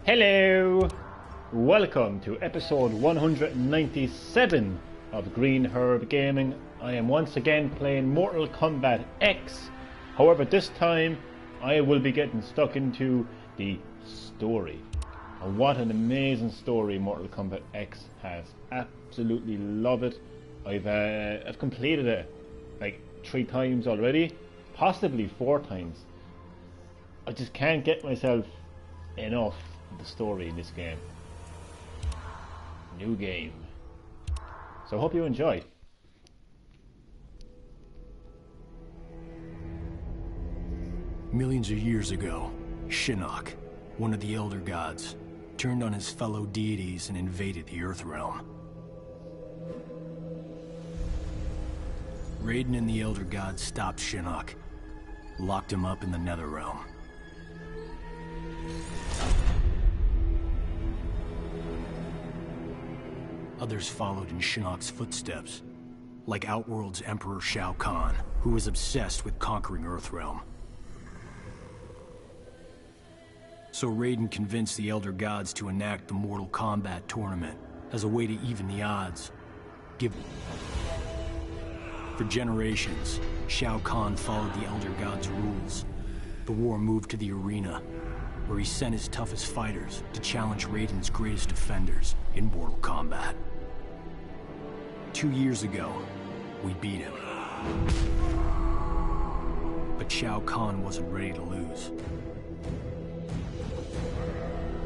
Hello! Welcome to episode 197 of Green Herb Gaming. I am once again playing Mortal Kombat X. However, this time I will be getting stuck into the story. And what an amazing story Mortal Kombat X has. Absolutely love it. I've completed it like 3 times already, possibly 4 times. I just can't get myself enough of the story in this game. New game. So I hope you enjoy. Millions of years ago, Shinnok, one of the Elder Gods, turned on his fellow deities and invaded the Earth Realm. Raiden and the Elder Gods stopped Shinnok, locked him up in the Nether Realm. Others followed in Shinnok's footsteps, like Outworld's Emperor Shao Kahn, who was obsessed with conquering Earthrealm. So Raiden convinced the Elder Gods to enact the Mortal Kombat tournament as a way to even the odds. For generations, Shao Kahn followed the Elder Gods' rules. The war moved to the arena, where he sent his toughest fighters to challenge Raiden's greatest defenders in Mortal Kombat. 2 years ago, we beat him. But Shao Kahn wasn't ready to lose.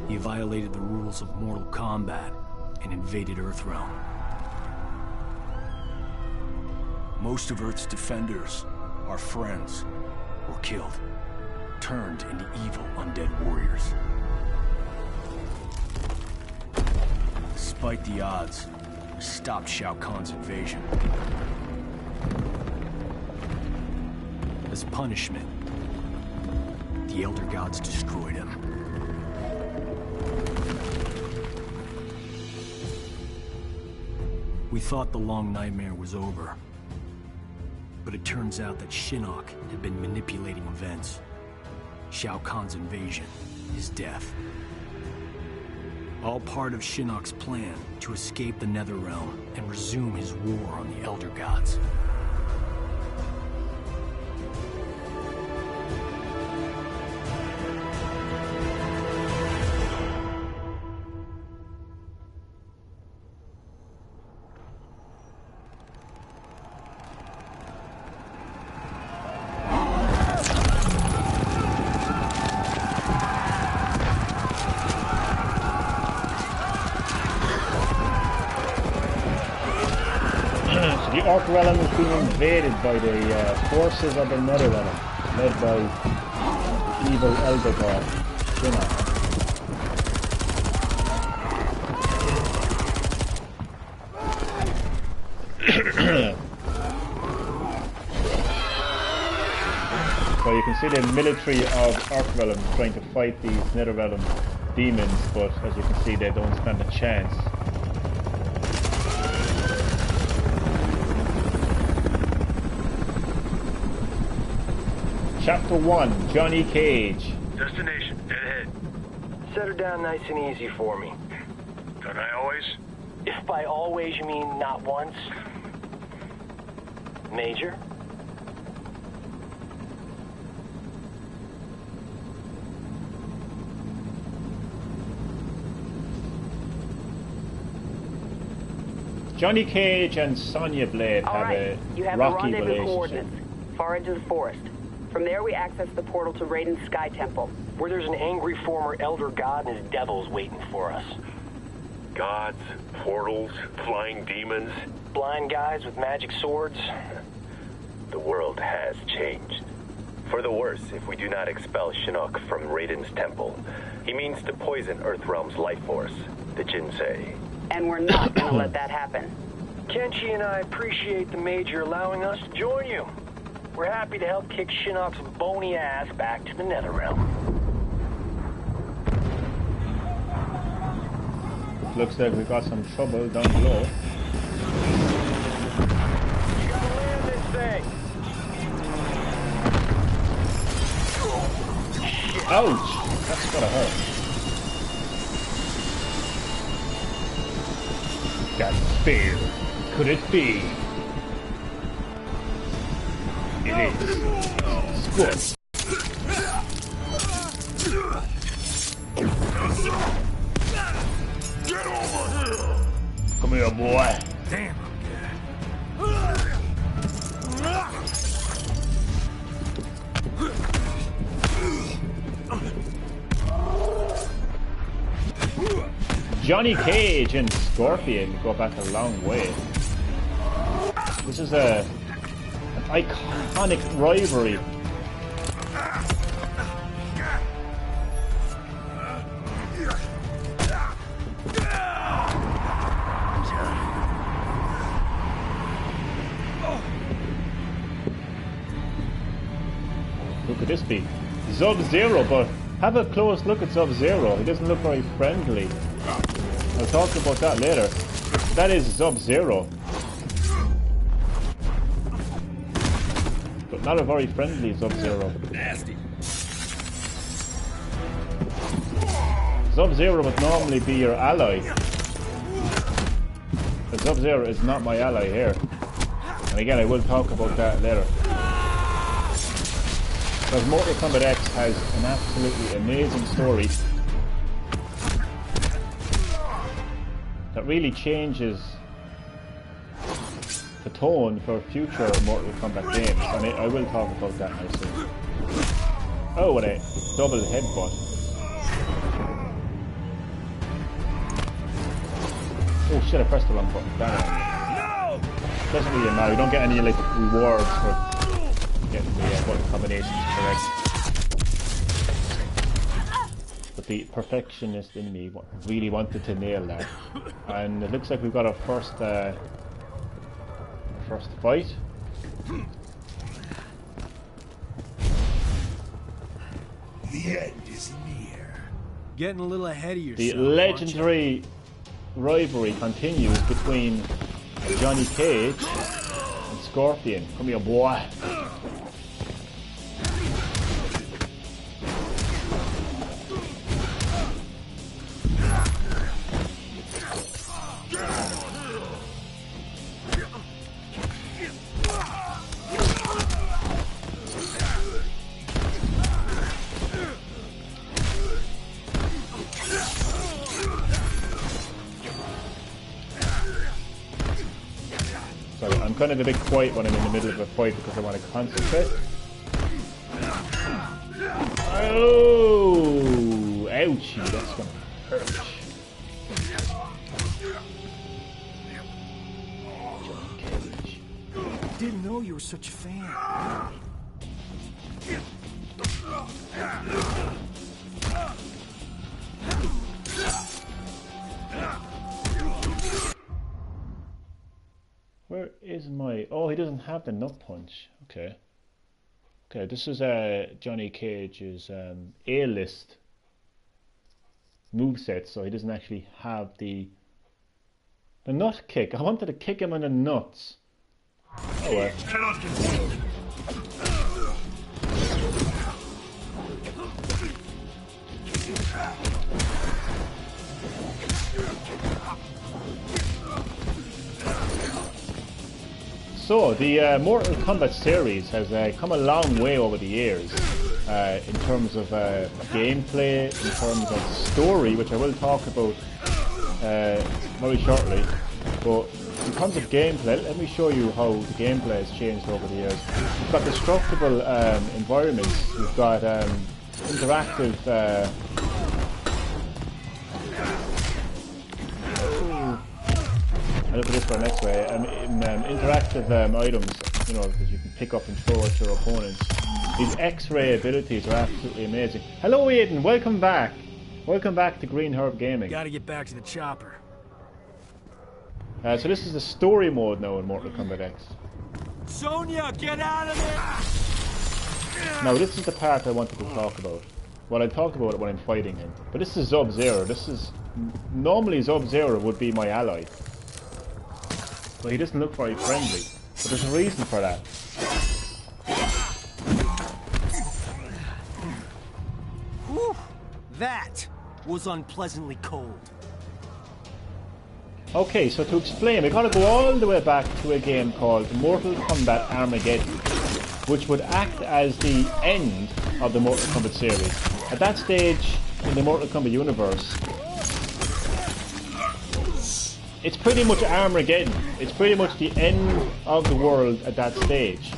He violated the rules of Mortal Kombat and invaded Earthrealm. Most of Earth's defenders, our friends, were killed, turned into evil undead warriors. Despite the odds, we stopped Shao Kahn's invasion. As punishment, the Elder Gods destroyed him. We thought the long nightmare was over, but it turns out that Shinnok had been manipulating events. Shao Kahn's invasion, his death. All part of Shinnok's plan to escape the Netherrealm and resume his war on the Elder Gods. The Orc Realm is being invaded by the forces of the Netherrealm, led by the evil Elder God, Shinnok. So you can see the military of Orc Realm trying to fight these Netherrealm demons, but as you can see they don't stand a chance. Chapter 1, Johnny Cage. Destination, dead ahead. Set her down nice and easy for me. Don't I always? If by always you mean not once. Major? Johnny Cage and Sonya Blade have a rocky relationship. Coordinates, far into the forest. From there, we access the portal to Raiden's Sky Temple, Where there's an angry former Elder God and his devils waiting for us. Gods, portals, flying demons. Blind guys with magic swords. The world has changed. For the worse if we do not expel Shinnok from Raiden's temple. He means to poison Earthrealm's life force, the Jinsei. and we're not gonna let that happen. Kenshi and I appreciate the Major allowing us to join you. We're happy to help kick Shinnok's bony ass back to the Netherrealm. Looks like we got some trouble down below. You gotta land this thing. Ouch! That's gotta hurt. that spear? Could it be? It is. Squat. Get over here! Come here, boy. Damn. Johnny Cage and Scorpion go back a long way. This is an iconic rivalry. Who could this be? Sub-Zero, but have a close look at Sub-Zero. He doesn't look very friendly. I'll talk about that later. That is Sub-Zero. But not a very friendly Sub-Zero. Nasty. Sub-Zero would normally be your ally. But Sub-Zero is not my ally here. And again, I will talk about that later. Because Mortal Kombat X has an absolutely amazing story that really changes the tone for future Mortal Kombat games, and I will talk about that now soon. Oh, what a double headbutt. Oh shit, I pressed the wrong button. Damn. Doesn't really matter, we don't get any like rewards for getting the button combinations correct. But the perfectionist in me really wanted to nail that. And it looks like we've got our first fight. The end is near. Getting a little ahead of yourself. The legendary rivalry continues between Johnny Cage and Scorpion. Come here, boy. Sorry, I'm kind of a bit quiet when I'm in the middle of a fight because I want to concentrate. Oh, ouchie, that's gonna hurt. Johnny Cage. Didn't know you were such a fan. Where is my... Oh, he doesn't have the nut punch. Okay. Okay, this is Johnny Cage's A-list moveset, so he doesn't actually have the nut kick. I wanted to kick him in the nuts. Oh well. So, the Mortal Kombat series has come a long way over the years in terms of gameplay, in terms of story, which I will talk about very shortly. But in terms of gameplay, let me show you how the gameplay has changed over the years. We've got destructible environments, we've got interactive... I look at this one next way. Interactive items, you know, that you can pick up and throw at your opponents. These X-ray abilities are absolutely amazing. Hello, Aiden. Welcome back. Welcome back to Green Herb Gaming. Gotta get back to the chopper. So this is the story mode now in Mortal Kombat X. Sonya, get out of there! Now this is the part I wanted to talk about. Well, I talked about it when I'm fighting him. But this is Sub-Zero. This is... Normally Sub-Zero would be my ally. But he doesn't look very friendly. But there's a reason for that. Whew, that was unpleasantly cold. Okay, so to explain, we've got to go all the way back to a game called Mortal Kombat Armageddon, which would act as the end of the Mortal Kombat series. At that stage in the Mortal Kombat universe, it's pretty much Armageddon. It's pretty much the end of the world at that stage.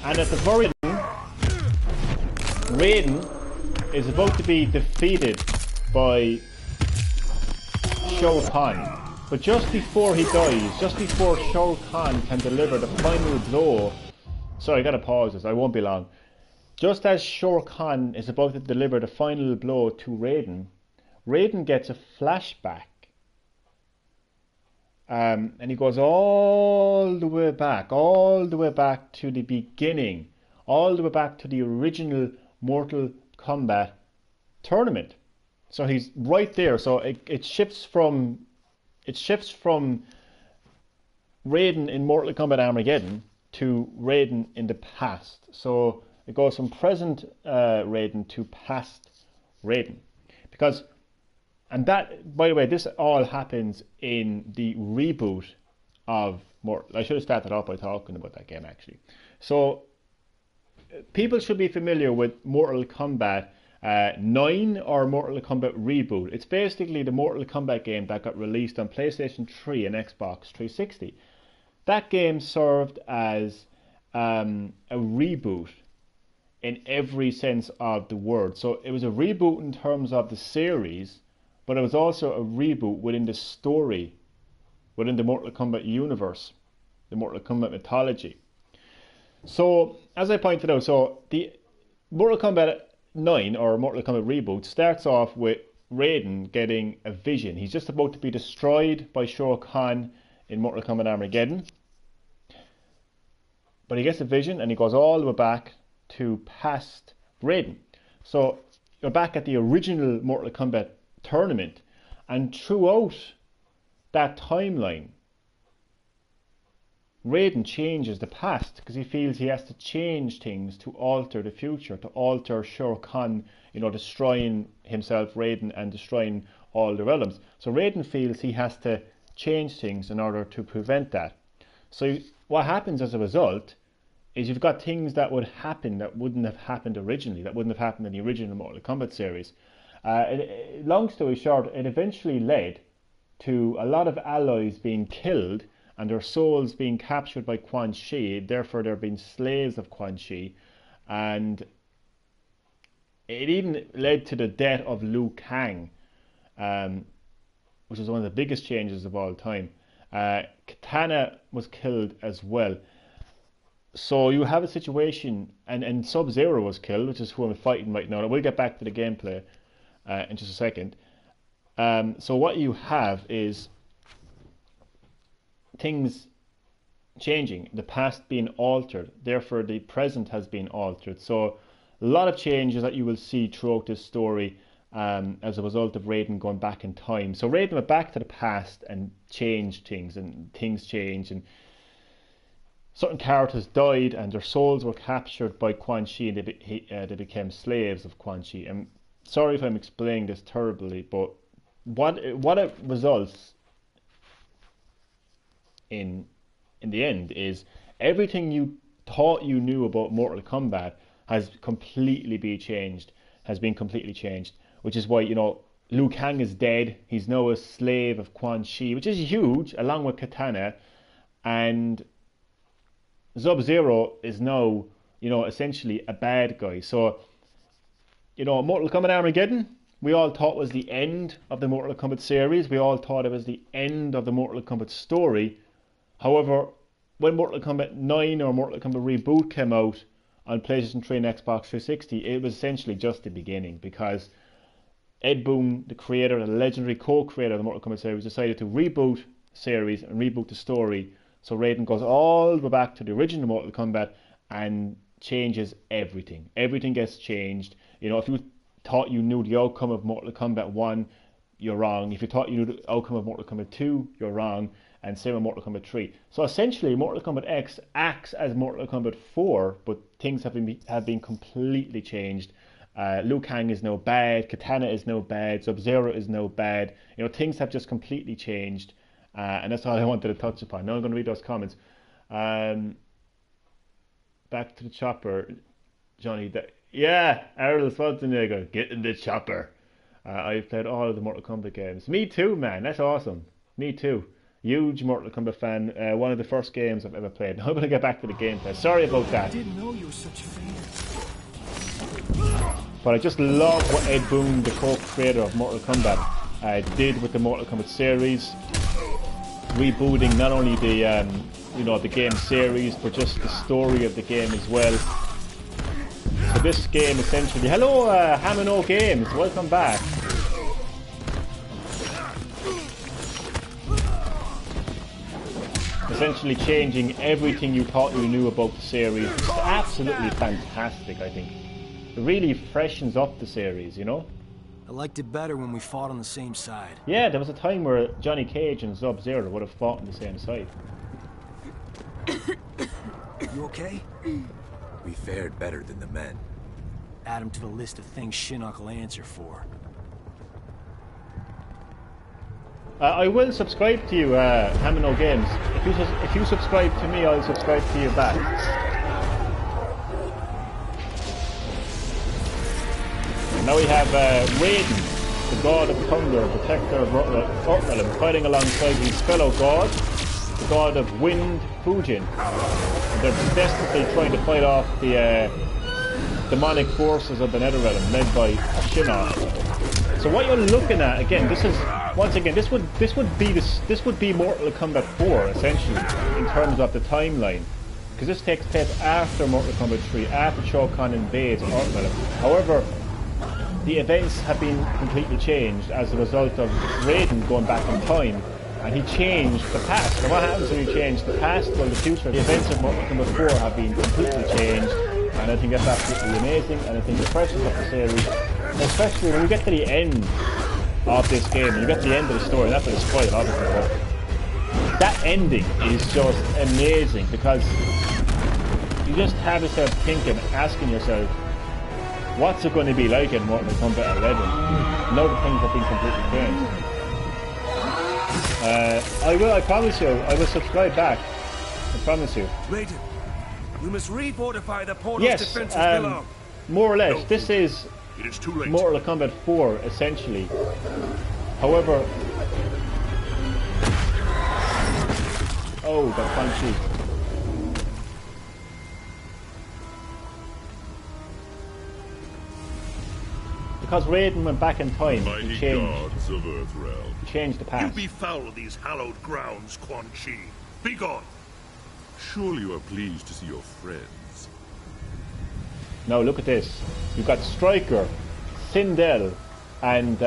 And at the very end, Raiden is about to be defeated by Shao Kahn. But just before he dies, just before Shao Kahn can deliver the final blow... Sorry, I gotta pause this, I won't be long. Just as Shao Kahn is about to deliver the final blow to Raiden, Raiden gets a flashback. And he goes all the way back to the beginning, all the way back to the original Mortal Kombat tournament. So he's right there. So it shifts from Raiden in Mortal Kombat Armageddon to Raiden in the past. So it goes from present Raiden to past Raiden. Because, and that, by the way, this all happens in the reboot of Mortal. I should have started off by talking about that game actually. So people should be familiar with Mortal Kombat 9 or Mortal Kombat Reboot. It's basically the Mortal Kombat game that got released on PlayStation 3 and Xbox 360. That game served as a reboot in every sense of the word. So it was a reboot in terms of the series, but it was also a reboot within the story, within the Mortal Kombat universe, the Mortal Kombat mythology. So, as I pointed out, so the Mortal Kombat 9 or Mortal Kombat Reboot starts off with Raiden getting a vision. He's just about to be destroyed by Shao Kahn in Mortal Kombat Armageddon. But he gets a vision and he goes all the way back to past Raiden. So you're back at the original Mortal Kombat tournament, and throughout that timeline, Raiden changes the past because he feels he has to change things to alter the future, to alter Shao Kahn, destroying himself, Raiden, and destroying all the realms. So Raiden feels he has to change things in order to prevent that. So what happens as a result is you've got things that would happen that wouldn't have happened originally, that wouldn't have happened in the original Mortal Kombat series. Long story short, it eventually led to a lot of allies being killed and their souls being captured by Quan Chi, therefore they're being slaves of Quan Chi. And it even led to the death of Liu Kang, which is one of the biggest changes of all time. Katana was killed as well. So you have a situation, and Sub-Zero was killed, which is who I'm fighting right now. We'll get back to the gameplay in just a second. So what you have is things changing, the past being altered, therefore the present has been altered. So a lot of changes that you will see throughout this story as a result of Raiden going back in time. So Raiden went back to the past and changed things, and things changed, and certain characters died and their souls were captured by Quan Chi, and they became slaves of Quan Chi. I'm sorry if I'm explaining this terribly, but what it results in the end is everything you thought you knew about Mortal Kombat has been completely changed, which is why, Liu Kang is dead. He's now a slave of Quan Chi, which is huge, along with Katana, and Sub-Zero is now, essentially a bad guy. So, Mortal Kombat Armageddon, we all thought was the end of the Mortal Kombat series. We all thought it was the end of the Mortal Kombat story. However, when Mortal Kombat 9 or Mortal Kombat Reboot came out on PlayStation 3 and Xbox 360, it was essentially just the beginning, because Ed Boon, the creator, the legendary co-creator of the Mortal Kombat series, decided to reboot the series and reboot the story. So Raiden goes all the way back to the original Mortal Kombat and changes everything. Everything gets changed. If you thought you knew the outcome of Mortal Kombat 1, you're wrong. If you thought you knew the outcome of Mortal Kombat 2, you're wrong. And same with Mortal Kombat 3. So essentially, Mortal Kombat X acts as Mortal Kombat 4, but things have been completely changed. Liu Kang is no bad, Katana is no bad, Sub-Zero is no bad. You know, things have just completely changed, and that's all I wanted to touch upon. Now I'm going to read those comments. Back to the chopper, Johnny. Yeah, Arnold Schwarzenegger, get in the chopper. I've played all of the Mortal Kombat games. Me too, man. That's awesome. Me too. Huge Mortal Kombat fan. One of the first games I've ever played. Now I'm going to get back to the gameplay. Sorry about that. I didn't know you were such a fan. But I just love what Ed Boon, the co-creator of Mortal Kombat, did with the Mortal Kombat series. Rebooting not only the the game series, but just the story of the game as well. So this game essentially... Hello, Hamino Games. Welcome back. Essentially changing everything you thought you knew about the series. It's absolutely fantastic, I think. It really freshens up the series, you know? I liked it better when we fought on the same side. Yeah, there was a time where Johnny Cage and Sub-Zero would have fought on the same side. You okay? We fared better than the men. Add him to the list of things Shinnok will answer for. I will subscribe to you, Hamino Games. If you subscribe to me, I'll subscribe to you back. And now we have Raiden, the god of thunder, protector of Earthrealm, fighting alongside his fellow god, the god of wind, Fujin. And they're desperately trying to fight off the demonic forces of the Netherrealm, led by Shinnok. So what you're looking at, again, this is once again this would be Mortal Kombat 4 essentially in terms of the timeline, because this takes place after Mortal Kombat 3, after Shao Kahn invades Earthrealm. However, the events have been completely changed as a result of Raiden going back in time, and he changed the past. And what happens when you change the past? Well, the future, the events of Mortal Kombat 4 have been completely changed, and I think that's absolutely amazing, and I think it freshens up the series, especially when you get to the end of this game, and you get to the end of the story. That's what it's quite obviously, but that ending is just amazing, because you just have yourself thinking, asking yourself, what's it going to be like in Mortal Kombat 11? Now the things have been completely changed. I promise you, I will subscribe back. I promise you. Raiden, we must refortify the portal's defenses below. More or less, this is It is too late. Mortal Kombat 4, essentially. However... Oh, that punchy. Because Raiden went back in time, he changed the past. You befoul these hallowed grounds, Quan Chi. Begone! Surely you are pleased to see your friends. Now look at this. You've got Stryker, Sindel, and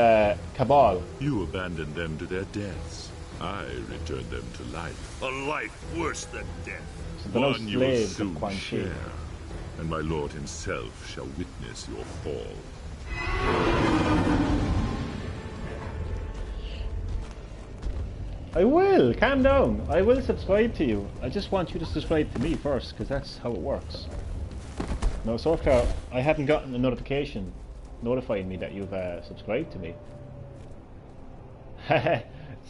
Cabal. You abandoned them to their deaths. I returned them to life. A life worse than death. So they're no One you will slaves of soon Quan Chi. share, and my lord himself shall witness your fall. I will, calm down. I will subscribe to you. I just want you to subscribe to me first, because that's how it works. No, so far I haven't gotten a notification notifying me that you've subscribed to me.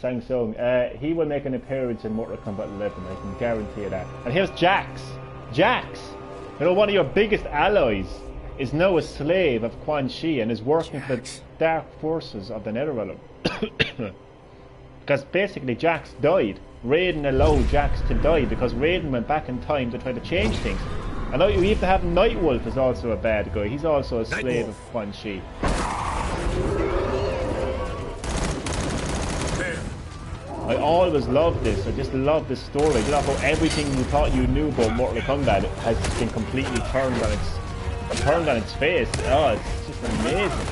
Samsung, he will make an appearance in Mortal Kombat 11, I can guarantee you that. And here's Jax. Jax! You know, one of your biggest allies is now a slave of Quan Chi and is working for the dark forces of the Netherrealm. Because basically Jax died. Raiden allowed Jax to die because Raiden went back in time to try to change things. And now you have to have Nightwolf is also a bad guy. He's also a slave of Quan Chi. I always loved this. I just love this story. I love how everything you thought you knew about Mortal Kombat has been completely turned on its face. Oh, it's just amazing.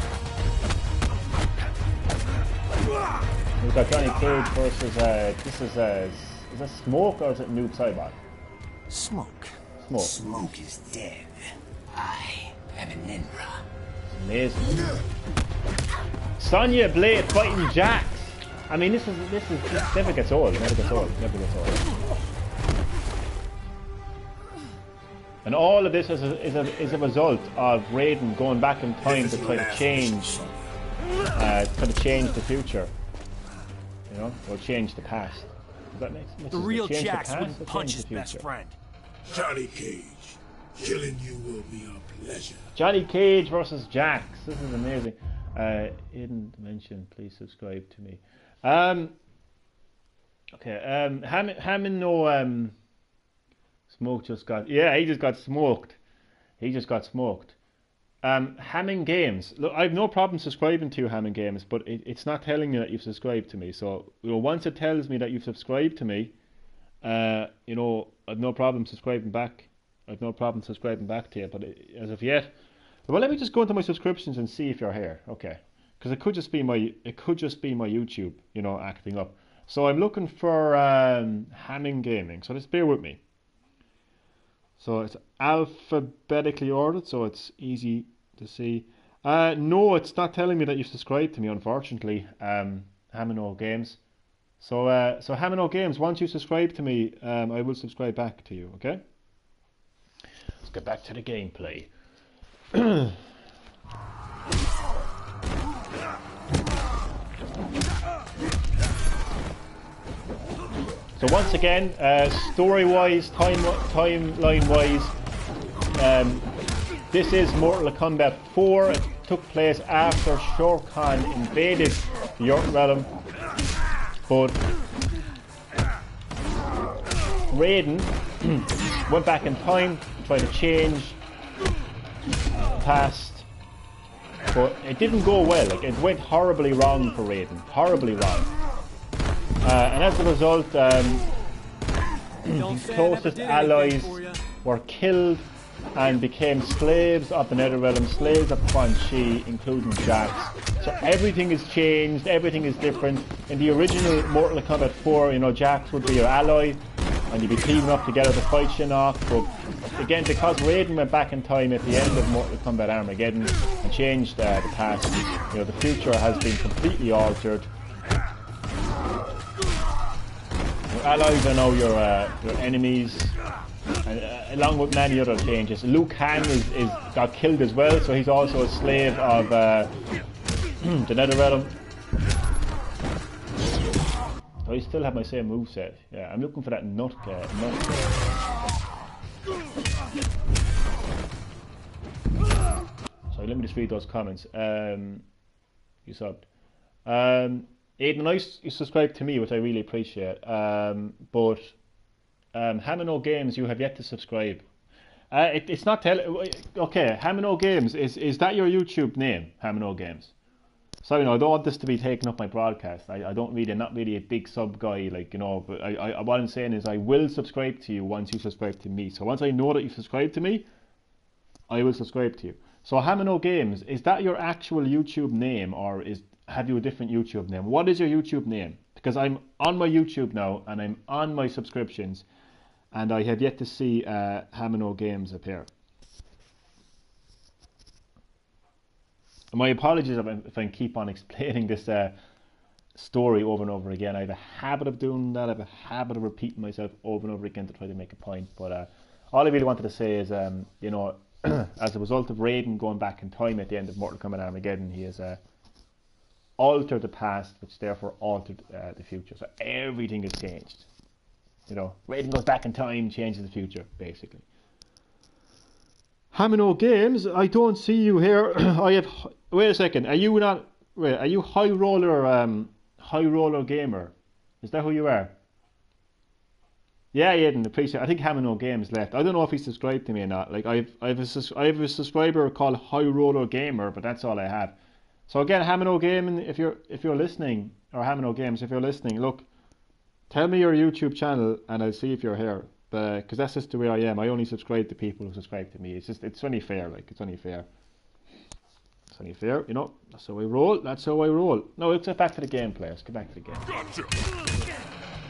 We've got Johnny Cage versus this is that Smoke or is it Noob Saibot? Smoke. Smoke. Smoke is dead. I am an Ninra. Amazing. Sonya Blade fighting Jax. I mean, this never gets old. Never gets old. And all of this is a result of Raiden going back in time to try to change the future, you know, or change the past. Does that make sense? The real Jax wouldn't punch his best friend. Johnny Cage, killing you will be a pleasure. Johnny Cage versus Jax. This is amazing. Hidden Dimension, please subscribe to me. Okay. Hammond no smoke just got. Yeah, he just got smoked. He just got smoked. Hammond Games. Look, I have no problem subscribing to you, Hammond Games, but it's not telling me that you've subscribed to me. So, you know, once it tells me that you've subscribed to me, you know, I've no problem subscribing back. I've no problem subscribing back to you. But as of yet, well, let me just go into my subscriptions and see if you're here. Okay, because it could just be my YouTube, you know, acting up. So I'm looking for Hammond Gaming. So just bear with me. So it's alphabetically ordered, so it's easy to see. No, it's not telling me that you subscribed to me, unfortunately. Hammond Games. So Hammond Games, once you subscribe to me, I will subscribe back to you. Okay. Let's get back to the gameplay. So once again, story-wise, timeline-wise, this is Mortal Kombat 4. It took place after Shao Kahn invaded the Earth Realm, but Raiden went back in time to try to change the past, but it didn't go well. Like, it went horribly wrong for Raiden, horribly wrong. And as a result, his closest allies were killed and became slaves of the Netherrealm, slaves of Quan Chi, including Jax. So everything is changed, everything is different. In the original Mortal Kombat 4, you know, Jax would be your ally, and you'd be teaming up together to fight Shinnok. But again, because Raiden went back in time at the end of Mortal Kombat Armageddon and changed the past, you know, the future has been completely altered. Your allies are now your enemies, and, along with many other changes. Liu Kang got killed as well, so he's also a slave of the Netherrealm. So I still have my same moveset. Yeah, I'm looking for that nut. So let me just read those comments. You subbed. Aiden, you subscribe to me, which I really appreciate. But Hammond Games, you have yet to subscribe. It's not telling. Okay, Hammond Games, is that your YouTube name, Hammond Games? Sorry, no, I don't want this to be taking up my broadcast. I'm not really a big sub guy, like, you know. But what I'm saying is, I will subscribe to you once you subscribe to me. So once I know that you subscribe to me, I will subscribe to you. So Hammond Games, is that your actual YouTube name, or have you a different YouTube name? What is your YouTube name? Because I'm on my YouTube now, and I'm on my subscriptions, and I have yet to see Hammond Games appear. My apologies if I keep on explaining this story over and over again. I have a habit of doing that. I have a habit of repeating myself over and over again to try to make a point. But all I really wanted to say is, you know, as a result of Raiden going back in time at the end of Mortal Kombat Armageddon, he has altered the past, which therefore altered the future. So everything has changed. You know, Raiden goes back in time, changes the future, basically. Hammond Games, I don't see you here. Wait a second. Are you not? Wait, are you High Roller Gamer? Is that who you are? Yeah, Aiden, appreciate it. I think Hammond Games left. I don't know if he subscribed to me or not. Like, I have a subscriber called High Roller Gamer, but that's all I have. So again, Hammond Gaming, if you're listening, or Hammond Games, if you're listening, look, tell me your YouTube channel, and I'll see if you're here. Because that's just the way I am. I only subscribe to people who subscribe to me. It's only fair. Like, it's only fair. It's only fair, you know. That's how I roll. That's how I roll. No, let's get back to the gameplay. Let's get back to the game. Gotcha.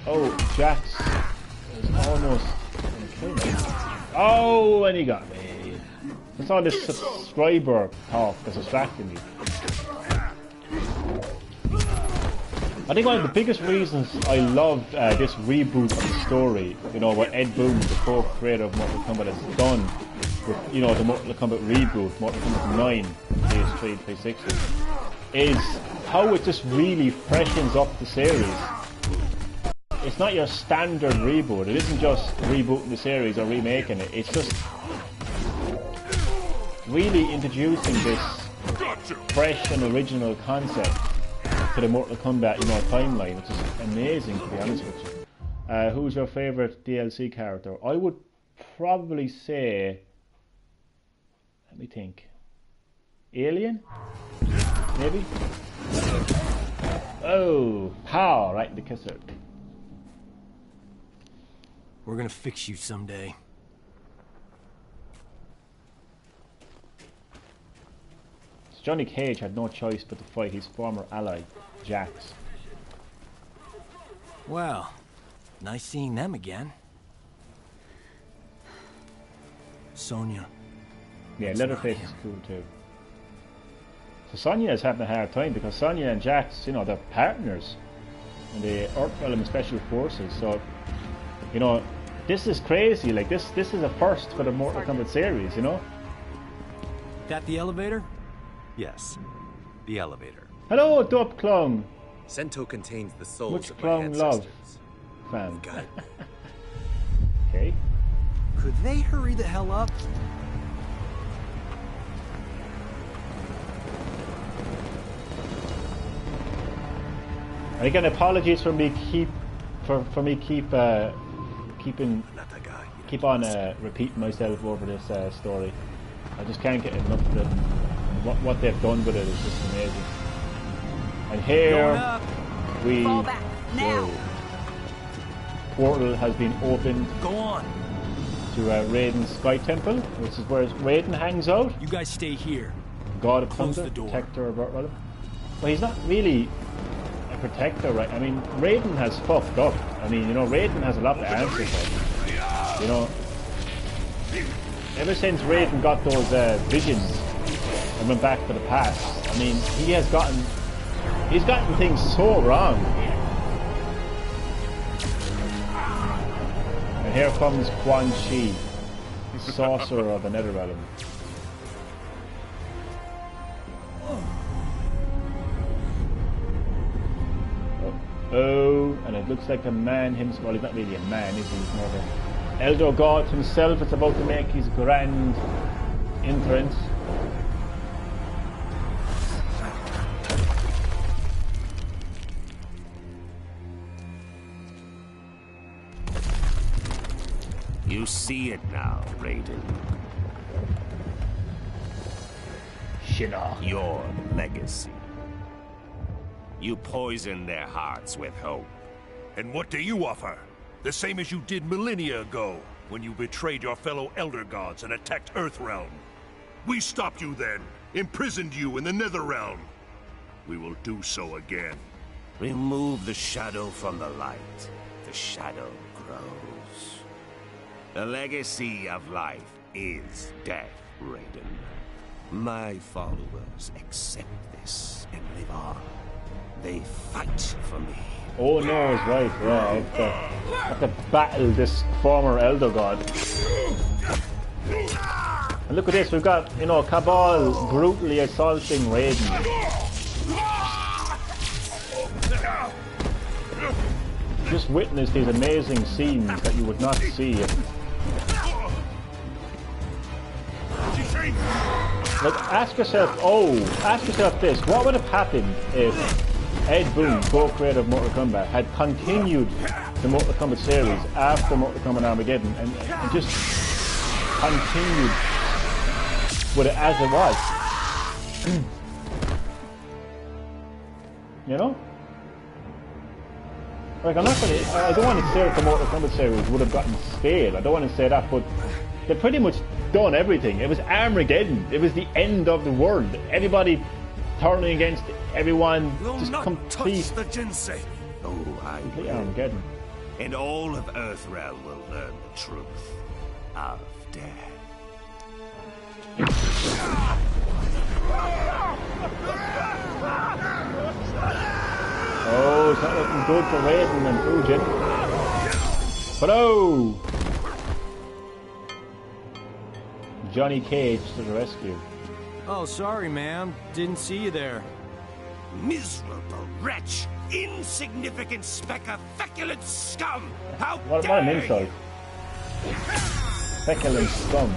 Oh, Jax is almost gonna kill me. Oh, and he got me. It's all this subscriber talk that's distracting me. I think one of the biggest reasons I loved this reboot of the story, you know, what Ed Boon, the co-creator of Mortal Kombat, has done, with, you know, the Mortal Kombat reboot, Mortal Kombat 9, PS3, PS6, is how it just really freshens up the series. It's not your standard reboot. It isn't just rebooting the series or remaking it. It's just really introducing this fresh and original concept to the Mortal Kombat, you know, timeline, which is amazing, to be honest with you. Who's your favourite DLC character? I would probably say, let me think, Alien? Maybe? Oh, pow, right in the kisser. We're gonna fix you someday. Johnny Cage had no choice but to fight his former ally, Jax. Well, nice seeing them again. Sonya. Yeah, Leatherface is cool too. So Sonya is having a hard time because Sonya and Jax, you know, they're partners in the Earthrealm Special Forces. So, you know, this is crazy. Like this is a first for the Mortal Kombat series, you know. That the elevator? Yes, the elevator. Hello, Dope Clone. Sento contains the souls Which of my clone love, ancestors. fam? Got it. Okay. Could they hurry the hell up? And again, apologies for me keep on repeating myself over this story. I just can't get enough of it. What they've done with it is just amazing. And here we Fall back now. Portal has been opened. Go on. To Raiden's Sky Temple, which is where Raiden hangs out. You guys stay here. God of Close Thunder, the door. protector of Earthrealm. But he's not really a protector, right? I mean, Raiden has fucked up. I mean, you know, Raiden has a lot to answer for. You know, ever since Raiden got those visions and went back to the past, I mean, he's gotten things so wrong. And here comes Quan Chi, sorcerer of the Netherrealm. Oh, and it looks like a man himself. Well, he's not really a man, is he? He's more of an Elder God himself. It's about to make his grand entrance. You see it now, Raiden. Shinnok. Your legacy. You poison their hearts with hope. And what do you offer? The same as you did millennia ago, when you betrayed your fellow Elder Gods and attacked Earthrealm. We stopped you then, imprisoned you in the Netherrealm. We will do so again. Remove the shadow from the light. The shadow grows. The legacy of life is death, Raiden. My followers accept this and live on. They fight for me. Oh no, is right, yeah. I have to battle this former Elder God. And look at this, we've got, you know, Cabal brutally assaulting Raiden. Just witness these amazing scenes that you would not see. Like, ask yourself this, what would have happened if Ed Boon, co-creator of Mortal Kombat, had continued the Mortal Kombat series after Mortal Kombat Armageddon and just continued with it as it was? You know? Like, I don't want to say that the Mortal Kombat series would have gotten stale, I don't want to say that, but they pretty much done everything. It was Armageddon, it was the end of the world. Everybody turning against everyone, just complete. Touch the Jinsei. Oh, I Complete will. Armageddon. And all of Earthrealm will learn the truth of death. Oh, it's not looking good for Raiden and Fujin. But oh! Johnny Cage to the rescue. Oh, sorry, ma'am. Didn't see you there. Miserable wretch! Insignificant speck of feculent scum! How What dare an insult. you! Feculent scum.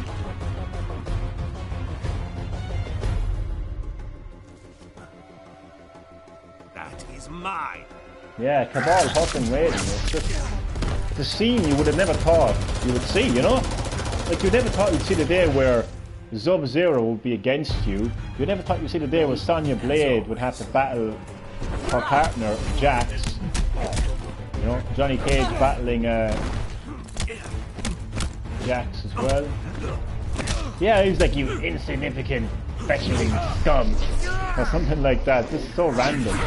That is mine. Yeah, Cabal fucking Raiden. It's just the scene you would have never thought you would see, you know? Like, you never thought you'd see the day where Sub-Zero would be against you. You never thought you'd see the day where Sonya Blade would have to battle her partner, Jax. You know, Johnny Cage battling Jax as well. Yeah, he's like, you insignificant, feculent scum. Or something like that. This is so random.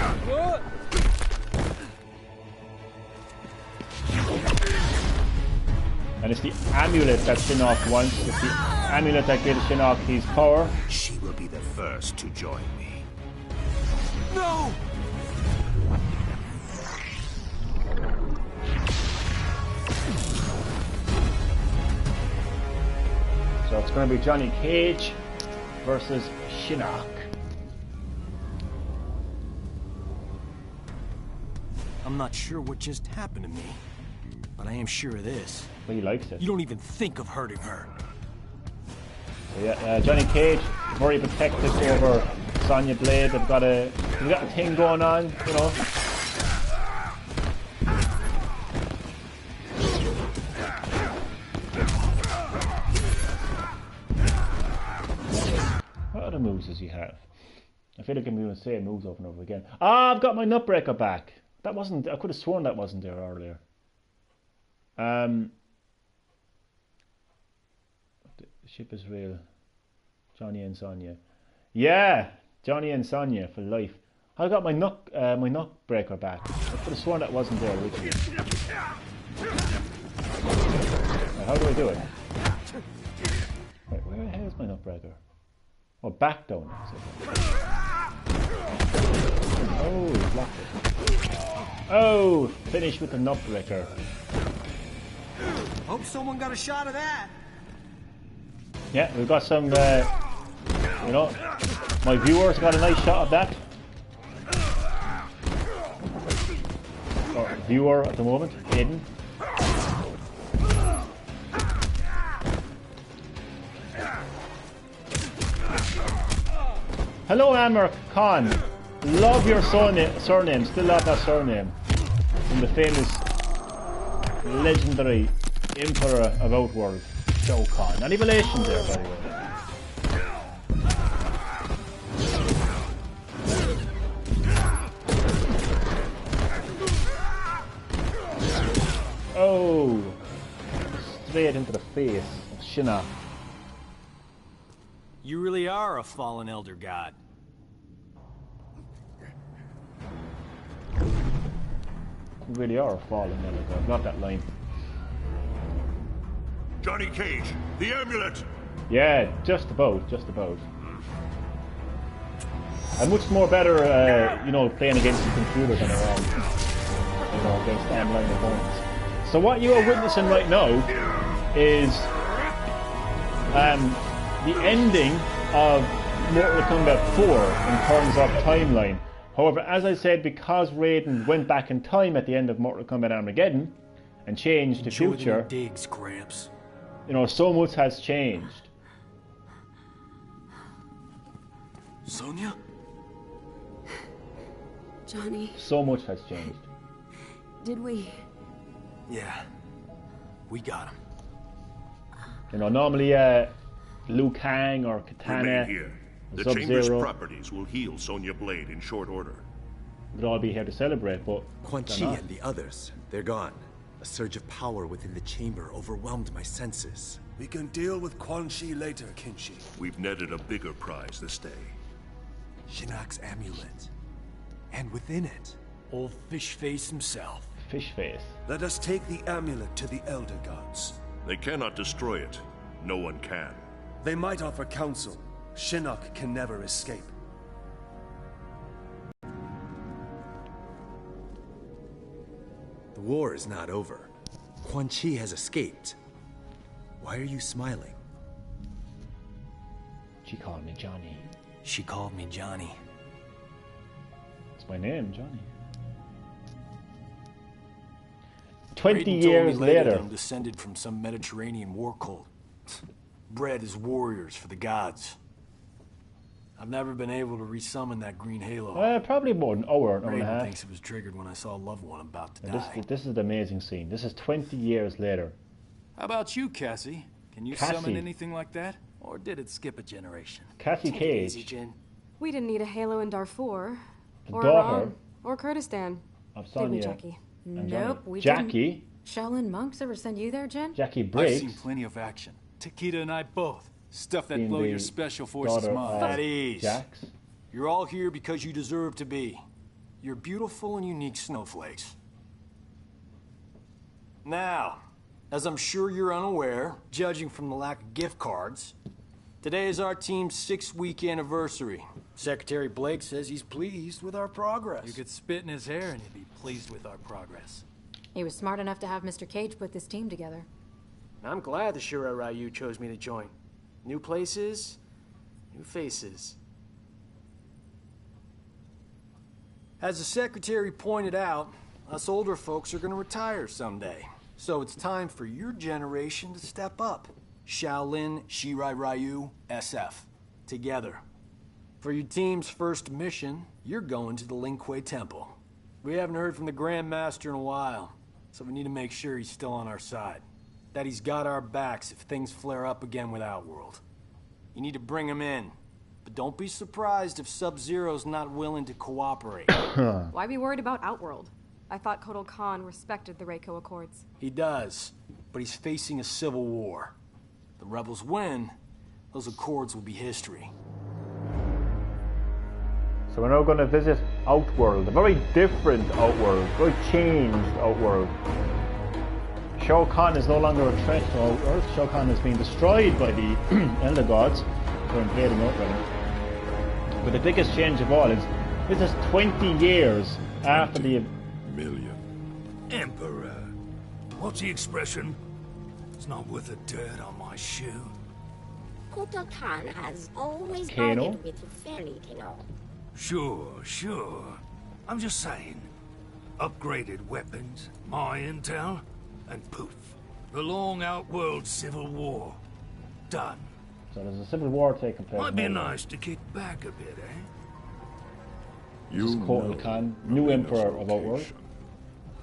And it's the amulet that Shinnok wants. It's the amulet that gives Shinnok his power. She will be the first to join me. No! So it's going to be Johnny Cage versus Shinnok. I'm not sure what just happened to me, but I am sure of this. Well, he likes it. You don't even think of hurting her. So yeah, Johnny Cage, very protective over Sonya Blade. They've got a thing going on, you know. What other moves does he have? I feel like I'm going to say moves over and over again. Ah, I've got my Nutbreaker back. That wasn't. I could have sworn that wasn't there earlier. The ship is real. Johnny and Sonya. Yeah, Johnny and Sonya for life. I got my Nutbreaker back. I could have sworn that wasn't there originally. Now, how do I do it? Wait, where the hell is my Nutbreaker? Oh, back down. Oh, he blocked it. Oh, finish with the Nutbreaker. Hope someone got a shot of that. Yeah, we've got some, you know, my viewers got a nice shot of that. Or viewer at the moment, Aiden. Hello, Amber Khan. Love your surname. Still love that surname. From the famous, legendary Emperor of Outworld, Shao Kahn. An evolution there, by the way. Oh, straight into the face of Shinnok. You really are a fallen elder god. You really are a fallen elder god. Not that line. Johnny Cage, the amulet! Yeah, just about, just about. I'm much more better, you know, playing against the computer than I am, you know, against online opponents. So what you are witnessing right now is the ending of Mortal Kombat 4 in terms of timeline. However, as I said, because Raiden went back in time at the end of Mortal Kombat Armageddon and changed the future, digs, Gramps. You know, so much has changed. Sonya? Johnny. So much has changed. Did we? Yeah. We got him. You know, normally Liu Kang or Katana, remain here. The Chamber's properties will heal Sonya Blade in short order. We'd all be here to celebrate, but Quan Chi and the others, they're gone. A surge of power within the chamber overwhelmed my senses. We can deal with Quan Chi later, Kinshi. We've netted a bigger prize this day. Shinnok's amulet. And within it, old fish face himself. Fish face. Let us take the amulet to the Elder Gods. They cannot destroy it. No one can. They might offer counsel. Shinnok can never escape. The war is not over. Quan Chi has escaped. Why are you smiling? She called me Johnny. She called me Johnny. It's my name, Johnny. 20 Raiden years told me later later. that I'm descended from some Mediterranean war cult. Bred as warriors for the gods. I've never been able to resummon that green halo. Probably about an hour and a Raiden half. thinks it was triggered when I saw a loved one about to die. This is the amazing scene. This is 20 years later. How about you, Cassie? Can you Cassie. summon anything like that? Or did it skip a generation? Cassie Take it Cage. easy, Jin. We didn't need a halo in Darfur. The Or daughter Iran. Or Kurdistan. of Did we, Sonya. Jackie? and Nope, Johnny. we Jackie. didn't. Shaolin monks ever send you there, Jen? Jackie I've Briggs. seen plenty of action. Takeda and I both. Stuff that being blow the your special forces daughter mind. of At ease. Jax. You're all here because you deserve to be. You're beautiful and unique snowflakes. Now, as I'm sure you're unaware, judging from the lack of gift cards, today is our team's 6-week anniversary. Secretary Blake says he's pleased with our progress. You could spit in his hair and he'd be pleased with our progress. He was smart enough to have Mr. Cage put this team together. I'm glad the Shura Ryu chose me to join. New places, new faces. As the secretary pointed out, us older folks are gonna retire someday. So it's time for your generation to step up. Shaolin, Shirai Ryu, SF. Together. For your team's first mission, you're going to the Lin Kuei Temple. We haven't heard from the Grand Master in a while, so we need to make sure he's still on our side. That he's got our backs if things flare up again with Outworld. You need to bring him in. But don't be surprised if Sub-Zero's not willing to cooperate. Why be worried about Outworld? I thought Kotal Khan respected the Reiko Accords. He does, but he's facing a civil war. If the rebels win, those accords will be history. So we're now going to visit Outworld, a very different Outworld, very changed Outworld. Shao Kahn is no longer a threat to Outworld. Shao Kahn has been destroyed by the Elder Gods who are invading Outworld. But the biggest change of all is this is 20 years after the... Million. Emperor. What's the expression? It's not worth the dirt on my shoe. Kotal Khan has always Kano? argued with you fairly, Kano. Sure. I'm just saying. Upgraded weapons, my intel, and poof. The long Outworld Civil War. Done. So there's a civil war taking place. Might be now. nice to kick back a bit, eh? This is Kotal Khan, new emperor of Outworld.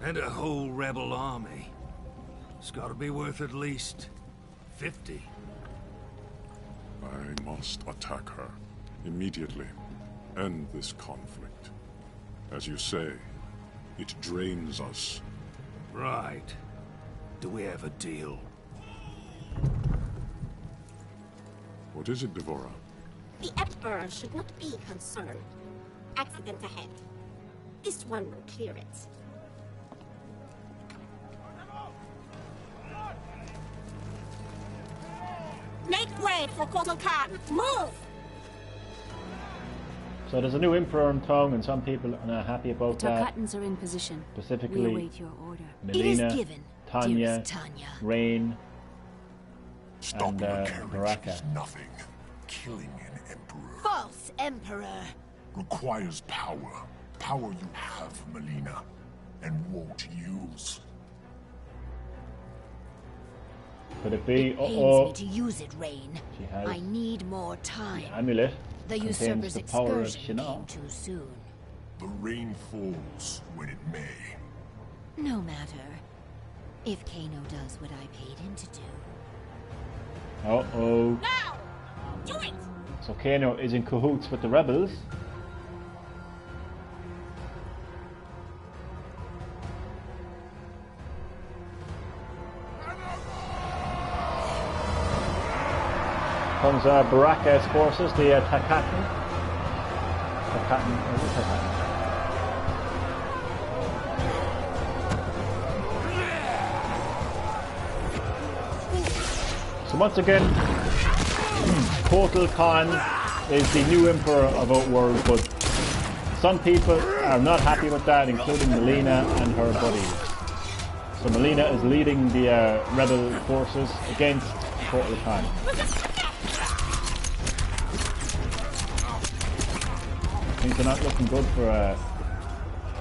And a whole rebel army. It's gotta be worth at least 50. I must attack her immediately. End this conflict. As you say, it drains us. Right. Do we have a deal? What is it, Devora? The Emperor should not be concerned. Accident ahead. This one will clear it. Make way for Kotal Khan! Move! So there's a new emperor in town and some people are not happy about The that. Tarkatans are in position. Specifically, We await your order. Melina, It is given, Tanya, dearest Tanya. Rain, Stopping and a carriage Baraka. is nothing. Killing an emperor False Emperor! requires power. Power you have, Melina, and won't use. Could it be? It pains Uh-oh. me to use it, Rain. She has I need more time. the amulet. The contains usurper's the power of excursion came Shinnok. too soon. The rain falls when it may. No matter. If Kano does what I paid him to do. Uh-oh. Now! Do it! So Kano is in cahoots with the rebels. Comes Baraka's forces, the Tarkatan. So once again, Kotal Khan is the new emperor of Outworld, but some people are not happy with that, including Melina and her buddies. So Melina is leading the rebel forces against Kotal Khan. Things are not looking good for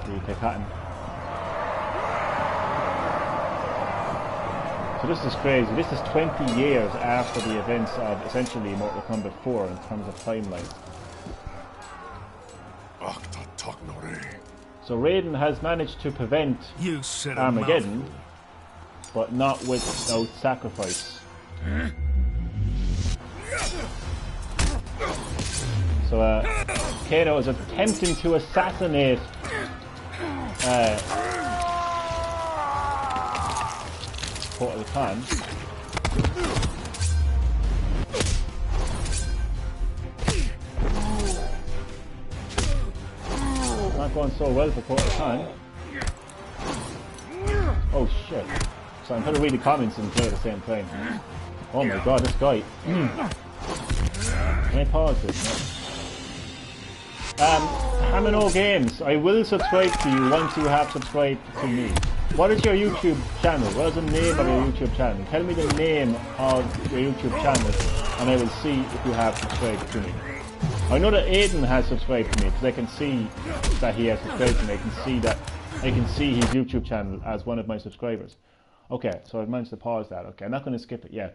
the Kekaten. So this is crazy. This is 20 years after the events of essentially Mortal Kombat 4 in terms of timeline. So Raiden has managed to prevent Armageddon, but not without sacrifice. So Kano is attempting to assassinate Kotal Khan. Not going so well for Kotal Khan. Oh shit. So I'm trying to read the comments and play at the same time. Oh my god, this guy. Can I pause this? Hamino Games, I will subscribe to you once you have subscribed to me. What is your YouTube channel? What is the name of your YouTube channel? Tell me the name of your YouTube channel and I will see if you have subscribed to me. I know that Aiden has subscribed to me because I can see that he has subscribed to me. I can see his YouTube channel as one of my subscribers. Okay, so I've managed to pause that. Okay, I'm not going to skip it. Yeah.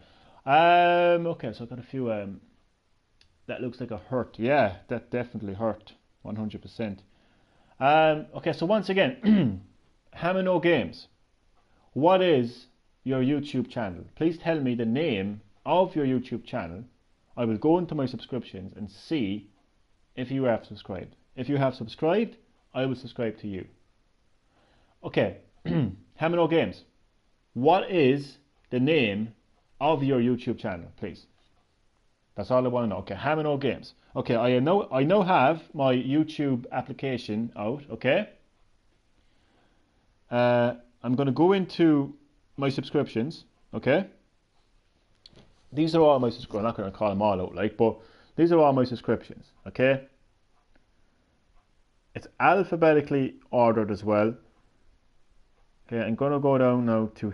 Okay, so I've got a few. That looks like a hurt. Yeah, that definitely hurt. 100%. Okay, so once again, Hamino Games. What is your YouTube channel? Please tell me the name of your YouTube channel. I will go into my subscriptions and see if you have subscribed. If you have subscribed, I will subscribe to you. Okay, Hamino Games. What is the name of your YouTube channel, please? That's all I want to know. Okay, Hamino Games. Okay, I now have my YouTube application out. Okay. I'm going to go into my subscriptions. Okay. These are all my subscriptions. I'm not going to call them all out, like, but these are all my subscriptions. Okay. It's alphabetically ordered as well. Okay, I'm going to go down now to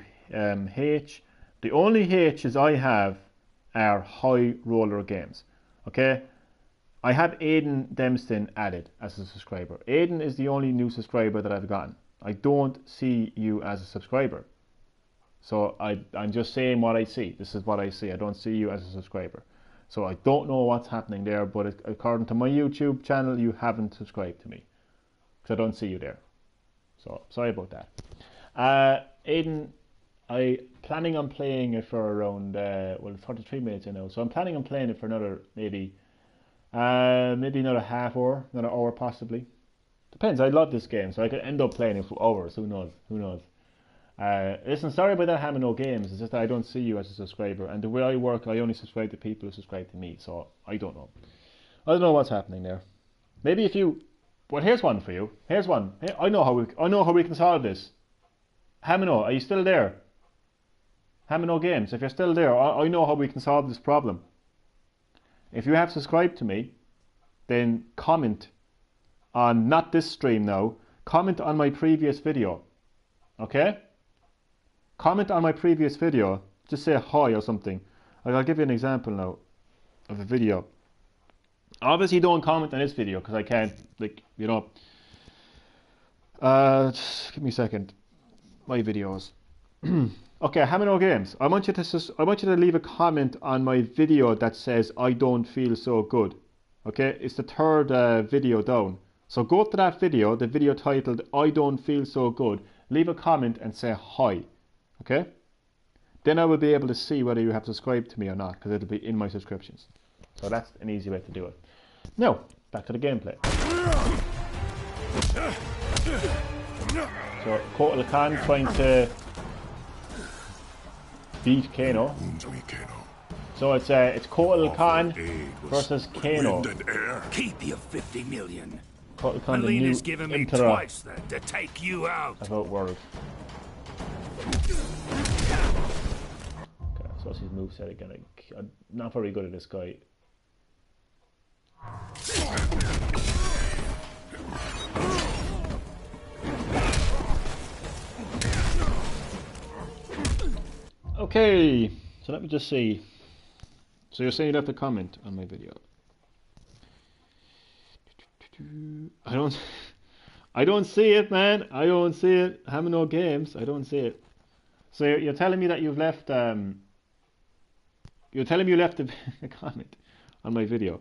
H. The only H's I have are High Roller Games. Okay, I have Aiden Dempston added as a subscriber. Aiden is the only new subscriber that I've gotten. I don't see you as a subscriber. So I'm just saying what I see. This is what I see. I don't see you as a subscriber. So I don't know what's happening there, but according to my YouTube channel, you haven't subscribed to me. Because I don't see you there. So sorry about that. Aiden, I'm planning on playing it for around, 43 minutes now. So I'm planning on playing it for another, maybe another half hour, another hour possibly. Depends, I love this game, so I could end up playing it for hours, who knows. Listen, sorry about that, Hamino Games, it's just that I don't see you as a subscriber, and the way I work, I only subscribe to people who subscribe to me, so I don't know. I don't know what's happening there. Maybe if you, well, here's one for you. Here's one. I know how we can solve this. Hamino, are you still there? Hamino Games, if you're still there, I know how we can solve this problem. If you have subscribed to me, then comment on, not this stream now, comment on my previous video. Okay? Comment on my previous video. Just say hi or something. I'll give you an example now of a video. Obviously don't comment on this video because I can't, like, you know. Just give me a second. My videos. Okay, Hamino Games. I want you to leave a comment on my video that says I don't feel so good. Okay, it's the third video down. So go to that video, the video titled I don't feel so good. Leave a comment and say hi. Okay? Then I will be able to see whether you have subscribed to me or not, because it'll be in my subscriptions. So that's an easy way to do it. Now, back to the gameplay. So Kotal Khan trying to beat Kano. So it's Kotal Khan versus Kano. Keep your 50 million. Kotal Khan, the new giving me Emperor twice that to take you out. of Outworld. Okay, so that's his moveset again. I'm not very good at this guy. Okay, so let me just see. So you're saying you left a comment on my video. I don't see it, man. I don't see it. Having no games. I don't see it. So you're telling me that you've left. You're telling me you left a comment on my video.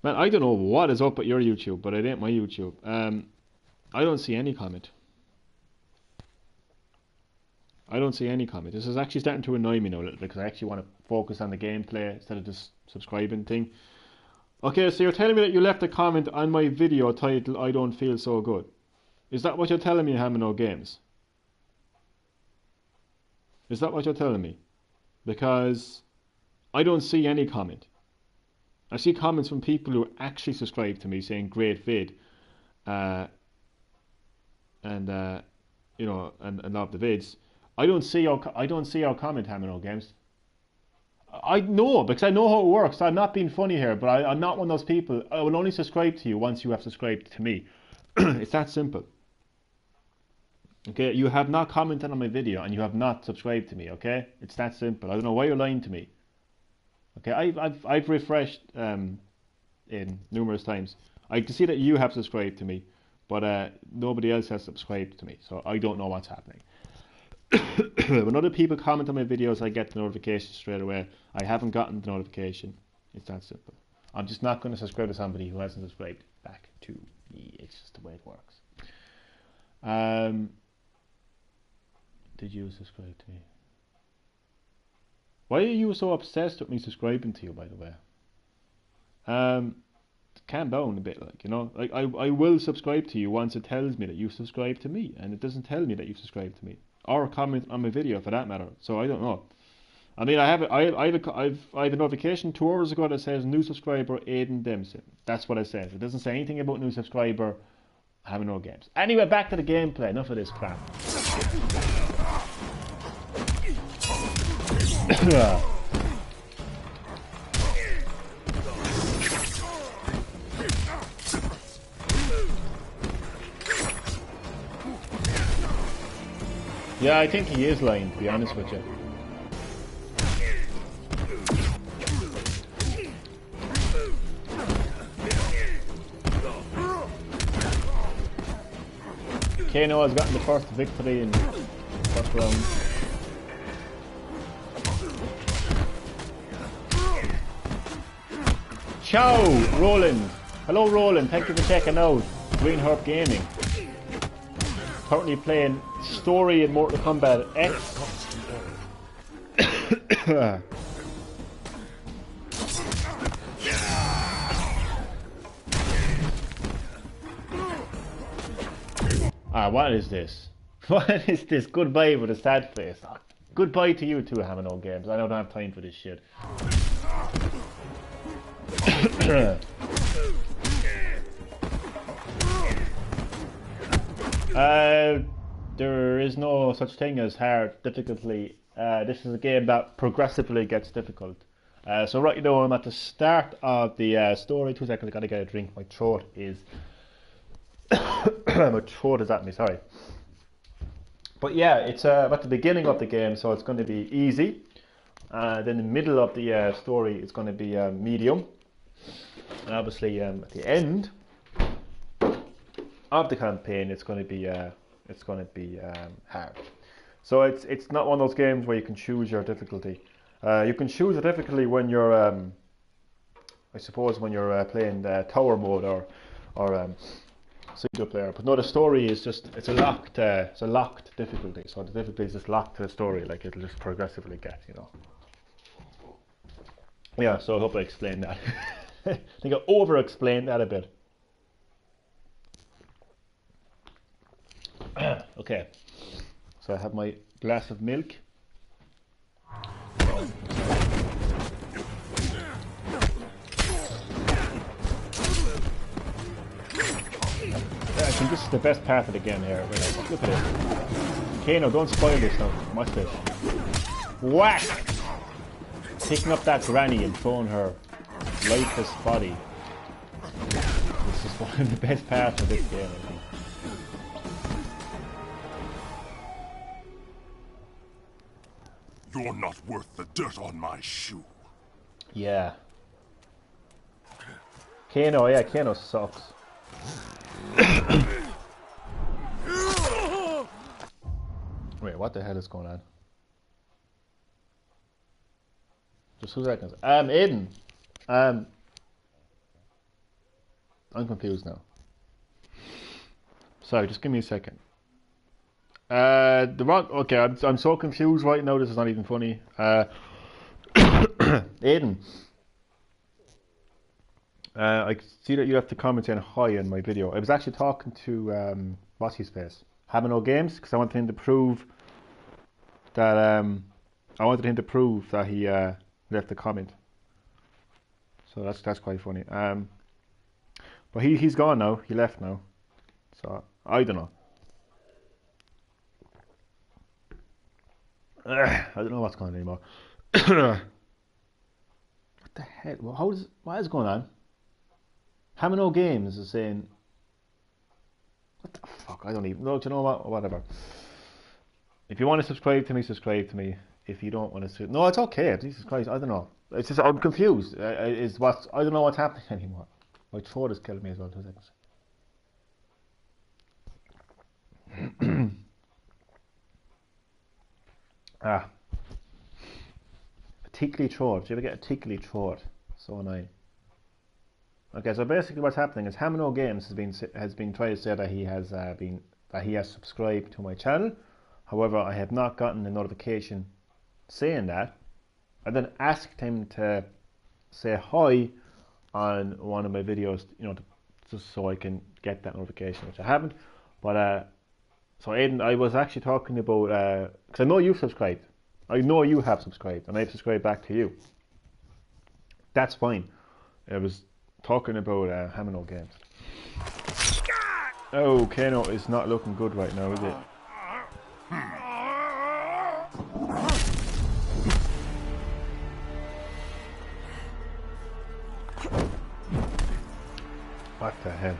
Man, I don't know what is up at your YouTube, but it ain't my YouTube. I don't see any comment. I don't see any comment. This is actually starting to annoy me now a little bit because I actually want to focus on the gameplay instead of just subscribing thing. Okay, so you're telling me that you left a comment on my video titled I Don't Feel So Good. Is that what you're telling me, Hamino Games? Is that what you're telling me? Because I don't see any comment. I see comments from people who actually subscribe to me saying great vid, and love the vids. I don't see your comment, Hamino Games. I know, because I know how it works. I'm not being funny here, but I'm not one of those people. I will only subscribe to you once you have subscribed to me. It's that simple. Okay, you have not commented on my video and you have not subscribed to me. Okay, it's that simple. I don't know why you're lying to me. Okay, I've refreshed in numerous times. I can see that you have subscribed to me, but nobody else has subscribed to me, so I don't know what's happening. When other people comment on my videos, I get the notification straight away. I haven't gotten the notification. It's that simple. I'm just not going to subscribe to somebody who hasn't subscribed back to me. It's just the way it works. Did you subscribe to me? Why are you so obsessed with me subscribing to you, by the way? Calm down a bit, like, you know. Like, I will subscribe to you once it tells me that you subscribe to me, and it doesn't tell me that you subscribe to me. Or comment on my video for that matter. So I don't know. I mean, I have a notification 2 hours ago that says new subscriber Aiden Dempsey. That's what it says. It doesn't say anything about new subscriber having no games. Anyway, back to the gameplay. Enough of this crap. Yeah, I think he is lying, to be honest with you. Kano has gotten the first victory in the first round. Ciao, Roland. Hello, Roland. Thank you for checking out Green Herb Gaming. Currently playing story in Mortal Kombat X. What is this? What is this? Goodbye with a sad face. Oh, goodbye to you too, Hamino Games. I don't have time for this shit. There is no such thing as hard difficulty. This is a game that progressively gets difficult. So right now I'm at the start of the story. 2 seconds, I gotta get a drink. My throat is my throat is at me, sorry. But yeah, it's at the beginning of the game, so it's going to be easy. Then in the middle of the story, it's going to be medium. And obviously, at the end of the campaign, it's going to be hard. So it's not one of those games where you can choose your difficulty. You can choose your difficulty when you're, I suppose, when you're playing the tower mode or single player. But no, the story is just it's a locked difficulty. So the difficulty is just locked to the story. Like it'll just progressively get, you know. Yeah. So I hope I explained that. I think I over-explained that a bit. Okay, so I have my glass of milk. I think this is the best part of the game here. Look at it. Kano, don't spoil this now. Watch this. Whack! Picking up that granny and throwing her lifeless body. This is one of the best parts of this game, I think. You're not worth the dirt on my shoe. Yeah. Kano, yeah, Kano sucks. Wait, what the hell is going on? Just 2 seconds. Aiden. I'm confused now. Sorry, just give me a second. Okay, I'm so confused right now. This is not even funny. Aiden. I see that you have to comment saying hi in my video. I was actually talking to what's his face, Hamino Games, because I wanted him to prove that he left a comment. So that's quite funny. But he's gone now. He left now. So I don't know. I don't know what's going on anymore. What the hell? Well, what is going on? Hamino Games is saying, what the fuck? I don't even know. Do you know what? Whatever. If you want to subscribe to me, subscribe to me. If you don't want to, no, it's okay. Jesus Christ, I don't know. It's just I'm confused. I don't know what's happening anymore. My throat is killing me as well. 2 seconds. A tickly throat. Do you ever get a tickly throat? So annoying. Okay, so basically what's happening is Hamino Games has been trying to say that he has subscribed to my channel. However, I have not gotten a notification saying that. I then asked him to say hi on one of my videos, just so I can get that notification, which I haven't. But so Aiden, I was actually talking about because I know you've subscribed. I know you have subscribed, and I've subscribed back to you. That's fine. I was talking about Hamino Games. Oh, Kano is not looking good right now, is it? What the hell?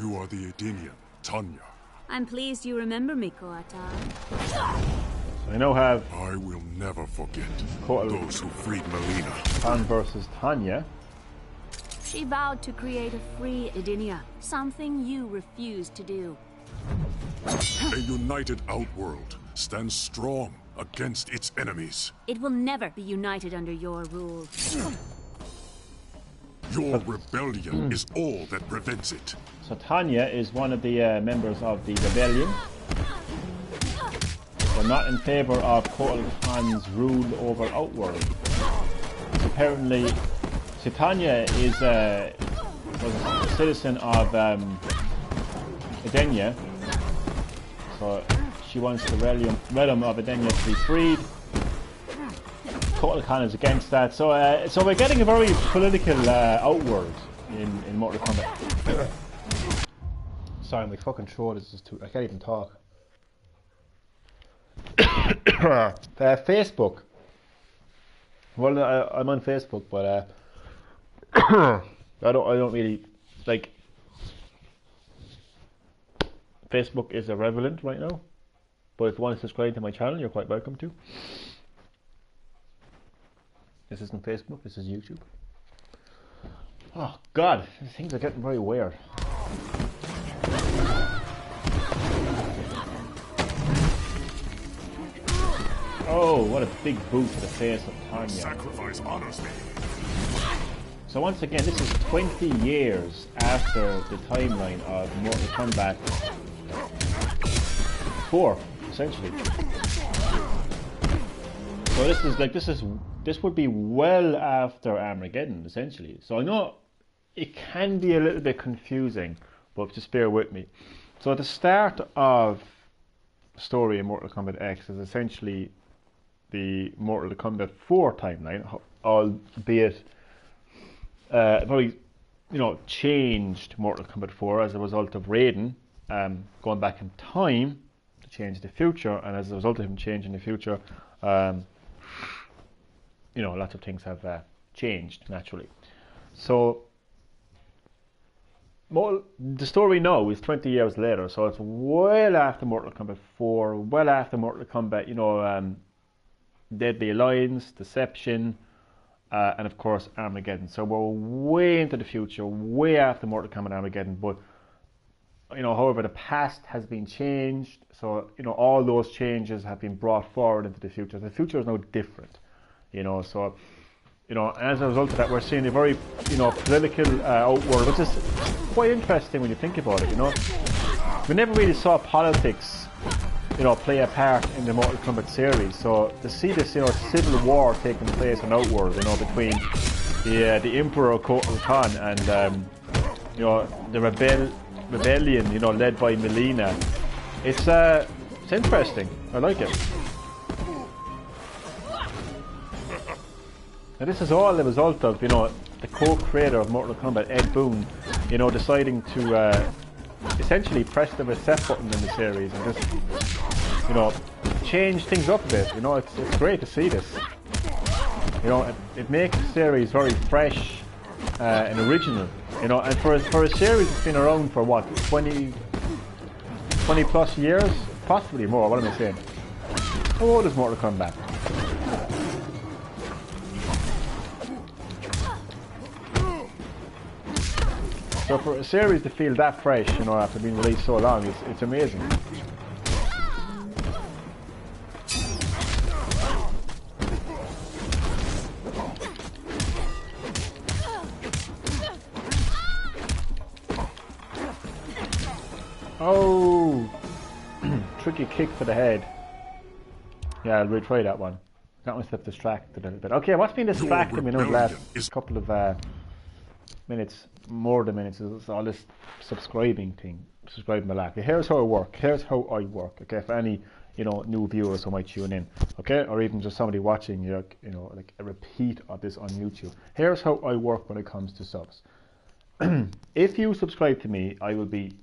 You are the Edenian, Tanya. I'm pleased you remember me, Koatar. I now have... I will never forget those who freed Melina. Khan versus Tanya. She vowed to create a free Edenia, something you refused to do. A united Outworld stands strong against its enemies. It will never be united under your rule. Your rebellion is all that prevents it. So Tanya is one of the members of the rebellion. They're not in favour of Kotal Khan's rule over Outworld. Apparently, so Tanya was a citizen of Edenia. So she wants the realm of Edenia to be freed. Kotal Khan is against that. So so we're getting a very political Outworld in Mortal Kombat. Sorry, my fucking throat is just too... I can't even talk. Facebook. Well, I'm on Facebook, but I don't really like. Facebook is irrelevant right now. But if you want to subscribe to my channel, you're quite welcome to. This isn't Facebook. This is YouTube. Oh God, things are getting very weird. Oh, what a big boot to the face of Tanya. Sacrifice honors me. So once again, this is 20 years after the timeline of Mortal Kombat 4, essentially. So this would be well after Armageddon, essentially. So I know it can be a little bit confusing, but just bear with me. So at the start of the story in Mortal Kombat X is essentially the Mortal Kombat 4 timeline, albeit probably changed Mortal Kombat 4 as a result of Raiden going back in time to change the future, and as a result of him changing the future, lots of things have changed naturally. So the story now is 20 years later, so it's well after Mortal Kombat 4, well after Mortal Kombat, Deadly Alliance, Deception, and of course Armageddon. So we're way into the future, way after Mortal Kombat Armageddon, but however, the past has been changed, so all those changes have been brought forward into the future. The future is no different, so as a result of that, we're seeing a very political outward, which is quite interesting when you think about it. We never really saw politics play a part in the Mortal Kombat series, so to see this civil war taking place on Outworld, between the Emperor Kotal Khan and the rebellion led by Melina, it's interesting. I like it. Now this is all the result of the co-creator of Mortal Kombat, Ed Boon, deciding to essentially press the reset button in the series and just change things up a bit. It's great to see this. It makes the series very fresh and original. And for a series that's been around for what, 20 plus years, possibly more. What am I saying? How old is Mortal Kombat? So for a series to feel that fresh, after being released so long, it's amazing. Oh, tricky kick for the head. Yeah, I'll retry that one. Got myself distracted a little bit. Okay, what's been distracting me in the last couple of minutes, more than minutes, is all this subscribing my lack. Here's how I work. Okay, for any new viewers who might tune in, okay, or even just somebody watching like a repeat of this on YouTube. Here's how I work when it comes to subs. If you subscribe to me, I will be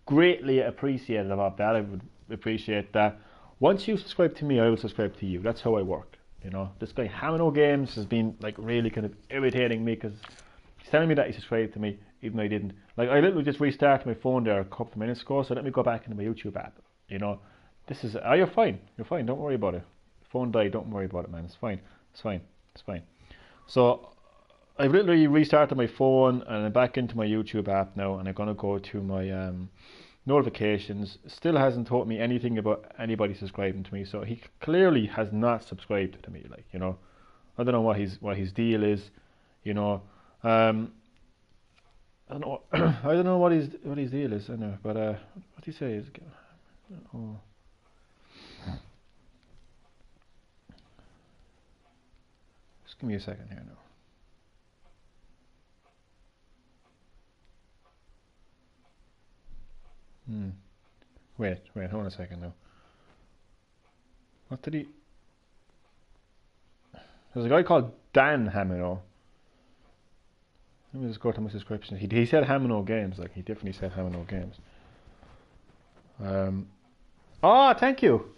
greatly appreciative of that. I would appreciate that. Once you subscribe to me, I will subscribe to you. That's how I work. This guy Hamino Games has been like really kind of irritating me because he's telling me that he subscribed to me even though he didn't. Like, I literally just restarted my phone there a couple of minutes ago, so let me go back into my YouTube app. This is you're fine. Don't worry about it. Phone died. Don't worry about it, man. It's fine. So I've literally restarted my phone and I'm back into my YouTube app now, and I'm gonna go to my notifications. Still hasn't taught me anything about anybody subscribing to me, so he clearly has not subscribed to me. I don't know what his deal is. I don't know. I don't know what his deal is. I know, but what do you say? Just give me a second here now. Wait, hold on a second now. What did he... There's a guy called Dan Hamino. Let me just go to my subscription. He said Hamino Games, he definitely said Hamino Games. Oh, thank you!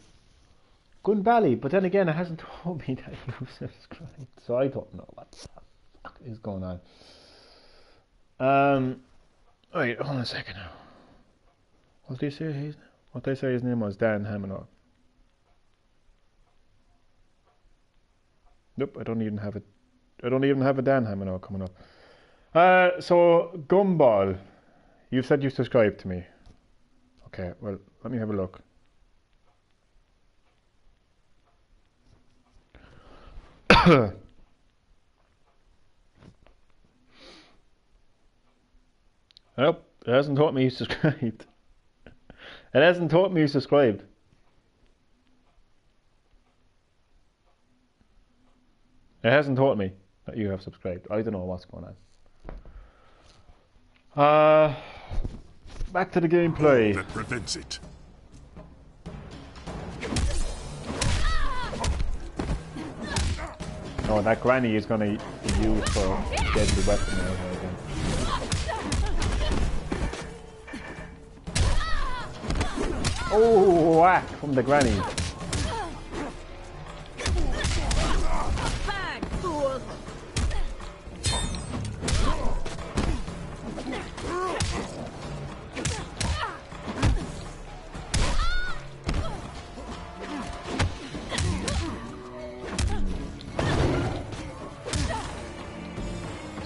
Good Bally, but then again, it hasn't told me that you subscribed, so I don't know what the fuck is going on. Wait, hold on a second now. What did they say his name was? Dan Hamino. Nope, I don't even have it. I don't even have a Dan Hamino coming up. So Gumball, you said you subscribed to me. Okay, well, let me have a look. Nope, it hasn't taught me you subscribed. It hasn't taught me you subscribed. It hasn't taught me that you have subscribed. I don't know what's going on. Back to the gameplay. That prevents it. Oh, that granny is going to be used for deadly weapon now again. Oh, whack from the granny. Bad fool.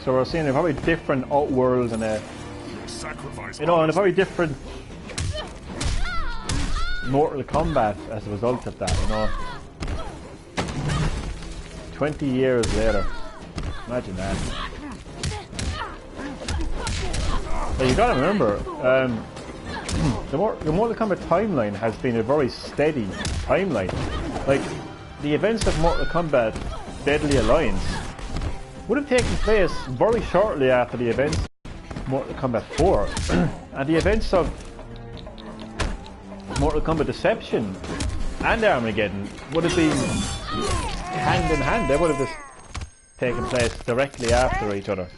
So we're seeing a very different Outworld and a, you know, and a very different Mortal Kombat as a result of that, you know. 20 years later. Imagine that. But you gotta remember, the Mortal Kombat timeline has been a very steady timeline. Like, the events of Mortal Kombat Deadly Alliance would have taken place very shortly after the events of Mortal Kombat 4. And the events of Mortal Kombat Deception and Armageddon would have been hand in hand. They would have just taken place directly after each other.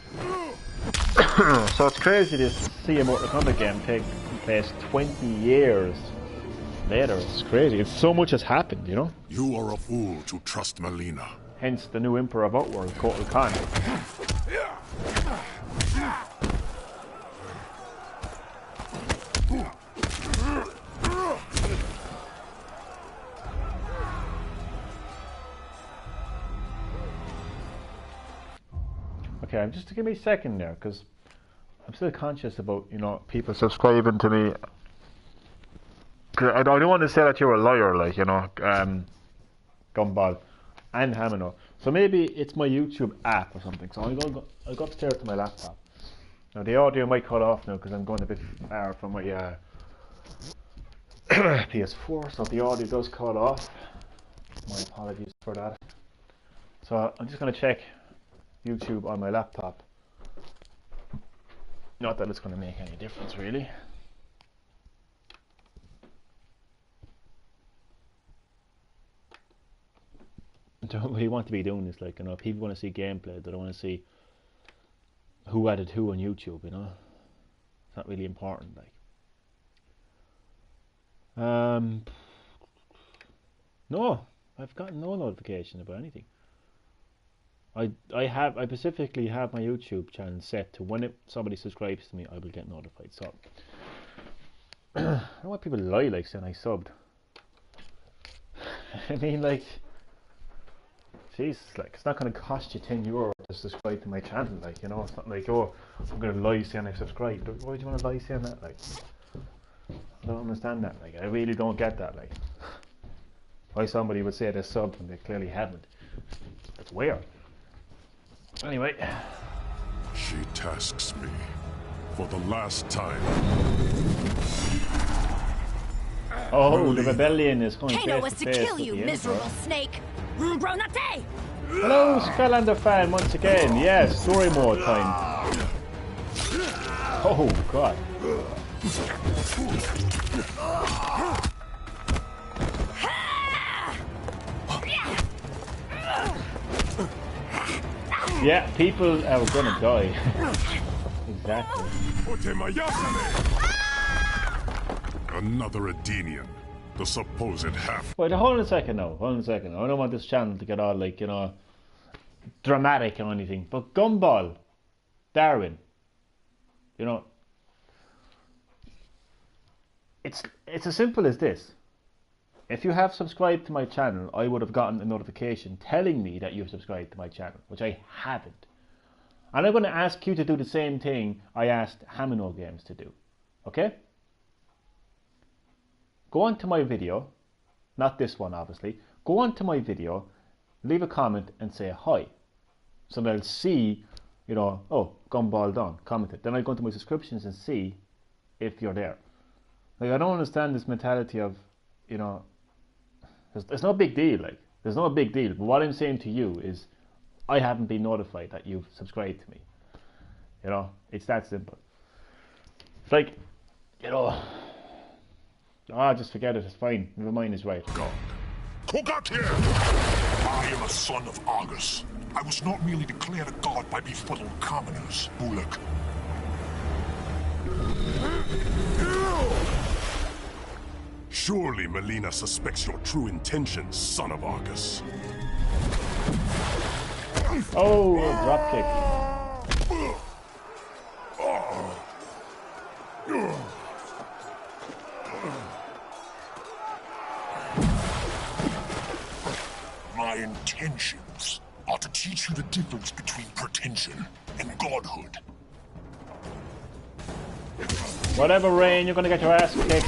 So it's crazy to see a Mortal Kombat game take place 20 years later. It's crazy. It's so much has happened, you know? You are a fool to trust Melina. Hence the new Emperor of Outworld, Kotal Khan. Okay, just give me a second there, because I'm still conscious about, you know, people subscribing to me. I don't want to say that you're a liar, like, you know, Gumball and Hamino. So maybe it's my YouTube app or something. So I'll go upstairs to my laptop. Now the audio might cut off now because I'm going a bit far from my PS4, so if the audio does cut off, my apologies for that. So I'm just going to check YouTube on my laptop. Not that it's going to make any difference really. I don't really want to be doing this, like, you know, people want to see gameplay, they don't want to see who added who on YouTube, you know. It's not really important, like. No, I've gotten no notification about anything. I specifically have my YouTube channel set to when somebody subscribes to me, I will get notified. So I don't want people to lie, like, saying I subbed. I mean, like, Jesus, like, it's not going to cost you €10 to subscribe to my channel, like, you know. It's not like, oh, I'm going to lie saying I subscribed. Why do you want to lie saying that, like? I don't understand that, like, I really don't get that, like. Why somebody would say they subbed when they clearly haven't. That's weird. Anyway. She tasks me for the last time. Oh, the rebellion is coming Kano face was to to face kill with you, the miserable Emperor. snake! Gronate! Hello, Skylander fan, once again. Yes, story mode time. Oh, God. Yeah, people are gonna die. Exactly. Another Edenian, the supposed half. Wait, hold on a second now. Hold on a second. I don't want this channel to get all, like, you know, dramatic or anything. But Gumball, Darwin, you know, it's as simple as this. If you have subscribed to my channel, I would have gotten a notification telling me that you've subscribed to my channel, which I haven't. And I'm going to ask you to do the same thing I asked Hamino Games to do. Okay? Go on to my video, not this one obviously, go on to my video, leave a comment and say hi. So they'll see, you know, oh, Gumball done, commented. Then I go into my subscriptions and see if you're there. Like, I don't understand this mentality of, you know, it's no big deal, like, there's no big deal. But what I'm saying to you is, I haven't been notified that you've subscribed to me. You know, it's that simple. It's like, you know, just forget it, it's fine. Never mind is right. God. Kombat here! I am a son of Argus. I was not merely declared a god by befuddled commoners, Bullock. Surely Melina suspects your true intentions, son of Argus. Oh, a drop kick. My intentions are to teach you the difference between pretension and godhood. Whatever, Rain, you're gonna get your ass kicked.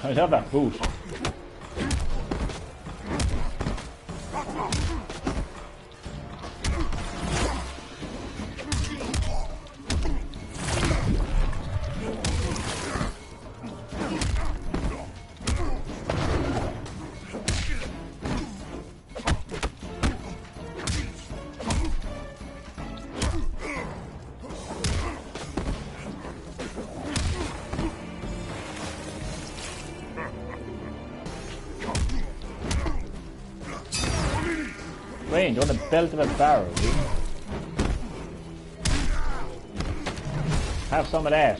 I have that boost. Rain, you're on the belt of a barrel, dude. Have some of that.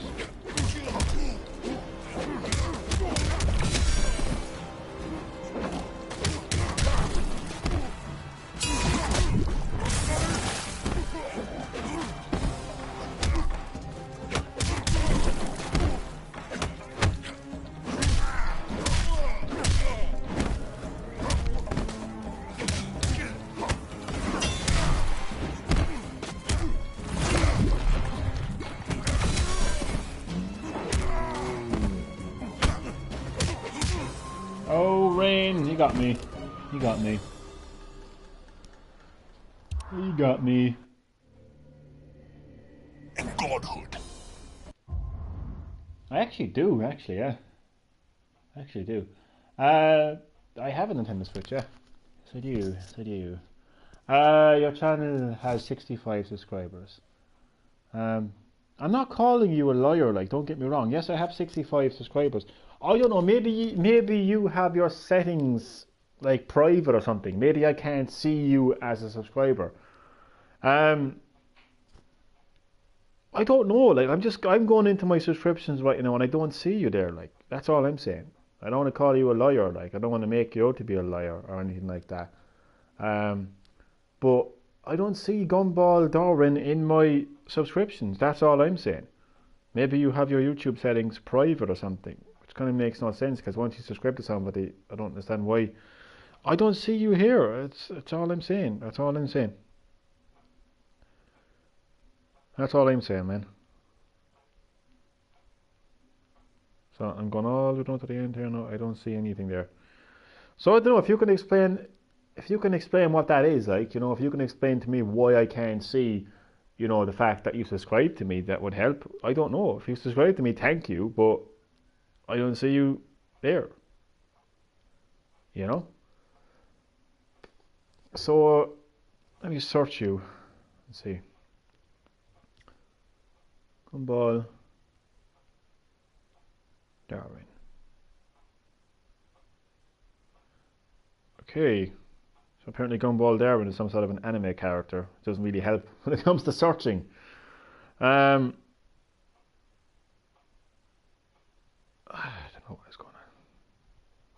Oh, Rain, he got me. He got me. He got me. And godhood. I actually do, yeah. I actually do. I have a Nintendo Switch, yeah. Yes, I do. Yes, I do. Your channel has 65 subscribers. I'm not calling you a liar, like, don't get me wrong. Yes, I have 65 subscribers. I don't know, maybe you have your settings like private or something. Maybe I can't see you as a subscriber. I don't know, like I'm going into my subscriptions right now and I don't see you there, like that's all I'm saying. I don't want to call you a liar, like I don't want to make you out to be a liar or anything like that. But I don't see Gumball Darwin in my subscriptions, that's all I'm saying. Maybe you have your YouTube settings private or something. Kind of makes no sense because once you subscribe to somebody, I don't understand why I don't see you here. It's all I'm saying. That's all I'm saying. That's all I'm saying, man. So I'm going all the way down to the end here now. I don't see anything there. So I don't know if you can explain what that is like. You know, if you can explain to me why I can't see, you know, the fact that you subscribe to me, that would help. I don't know. If you subscribe to me, thank you, but I don't see you there, you know? So, let me search you and see. Gumball Darwin. Okay, so apparently Gumball Darwin is some sort of an anime character. It doesn't really help when it comes to searching. I don't know what is going on.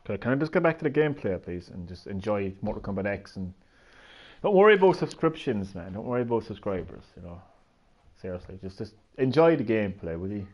Okay, can I just get back to the gameplay, please, and just enjoy Mortal Kombat X? And don't worry about subscriptions, man. Don't worry about subscribers. You know, seriously, just enjoy the gameplay, will you?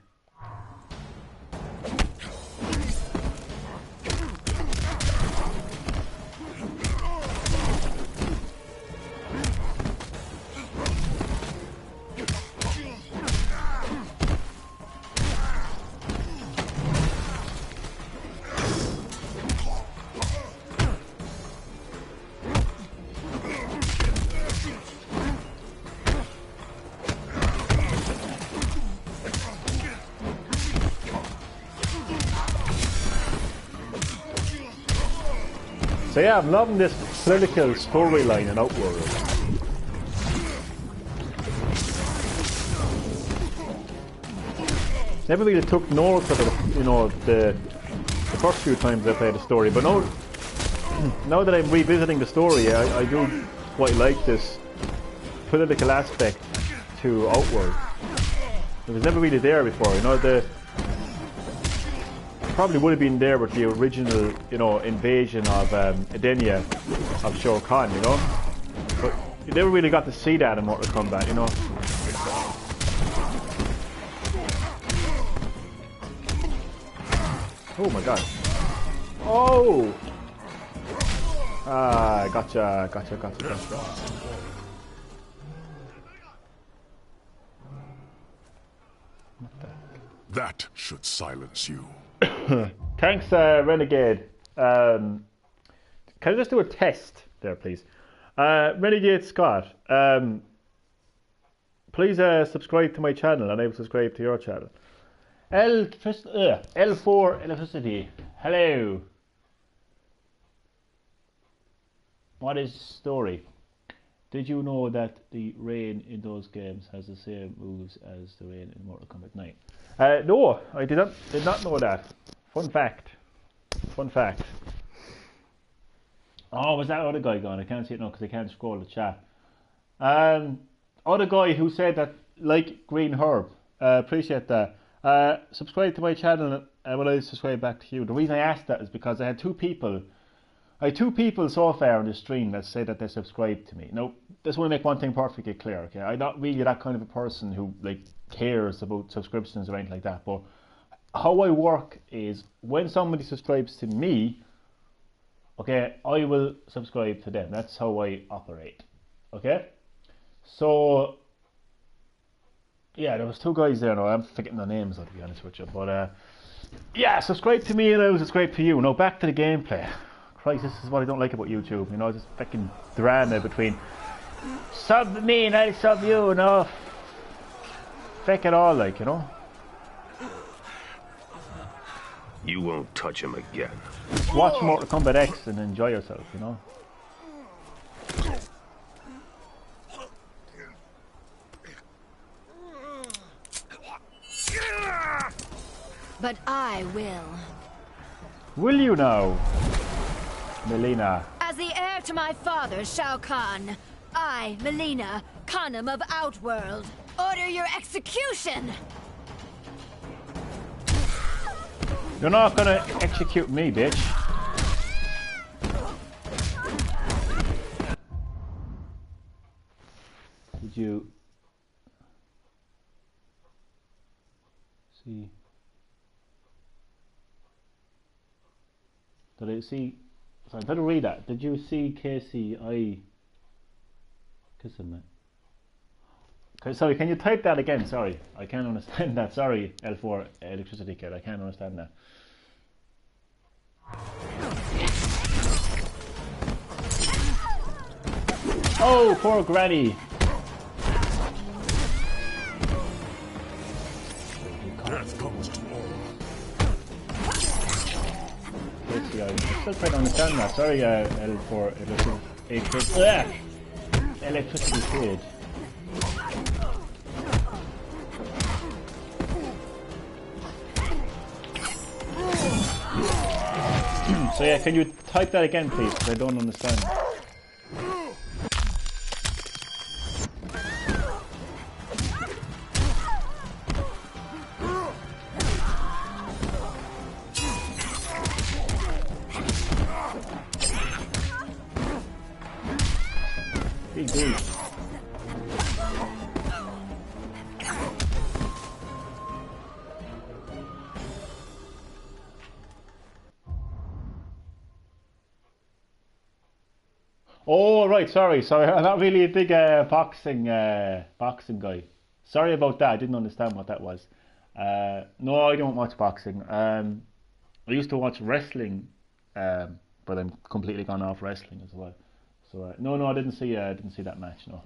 So yeah, I'm loving this political storyline in Outworld. Never really took note of it, you know, the first few times I played the story, but now that I'm revisiting the story, I do quite like this political aspect to Outworld. It was never really there before, you know, probably would have been there with the original, you know, invasion of Edenia of Shao Kahn, you know. But you never really got to see that in Mortal Kombat, you know. Oh my god. Oh! Ah, gotcha. That should silence you. Thanks, Renegade. Can I just do a test there, please? Renegade Scott, please subscribe to my channel, and I will subscribe to your channel. L4 Electricity, hello. What is the story? Did you know that the rain in those games has the same moves as the rain in Mortal Kombat 9? No, I did not know that. Fun fact. Oh, was that other guy gone? I can't see it now because I can't scroll the chat. Other guy who said that, like Green Herb. Appreciate that. Subscribe to my channel and will I subscribe back to you? The reason I asked that is because I had two people so far on the stream that say that they subscribed to me. Now, just want to make one thing perfectly clear, okay? I'm not really that kind of a person who like cares about subscriptions or anything like that, but how I work is when somebody subscribes to me, okay, I will subscribe to them. That's how I operate, okay? So, yeah, there was two guys there now. I'm forgetting their names, I'll be honest with you. But, yeah, subscribe to me and I will subscribe to you. Now, back to the gameplay. Christ, this is what I don't like about YouTube. You know, this fucking drama between sub me and I sub you, you know. Fuck it all, like, you know. You won't touch him again. Watch Mortal Kombat X and enjoy yourself, you know. But I will. Will you now, Melina? As the heir to my father, Shao Kahn, I, Melina, Khanum of Outworld, order your execution! You're not gonna execute me, bitch. Did you see? Did I see? Sorry, I better read that. Did you see KCI kissing me? Okay, sorry, can you type that again? Sorry, I can't understand that. Sorry, L4 Electricity Kid, I can't understand that. Oh, poor Granny. Death comes to all. I still trying to understand that. Sorry, L4 Electricity Kid. So yeah, can you type that again, please? Because I don't understand. Big dude. Oh right, sorry. I'm not really a big boxing guy. Sorry about that. I didn't understand what that was. No, I don't watch boxing. I used to watch wrestling, but I'm completely gone off wrestling as well. So no, I didn't see that match. No.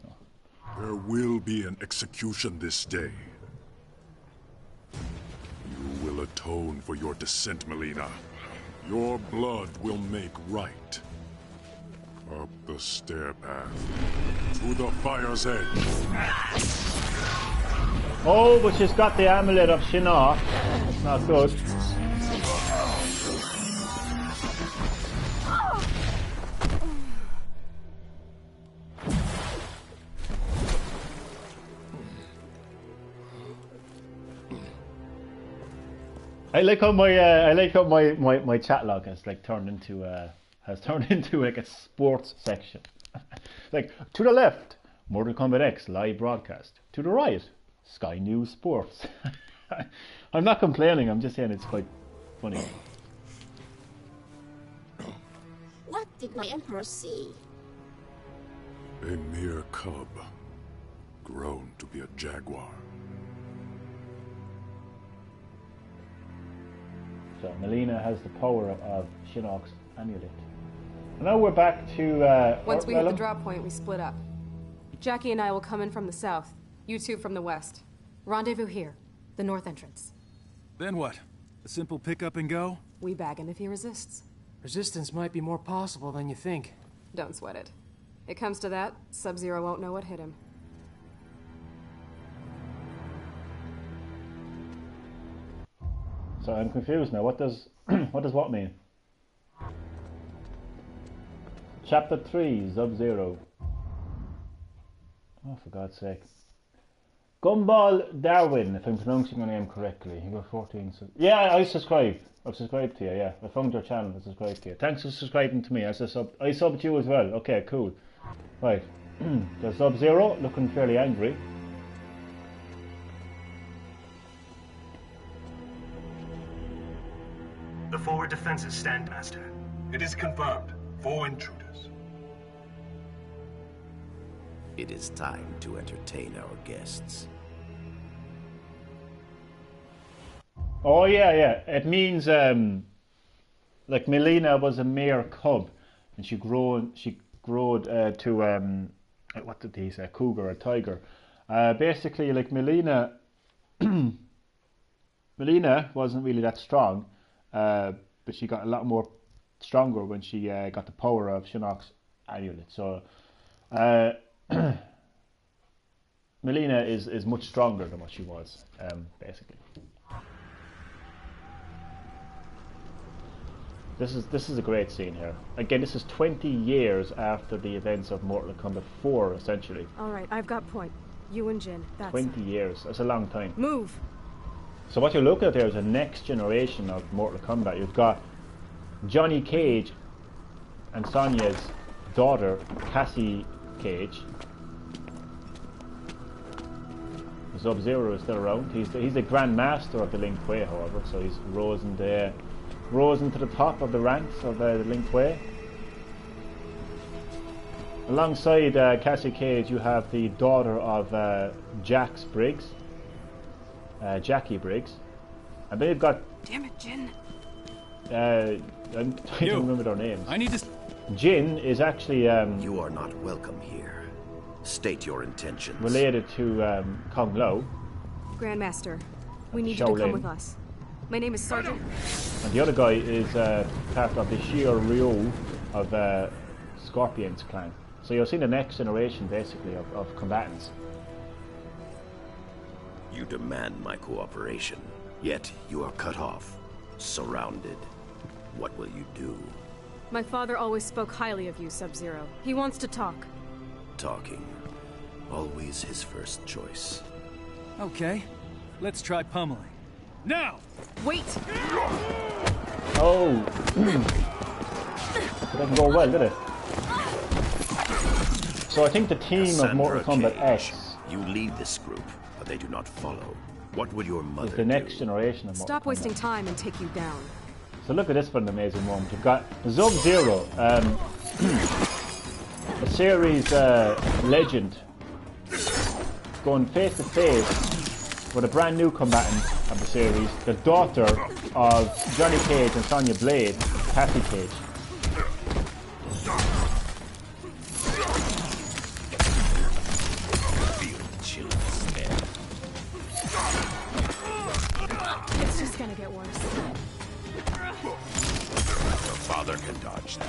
There will be an execution this day. You will atone for your descent, Melina. Your blood will make right. Up the stair path to the fire's edge. Oh, but she's got the amulet of Shinnok. It's not good. I like how my chat log has like turned into like a sports section. Like, to the left, Mortal Kombat X live broadcast. To the right, Sky News Sports. I'm not complaining, I'm just saying it's quite funny. What did my Emperor see? A mere cub, grown to be a jaguar. So Melina has the power of Shinnok's amulet. And now we're back to Once we hit the drop point, we split up. Jackie and I will come in from the south. You two from the west. Rendezvous here, the north entrance. Then what? A simple pick up and go? We bag him if he resists. Resistance might be more possible than you think. Don't sweat it. It comes to that, Sub-Zero won't know what hit him. So I'm confused now. What does what mean? Chapter 3, Sub-Zero. Oh, for God's sake. Gumball Darwin, if I'm pronouncing your name correctly. You got 14. Yeah, I subscribe. I've subscribed to you, yeah. I found your channel and subscribed to you. Thanks for subscribing to me. I subbed you as well. Okay, cool. Right. There's Sub-Zero, looking fairly angry. The forward defenses stand, Master. It is confirmed. 4 intruders. It is time to entertain our guests. Oh yeah. It means like Melina was a mere cub, and she growed to what did he say? A cougar, a tiger. Basically, like Melina wasn't really that strong, but she got a lot more stronger when she got the power of Shinnok's amulet. So Melina is much stronger than what she was, basically. This is a great scene here. Again, this is 20 years after the events of Mortal Kombat 4, essentially. Alright, I've got point. You and Jin, that's 20 years, that's a long time. Move! So what you're looking at there is a next generation of Mortal Kombat. You've got Johnny Cage and Sonya's daughter, Cassie Cage. Sub-Zero is still around. He's the Grand Master of the Lin Kuei, however, so he's risen to the top of the ranks of the Lin Kuei. Alongside Cassie Cage, you have the daughter of Jackie Briggs, and then you've got. Damn it, Jin. I'm trying to remember their names. I need to. Jin is actually. You are not welcome here. State your intentions. Related to Kung Lao. Grandmaster, we need you to come with us. My name is Sergeant. And the other guy is part of the Shir Ryu of Scorpion's clan. So you're seeing the next generation, basically, of combatants. You demand my cooperation, yet you are cut off, surrounded. What will you do? My father always spoke highly of you, Sub-Zero. He wants to talk. Talking. Always his first choice. Okay, let's try pummeling. Now! Wait! Oh! It doesn't go well, did it? So I think the team of Mortal Kombat X... You lead this group, but they do not follow. What would your mother do? The next generation of Mortal Stop Kombat. wasting time and take you down. So look at this for an amazing moment. You've got Sub-Zero, a series legend, going face to face with a brand new combatant of the series, the daughter of Johnny Cage and Sonya Blade, Cassie Cage. It's just gonna get worse. Your father can dodge that.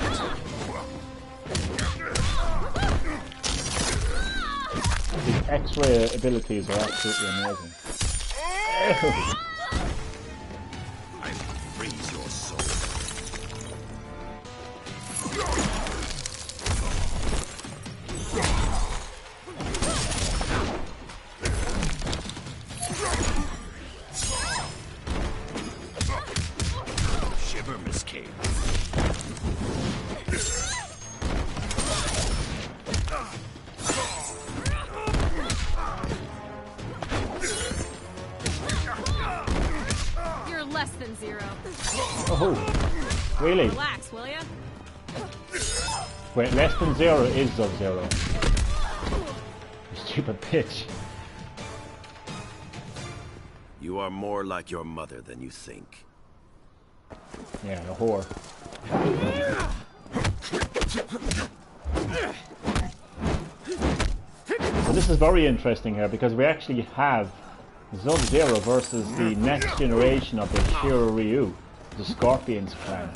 His X-ray abilities are absolutely amazing. I freeze your soul. Oh, really? Relax, will ya? Wait, less than 0 is Sub-Zero. You stupid bitch. You are more like your mother than you think. Yeah, a whore. So this is very interesting here because we actually have Sub-Zero versus the next generation of the Shiryu, the Scorpions clan.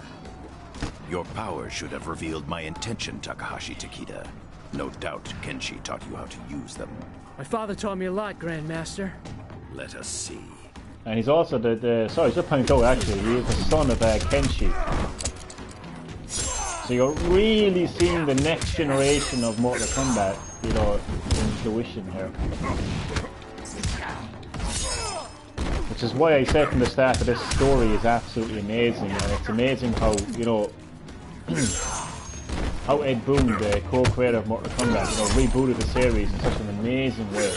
Your power should have revealed my intention, Takahashi Takeda. No doubt Kenshi taught you how to use them. My father taught me a lot, Grandmaster. Let us see. And he's also sorry, just point out actually, he is the son of Kenshi. So you're really seeing the next generation of Mortal Kombat, you know, in fruition here. Which is why I said from the start that this story is absolutely amazing, and it's amazing how, you know, how Ed Boon, the co-creator of Mortal Kombat, you know, rebooted the series in such an amazing way.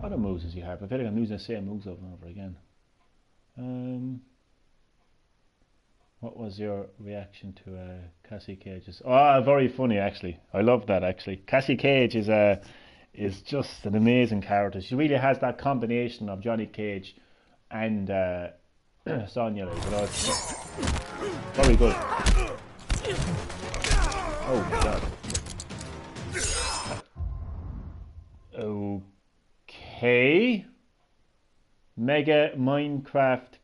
What moves does he have? I feel like I'm using the same moves over and over again. What was your reaction to Cassie Cage's? Oh, very funny actually. I love that actually. Cassie Cage is just an amazing character. She really has that combination of Johnny Cage and Sonya. You know, it's very good. Oh god. Okay. Mega Minecraft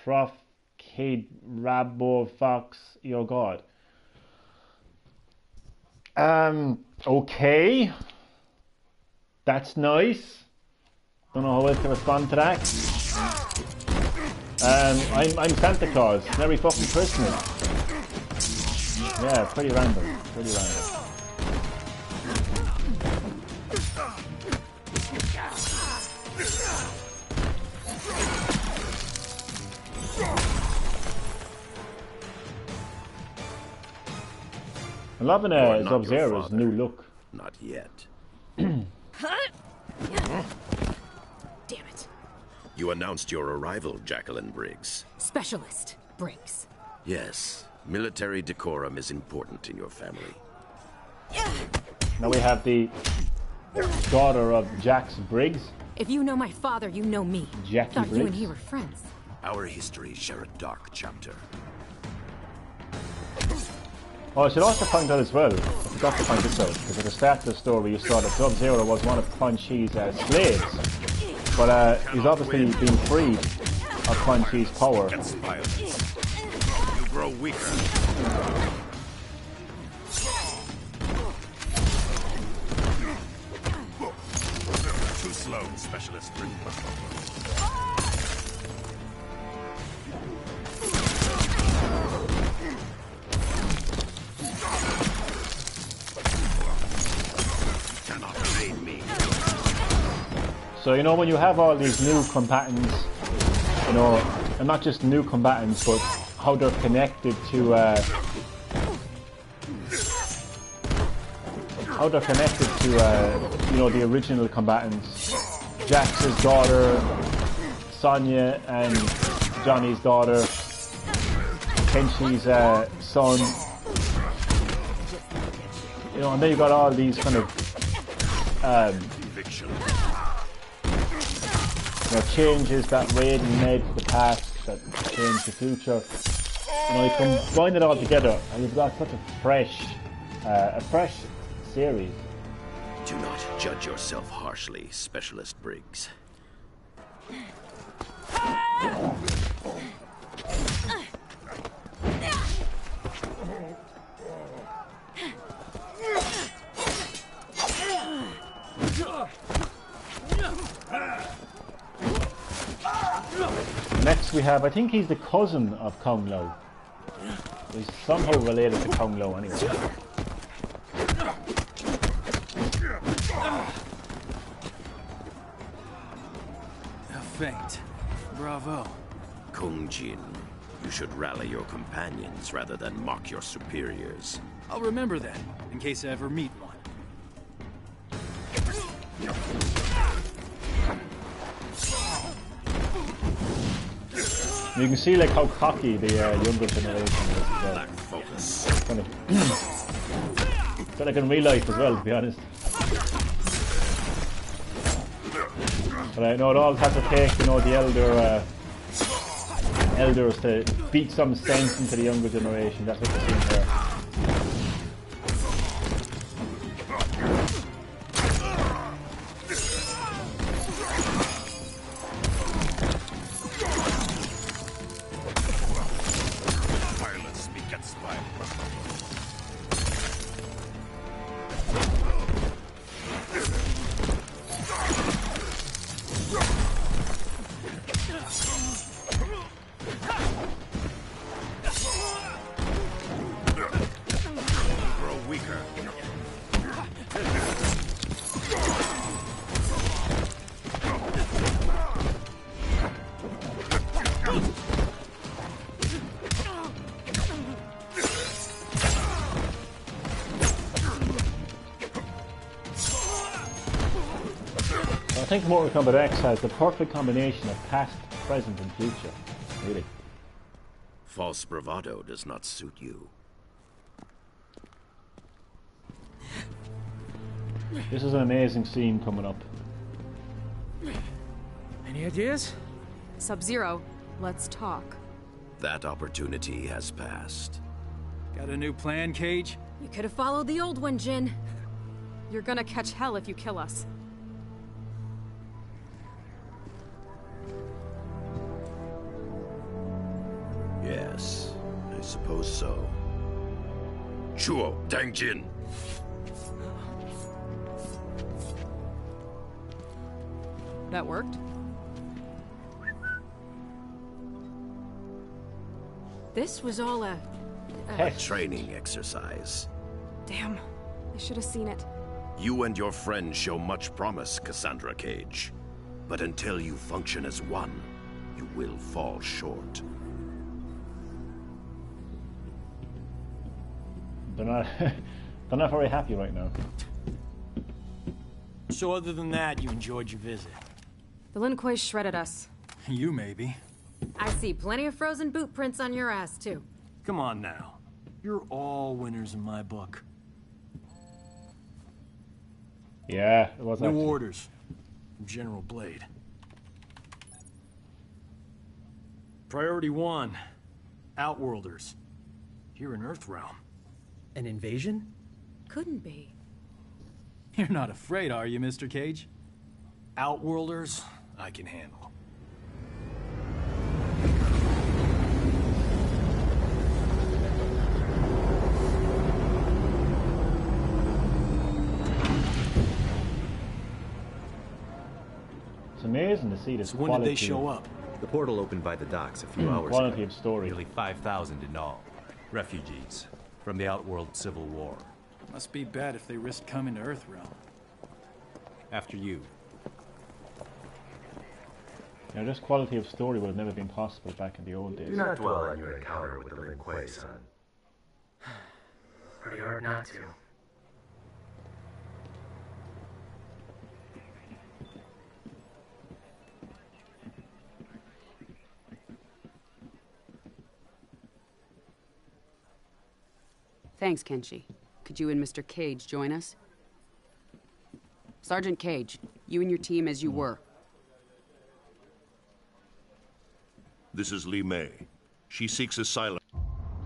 Prof Kid Rabo Fox, your god. Okay. That's nice. Don't know how else to respond to that. I'm Santa Claus. Merry fucking Christmas. Yeah, pretty random. Pretty random. I'm loving Sub-Zero's new look. Not yet. Damn it. You announced your arrival, Jacqueline Briggs. Specialist Briggs. Yes, military decorum is important in your family. Now we have the daughter of Jax Briggs. If you know my father, you know me. Jackie Thought Briggs. you and he were friends. Our histories share a dark chapter. Oh, I should also point out as well, I forgot to point this out, because at the start of the story you saw that Sub-Zero was one of Quan Chi's slaves, but he's obviously been freed of Quan Chi's power. You grow weaker. Too slow, Specialist. So, you know, when you have all these new combatants, you know, and not just new combatants, but how they're connected to, you know, the original combatants. Jax's daughter, Sonya, and Johnny's daughter, Kenshi's son. You know, and then you got all these kind of, you know, changes that Raiden made to the past that changed the future. You know, you combine it all together and you've got such a fresh series. Do not judge yourself harshly, Specialist Briggs. Next we have, I think he's the cousin of Kung Lao. He's somehow related to Kung Lao anyway. faint. Bravo. Kung Jin, you should rally your companions rather than mock your superiors. I'll remember that, in case I ever meet one. You can see like how cocky the younger generation is as well. Focus. Kind of, like in real life as well, to be honest. But I know it all has to take, you know, the elders to beat some sense into the younger generation. That's what we're seeing here. I think Mortal Kombat X has the perfect combination of past, present and future. Really. False bravado does not suit you. This is an amazing scene coming up. Any ideas? Sub-Zero, let's talk. That opportunity has passed. Got a new plan, Cage? You could have followed the old one, Jin. You're gonna catch hell if you kill us. Yes, I suppose so. Chuo Dangjin. That worked? This was all a training exercise. Damn, I should have seen it. You and your friends show much promise, Cassandra Cage. But until you function as one, you will fall short. They're not very happy right now. So other than that, you enjoyed your visit? The Lin Kuei shredded us. You maybe. I see plenty of frozen boot prints on your ass, too. Come on now. You're all winners in my book. Yeah, it was New actually. orders from General Blade. Priority 1. Outworlders. Here in Earthrealm. An invasion? Couldn't be. You're not afraid, are you, Mr. Cage? Outworlders, I can handle. It's amazing to see this. So when did they show up? The portal opened by the docks a few hours Quality ago. of story. Nearly 5,000 in all. Refugees from the Outworld Civil War. Must be bad if they risked coming to Earthrealm. After you. You know, this quality of story would have never been possible back in the old days. Do not dwell on your encounter with the Lin Kuei, son. Pretty hard not to. Thanks, Kenshi. Could you and Mr. Cage join us? Sergeant Cage, you and your team as you were. This is Li Mei. She seeks asylum.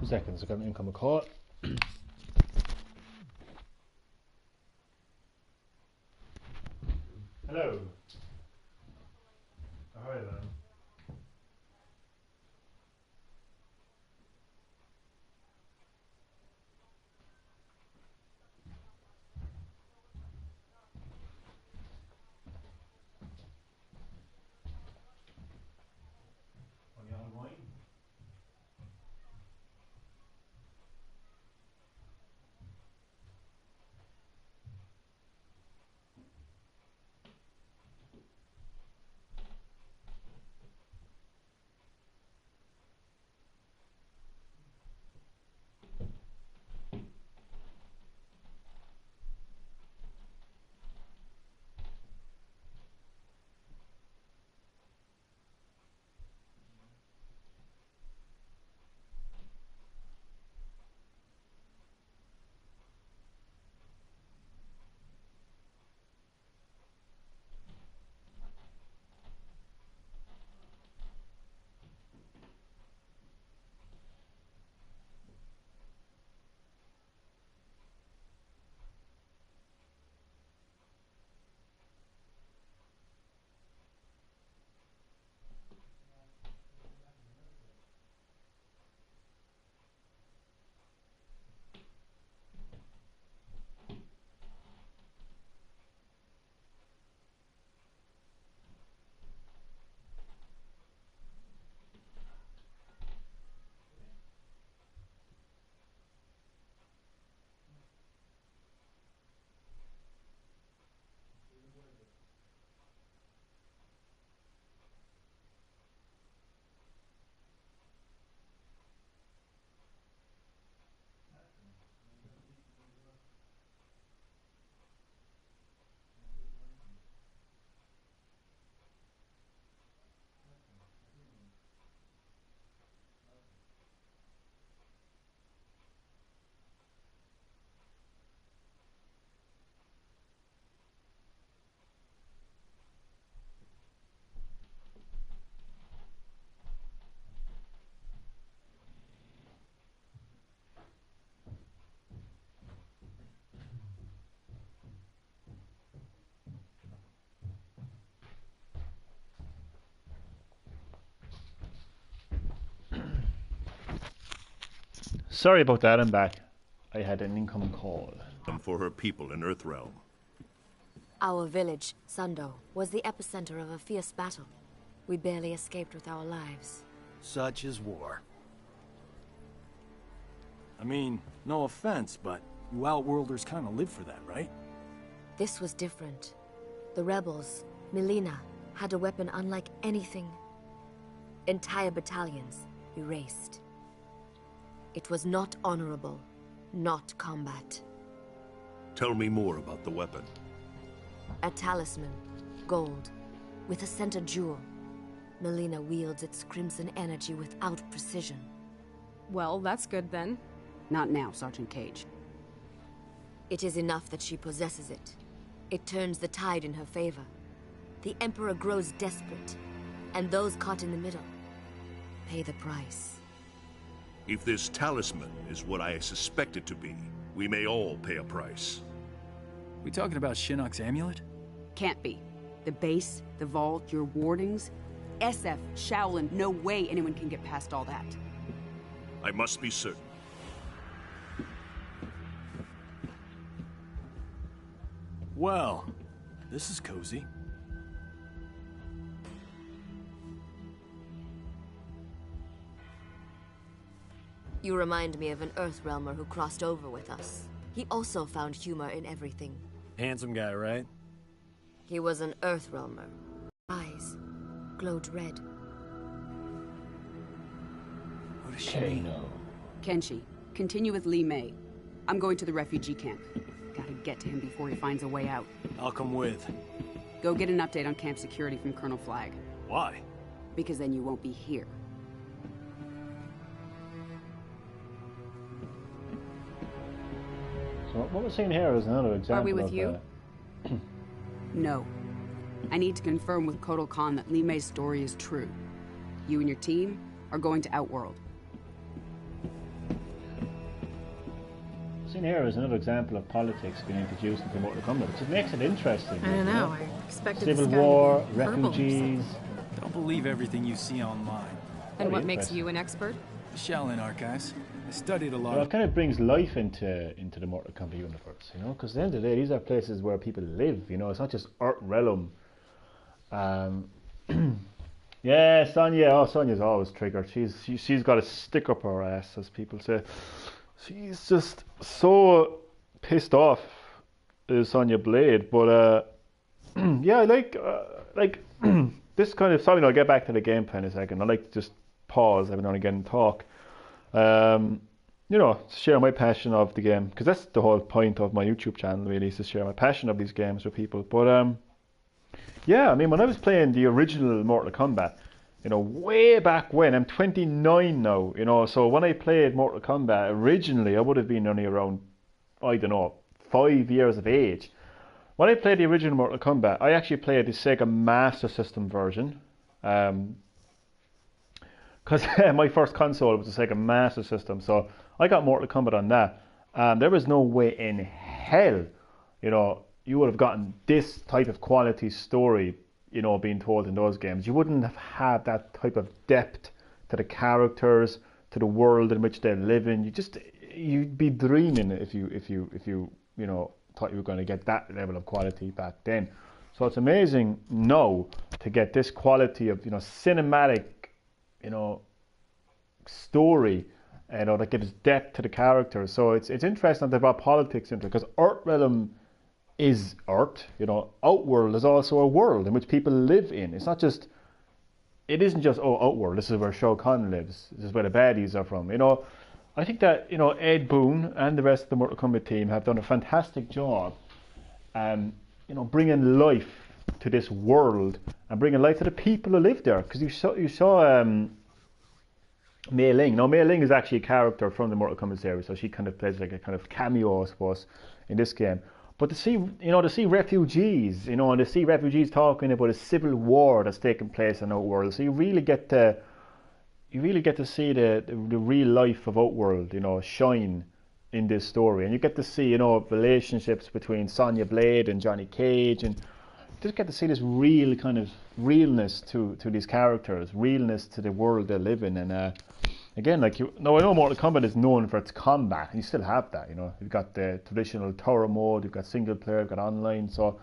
2 seconds, I got an incoming call. Hello. Hi, man. Sorry about that, I'm back. I had an incoming call. For her people in Earthrealm. Our village, Sundo, was the epicenter of a fierce battle. We barely escaped with our lives. Such is war. I mean, no offense, but you Outworlders kind of live for that, right? This was different. The rebels, Melina, had a weapon unlike anything. Entire battalions erased. It was not honorable, not combat. Tell me more about the weapon. A talisman, gold, with a center jewel. Melina wields its crimson energy without precision. Well, that's good then. Not now, Sergeant Cage. It is enough that she possesses it. It turns the tide in her favor. The Emperor grows desperate, and those caught in the middle pay the price. If this talisman is what I suspect it to be, we may all pay a price. We talking about Shinnok's amulet? Can't be. The base, the vault, your wardings. SF, Shaolin, no way anyone can get past all that. I must be certain. Well, this is cozy. You remind me of an Earthrealmer who crossed over with us. He also found humor in everything. Handsome guy, right? He was an Earthrealmer. Eyes glowed red. What does she mean? Kenshi, continue with Li Mei. I'm going to the refugee camp. Gotta get to him before he finds a way out. I'll come with. Go get an update on camp security from Colonel Flagg. Why? Because then you won't be here. So what we're seeing here is another example. Are we with you? No. I need to confirm with Kotal Khan that Li Mei's story is true. You and your team are going to Outworld. Seen here is another example of politics being introduced into Mortal Kombat, which makes it interesting. I don't know. I expected Civil this guy war, to be purple or refugees. Don't believe everything you see online. And what makes you an expert? The Shaolin archives. I studied a lot. Well, it kind of brings life into the Mortal Kombat universe, you know, because at the end of the day, these are places where people live, you know, it's not just Earthrealm. Yeah, Sonya. Oh, Sonya's always triggered. She's got a stick up her ass, as people say. She's just so pissed off, is Sonya Blade. But yeah, I like this kind of. Sorry, I'll get back to the gameplay in a second. I like to just pause every now and again and talk. You know, share my passion of the game, because that's the whole point of my YouTube channel, really, is to share my passion of these games with people. But yeah, I mean, when I was playing the original Mortal Kombat, you know, way back when, I'm 29 now, you know, so when I played Mortal Kombat originally, I would have been only around, I don't know, 5 years of age. When I played the original Mortal Kombat, I actually played the Sega Master System version, because my first console was the Sega Master System, so I got Mortal Kombat on that. There was no way in hell, you know, you would have gotten this type of quality story, you know, being told in those games. You wouldn't have had that type of depth to the characters, to the world in which they live in. You'd be dreaming if you know, thought you were going to get that level of quality back then. So it's amazing now to get this quality of, you know, cinematic, you know, story, you know, that gives depth to the characters. So it's interesting that they brought politics into it, because Earthrealm is Earth, you know. Outworld is also a world in which people live in. It's not just, it isn't just, oh, Outworld, this is where Shao Kahn lives, this is where the baddies are from, you know. I think that, you know, Ed Boon and the rest of the Mortal Kombat team have done a fantastic job, you know, bringing life to this world and bringing life to the people who live there. Because you saw Mei Ling. Now, Mei Ling is actually a character from the Mortal Kombat series, so she kind of plays like a kind of cameo, I suppose, in this game. But to see refugees, you know, and to see refugees talking about a civil war that's taking place in Outworld, so you really get to see the real life of Outworld, you know, shine in this story, and you get to see, you know, relationships between Sonya Blade and Johnny Cage, and just get to see this real kind of realness to these characters, realness to the world they live in, and again, like I know Mortal Kombat is known for its combat, and you still have that. You know, you've got the traditional Tower mode, you've got single player, you've got online. So,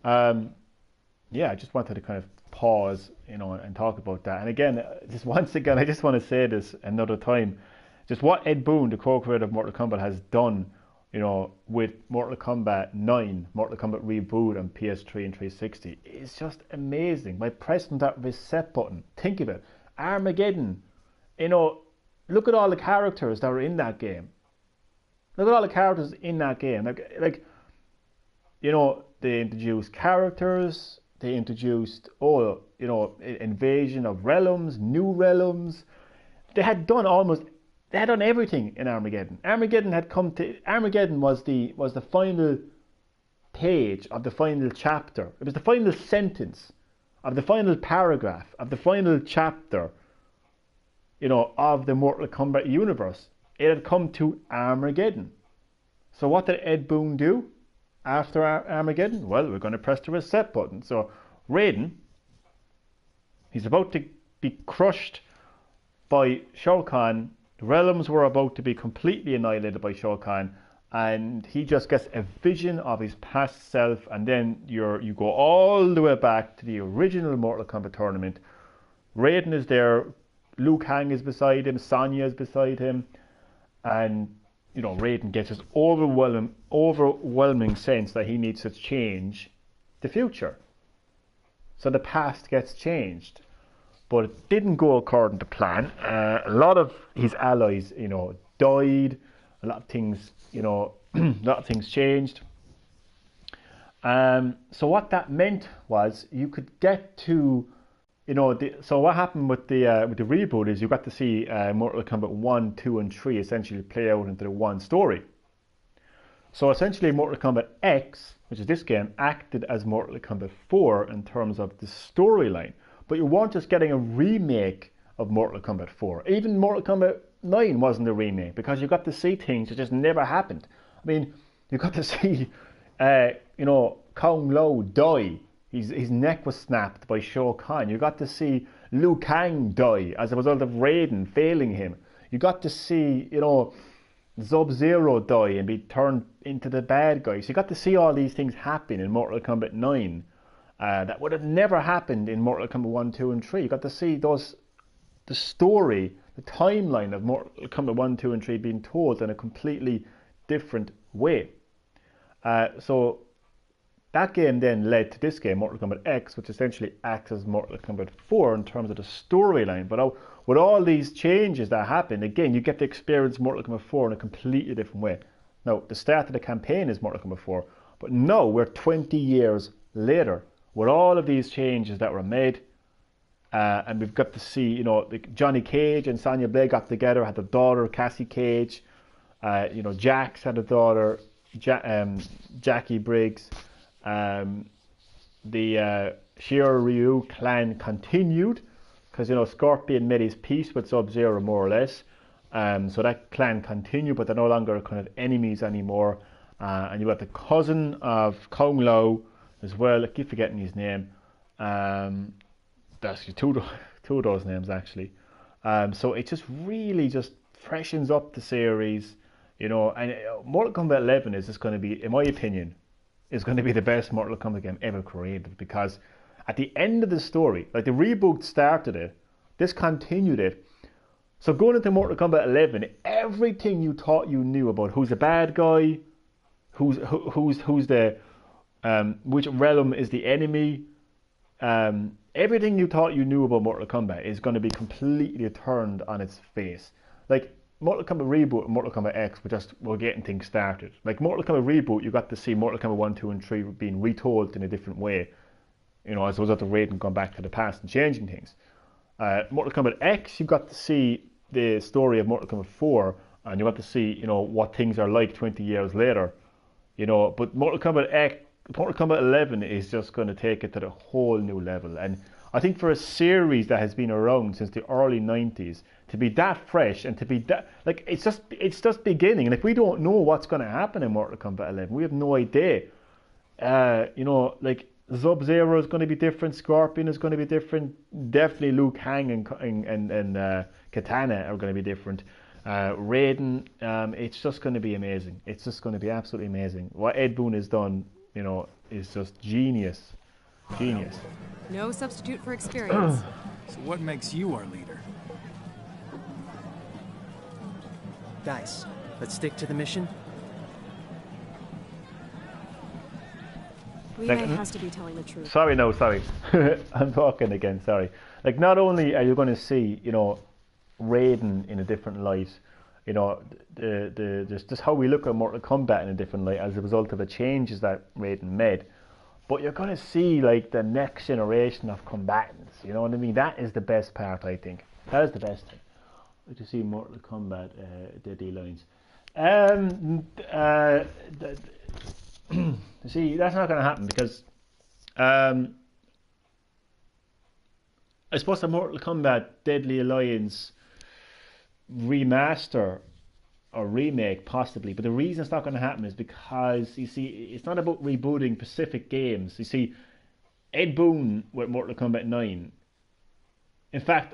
yeah, I just wanted to kind of pause, you know, and talk about that. And again, just once again, I just want to say this another time, just what Ed Boon, the co-creator of Mortal Kombat, has done, you know, with Mortal Kombat 9, Mortal Kombat Reboot on PS3 and 360 is just amazing. By pressing that reset button, think of it, Armageddon, you know, look at all the characters that are in that game. Look at all the characters in that game. Like, you know, they introduced characters, they introduced, you know, invasion of realms, new realms. They had done everything in Armageddon. Armageddon was the final page of the final chapter. It was the final sentence of the final paragraph of the final chapter, you know, of the Mortal Kombat universe. It had come to Armageddon. So what did Ed Boon do after Armageddon? Well, we're going to press the reset button. So Raiden, he's about to be crushed by Shao Kahn. The realms were about to be completely annihilated by Shao Kahn, and he just gets a vision of his past self, and then you go all the way back to the original Mortal Kombat tournament. Raiden is there, Liu Kang is beside him, Sonya is beside him, and you know, Raiden gets this overwhelming sense that he needs to change the future. So the past gets changed. But it didn't go according to plan. A lot of his allies, you know, died. A lot of things, you know, a lot of things changed. So what that meant was you could get to, you know, so what happened with the reboot is you got to see Mortal Kombat 1, 2, and 3 essentially play out into the one story. So essentially Mortal Kombat X, which is this game, acted as Mortal Kombat 4 in terms of the storyline. But you weren't just getting a remake of Mortal Kombat 4. Even Mortal Kombat 9 wasn't a remake, because you got to see things that just never happened. I mean, you got to see, you know, Kung Lao die. His neck was snapped by Shao Kahn. You got to see Liu Kang die as a result of Raiden failing him. You got to see, you know, Sub-Zero die and be turned into the bad guy. So you got to see all these things happen in Mortal Kombat 9. That would have never happened in Mortal Kombat 1, 2, and 3. You got to see the story, the timeline of Mortal Kombat 1, 2, and 3 being told in a completely different way. So that game then led to this game, Mortal Kombat X, which essentially acts as Mortal Kombat 4 in terms of the storyline. But with all these changes that happened, again, you get to experience Mortal Kombat 4 in a completely different way. Now, the start of the campaign is Mortal Kombat 4, but now we're 20 years later. With all of these changes that were made, and we've got to see, you know, Johnny Cage and Sonya Blade got together, had a daughter, Cassie Cage. You know, Jax had a daughter, Jackie Briggs. The Shiro Ryu clan continued, because, you know, Scorpion made his peace with Sub-Zero more or less. So that clan continued, but they're no longer kind of enemies anymore. And you got the cousin of Kung Lao as well. I keep forgetting his name. That's two of those names actually. So it just really just freshens up the series, you know. And Mortal Kombat 11 is just going to be, in my opinion, is going to be the best Mortal Kombat game ever created, because at the end of the story, like the reboot started it, this continued it. So going into Mortal Kombat 11, everything you thought you knew about who's the bad guy, who's the which realm is the enemy, everything you thought you knew about Mortal Kombat is going to be completely turned on its face. Like Mortal Kombat Reboot and Mortal Kombat X were getting things started. Like Mortal Kombat Reboot, you got to see Mortal Kombat 1, 2, and 3 being retold in a different way, you know, as a result of Raiden going back to the past and changing things. Mortal Kombat X, you got to see the story of Mortal Kombat 4, and you got to see, you know, what things are like 20 years later, you know. But Mortal Kombat 11 is just going to take it to a whole new level. And I think for a series that has been around since the early 90s, to be that fresh and to be that, like, it's just beginning. And if we don't know what's going to happen in Mortal Kombat 11, we have no idea. You know, like Sub-Zero is going to be different, Scorpion is going to be different, definitely Liu Kang and Katana are going to be different. Raiden, it's just going to be amazing. It's just going to be absolutely amazing. What Ed Boon has done, you know, is just genius. Genius. No substitute for experience. So what makes you our leader? Guys, let's stick to the mission. Lee has to be telling the truth. Sorry. I'm talking again, sorry. Like, not only are you going to see, you know, Raiden in a different light, you know, just how we look at Mortal Kombat in a different light as a result of the changes that Raiden made, but you're going to see, like, the next generation of combatants, you know what I mean? That is the best part, I think. That is the best thing. To see Mortal Kombat Deadly Alliance. See, that's not going to happen because I suppose the Mortal Kombat Deadly Alliance remaster or remake possibly, but the reason it's not going to happen is because, you see, it's not about rebooting specific games. You see, Ed Boon with Mortal Kombat 9, in fact,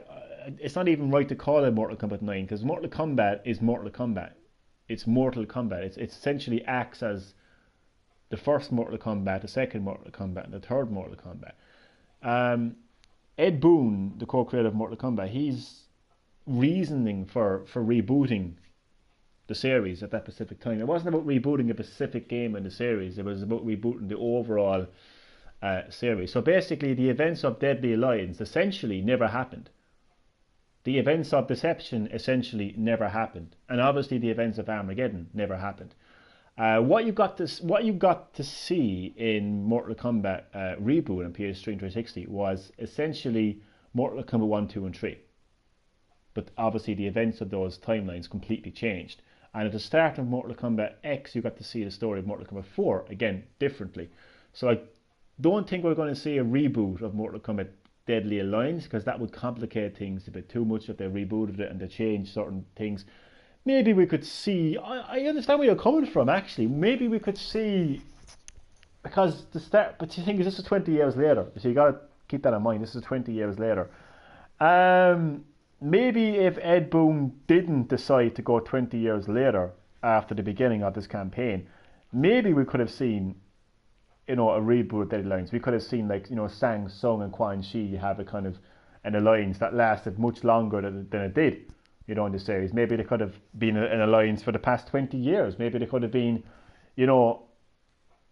it's not even right to call it Mortal Kombat 9 because Mortal Kombat is Mortal Kombat. It's Mortal Kombat. It essentially acts as the first Mortal Kombat, the second Mortal Kombat, and the third Mortal Kombat. Ed Boon, the co-creator of Mortal Kombat, he's reasoning for rebooting the series at that specific time. It wasn't about rebooting a specific game in the series. It was about rebooting the overall series. So basically, the events of Deadly Alliance essentially never happened. The events of Deception essentially never happened, and obviously the events of Armageddon never happened. What you got to see in Mortal Kombat reboot on PS3 and 360 was essentially Mortal Kombat 1, 2, and 3. But obviously the events of those timelines completely changed. And at the start of Mortal Kombat X, you got to see the story of Mortal Kombat 4 again differently. So I don't think we're going to see a reboot of Mortal Kombat Deadly Alliance because that would complicate things a bit too much if they rebooted it and they changed certain things. Maybe we could see, I understand where you're coming from actually, maybe we could see, because the start, but the thing is this is 20 years later, so you got to keep that in mind, this is 20 years later. Maybe if Ed Boon didn't decide to go 20 years later after the beginning of this campaign, maybe we could have seen, you know, a reboot of Deadly Alliance. We could have seen, like, you know, Shang Tsung and Quan Chi have a kind of an alliance that lasted much longer than it did, you know, in the series. Maybe they could have been an alliance for the past 20 years. Maybe they could have been, you know,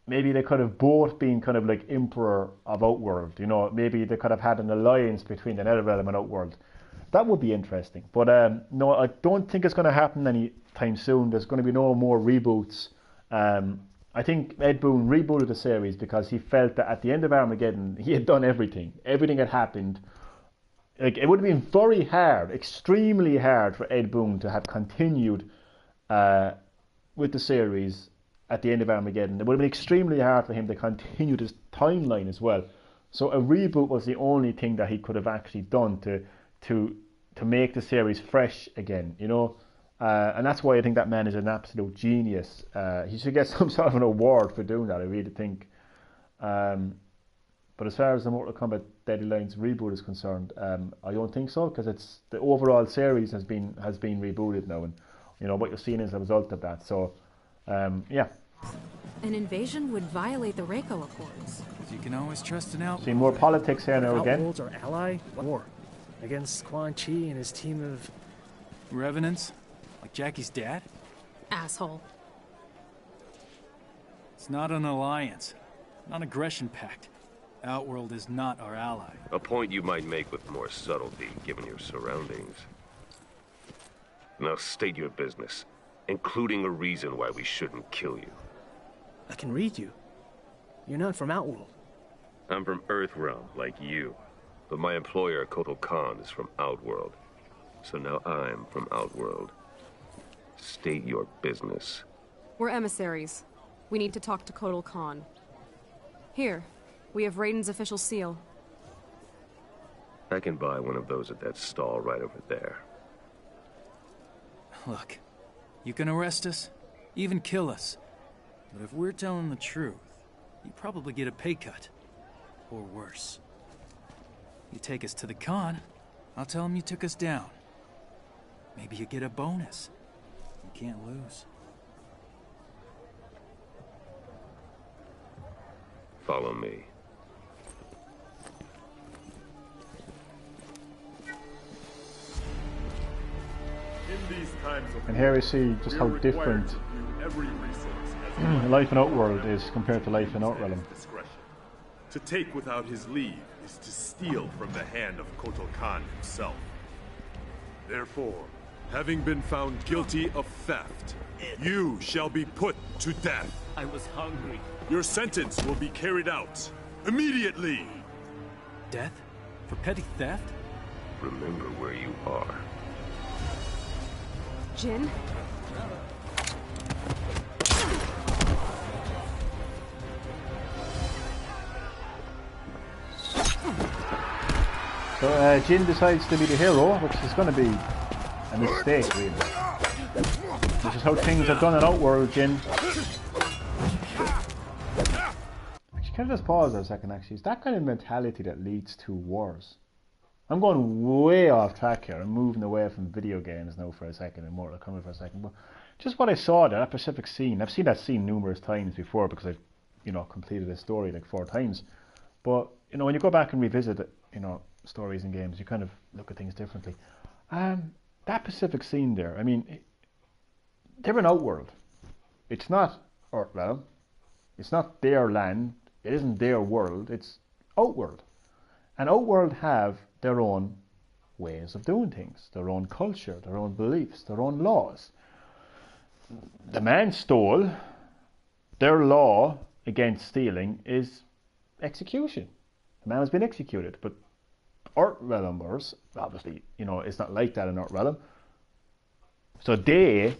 maybe they could have both been kind of like Emperor of Outworld, you know. Maybe they could have had an alliance between the Netherrealm and Outworld. That would be interesting. But no, I don't think it's going to happen anytime soon. There's going to be no more reboots. I think Ed Boon rebooted the series because he felt that at the end of Armageddon, he had done everything. Everything had happened. Like, it would have been very hard, extremely hard for Ed Boon to have continued with the series at the end of Armageddon. It would have been extremely hard for him to continue this timeline as well. So a reboot was the only thing that he could have actually done to make the series fresh again, you know. And that's why I think that man is an absolute genius. He should get some sort of an award for doing that, I really think. But as far as the Mortal Kombat Deadly Alliance reboot is concerned, I don't think so, because it's the overall series has been rebooted now, and you know what you're seeing is a result of that. So, yeah. An invasion would violate the Reiko Accords. You can always trust an outlaw. See more politics here now again. Outworlds are ally? War against Quan Chi and his team of revenants, like Jackie's dad. Asshole. It's not an alliance, not an aggression pact. Outworld is not our ally. A point you might make with more subtlety, given your surroundings. Now state your business, including a reason why we shouldn't kill you. I can read you. You're not from Outworld. I'm from Earthrealm, like you. But my employer, Kotal Khan, is from Outworld. So now I'm from Outworld. State your business. We're emissaries. We need to talk to Kotal Khan. Here, we have Raiden's official seal. I can buy one of those at that stall right over there. Look, you can arrest us, even kill us. But if we're telling the truth, you probably get a pay cut. Or worse. You take us to the Khan, I'll tell him you took us down. Maybe you get a bonus. You can't lose. Follow me. And here we see just how different life in Outworld is compared to life in Outrealm. To take without his leave is to steal from the hand of Kotal Khan himself. Therefore, having been found guilty of theft, you shall be put to death. I was hungry. Your sentence will be carried out immediately. Death? For petty theft? Remember where you are. Jin? So Jin decides to be the hero, which is going to be a mistake, really. This is how things are done in Outworld, Jin. Actually, can I just pause there a second, actually? It's that kind of mentality that leads to wars. I'm going way off track here. I'm moving away from video games now for a second, and Mortal Kombat for a second. But just what I saw there, that Pacific scene, I've seen that scene numerous times before because I've, completed this story like 4 times. But, when you go back and revisit it, stories and games, you kind of look at things differently. That Pacific scene there, I mean, they're in Outworld. It's not Earthrealm. It's not their land. It isn't their world. It's Outworld. And Outworld have their own ways of doing things, their own culture, their own beliefs, their own laws. The man stole. Their law against stealing is execution. The man has been executed, but Earthrealmers, obviously, it's not like that in Earthrealm. So they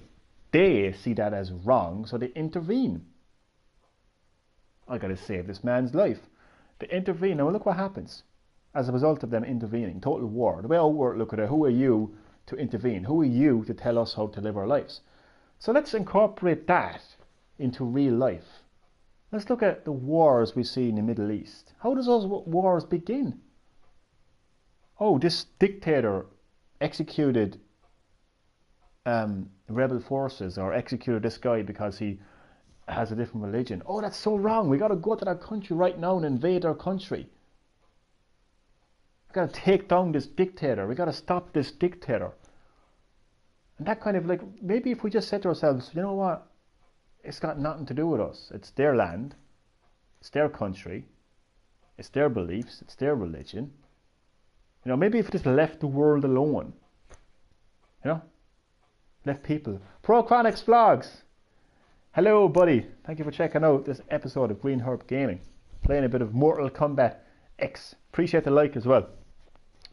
see that as wrong, so they intervene. I gotta save this man's life. They intervene. Now look what happens as a result of them intervening. Total war. The way Outworld look at it, who are you to intervene? Who are you to tell us how to live our lives? So let's incorporate that into real life. Let's look at the wars we see in the Middle East. How does those wars begin? Oh, this dictator executed rebel forces, or executed this guy because he has a different religion. Oh, that's so wrong. We got to go to that country right now and invade their country. We got to take down this dictator. We got to stop this dictator. And that kind of like, maybe if we just said to ourselves, you know what? It's got nothing to do with us. It's their land. It's their country. It's their beliefs. It's their religion. Maybe if we just left the world alone. Left people. ProChronicsVlogz. Hello, buddy. Thank you for checking out this episode of Green Herb Gaming. Playing a bit of Mortal Kombat X. Appreciate the like as well.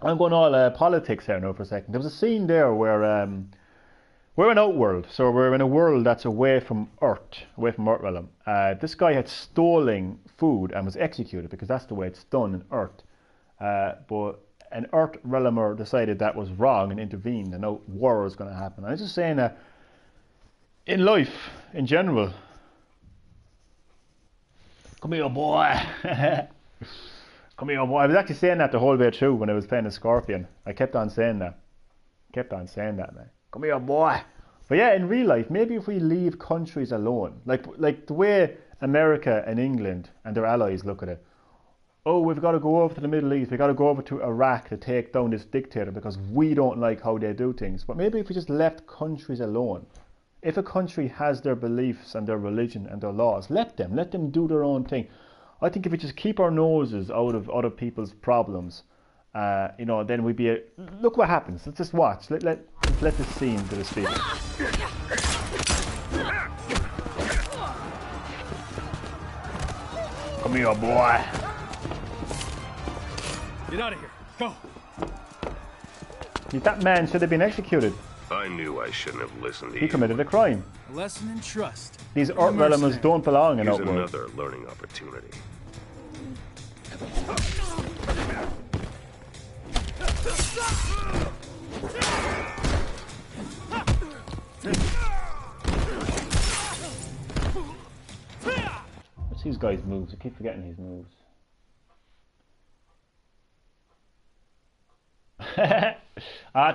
I'm going all politics here now for a second. There was a scene there where we're in Outworld, so we're in a world that's away from Earth, away from Earthrealm. This guy had stolen food and was executed because that's the way it's done in Earth. But an Earthrealmer decided that was wrong and intervened, and now war is going to happen. I was just saying that in life, in general, come here, boy. Come here, boy. I was actually saying that the whole way through when I was playing the Scorpion. I kept on saying that. Man. Come here, boy. But yeah, in real life, maybe if we leave countries alone, like the way America and England and their allies look at it. Oh, we've got to go over to the Middle East. We've got to go over to Iraq to take down this dictator because we don't like how they do things. But maybe if we just left countries alone. If a country has their beliefs and their religion and their laws, let them do their own thing. I think if we just keep our noses out of other people's problems, then we'd be look what happens. Let's just watch. Let this scene do the speaking. Come here, boy. Get out of here. Go. That man should have been executed. I knew I shouldn't have listened to you. He committed a crime. A lesson in trust. These Earthrealmers don't belong in Here's Outworld. another learning opportunity. What's these guys' moves? I keep forgetting these moves.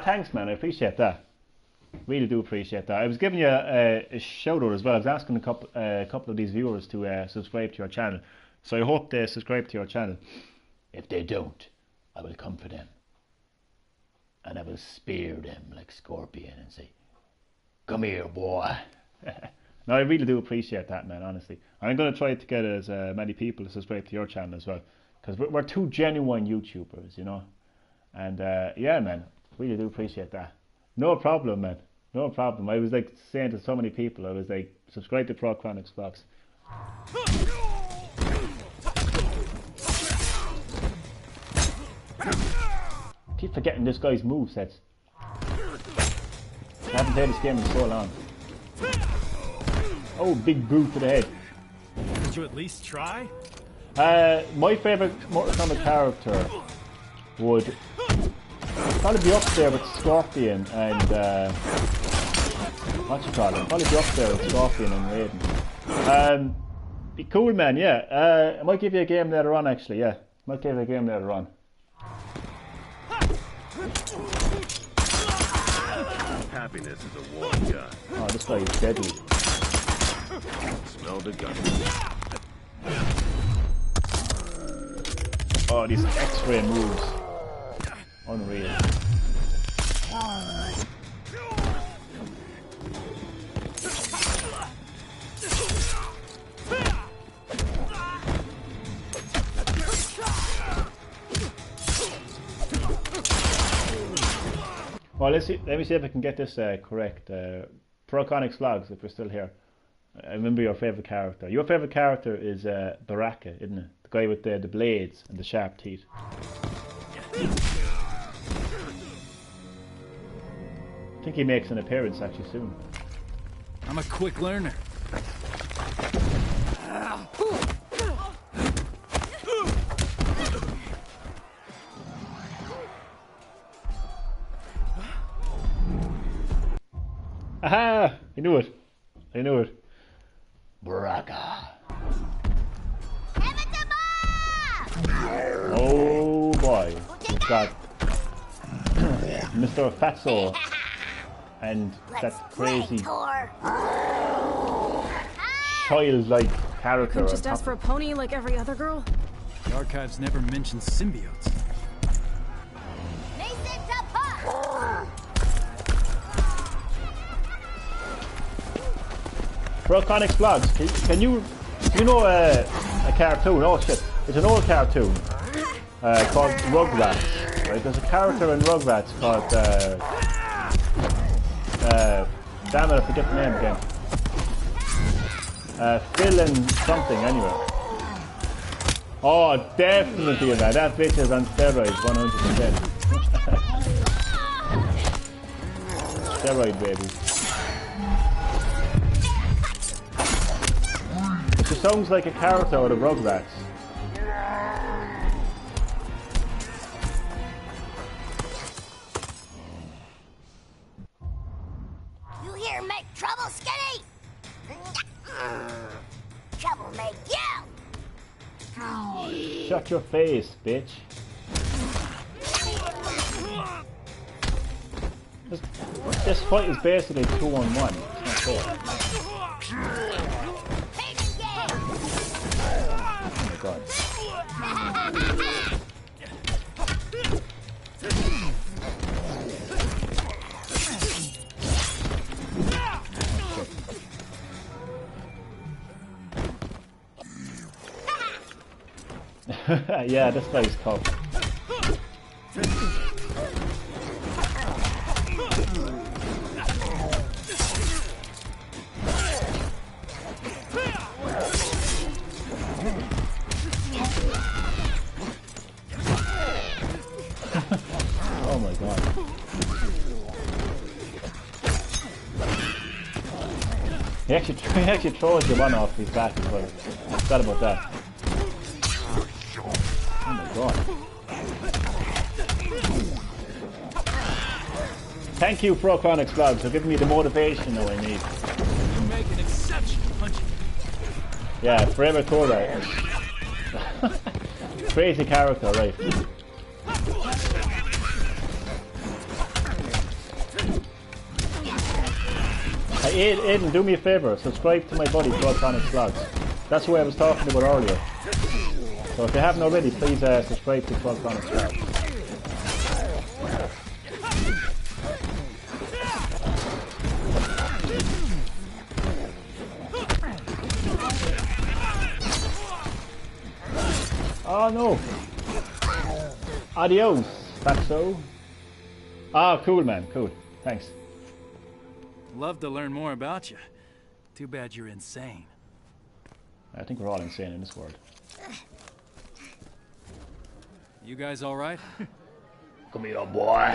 Thanks, man. I appreciate that. Really do appreciate that. I was giving you a shout out as well. I was asking a couple of these viewers to subscribe to your channel. So I hope they subscribe to your channel. If they don't, I will come for them. And I will spear them like Scorpion and say, come here, boy. No, I really do appreciate that, man, honestly. I'm going to try to get as many people to subscribe to your channel as well. Because we're two genuine YouTubers, you know. And yeah, man, really do appreciate that. No problem, man. No problem. I was like saying to so many people, I was like, subscribe to ProChronicsVlogz. Keep forgetting this guy's movesets. I haven't played this game in so long. Oh, big boot to the head. Did you at least try? My favourite Mortal Kombat character would probably be up there with Scorpion and what you call it? Probably be up there with Scorpion and Raiden. Be cool, man. Yeah. I might give you a game later on. Actually, yeah. Might give you a game later on. Happiness is a warm gun. Oh, this guy is deadly. Smell the gun. Oh, these X-ray moves. Unreal. Well, let me see if I can get this correct. ProChronicsVlogz, if we're still here. I remember your favourite character. Your favourite character is Baraka, isn't it? The guy with the blades and the sharp teeth. I think he makes an appearance actually soon. I'm a quick learner. Aha! I knew it. I knew it. Baraka. Oh boy. We've got Mr. Fatso and that crazy childlike character. Couldn't just ask for a pony like every other girl? The archives never mentioned symbiotes. ProChronicsVlogz, can you know a cartoon? Oh shit, it's an old cartoon called Rugrats. Right? There's a character in Rugrats called damn it, I forget the name again. Phil and something anyway. Oh, definitely man, that bitch is on steroids, 100%. Steroid baby. It sounds like a character out of Rugrats. You here make trouble, Skinny? Trouble make you! Shut your face, bitch. This fight is basically 2-on-1. It's not fair. Oh my god. Yeah, this guy's tough. Oh my god. He actually throws the one off his back as well. I forgot about that. Oh my god. Thank you, ProChronicsVlogz, for giving me the motivation that I need. You make an exceptional punch. Yeah, forever Tora. Crazy character, right? Hey, Aiden, do me a favour. Subscribe to my buddy, ProChronicsVlogz. That's who I was talking about earlier. So if you haven't already, please subscribe to ProChronicsVlogz. Oh no! Adios, Fatso. Ah, cool man, cool. Thanks. Love to learn more about you. Too bad you're insane. I think we're all insane in this world. You guys all right? Come here, boy.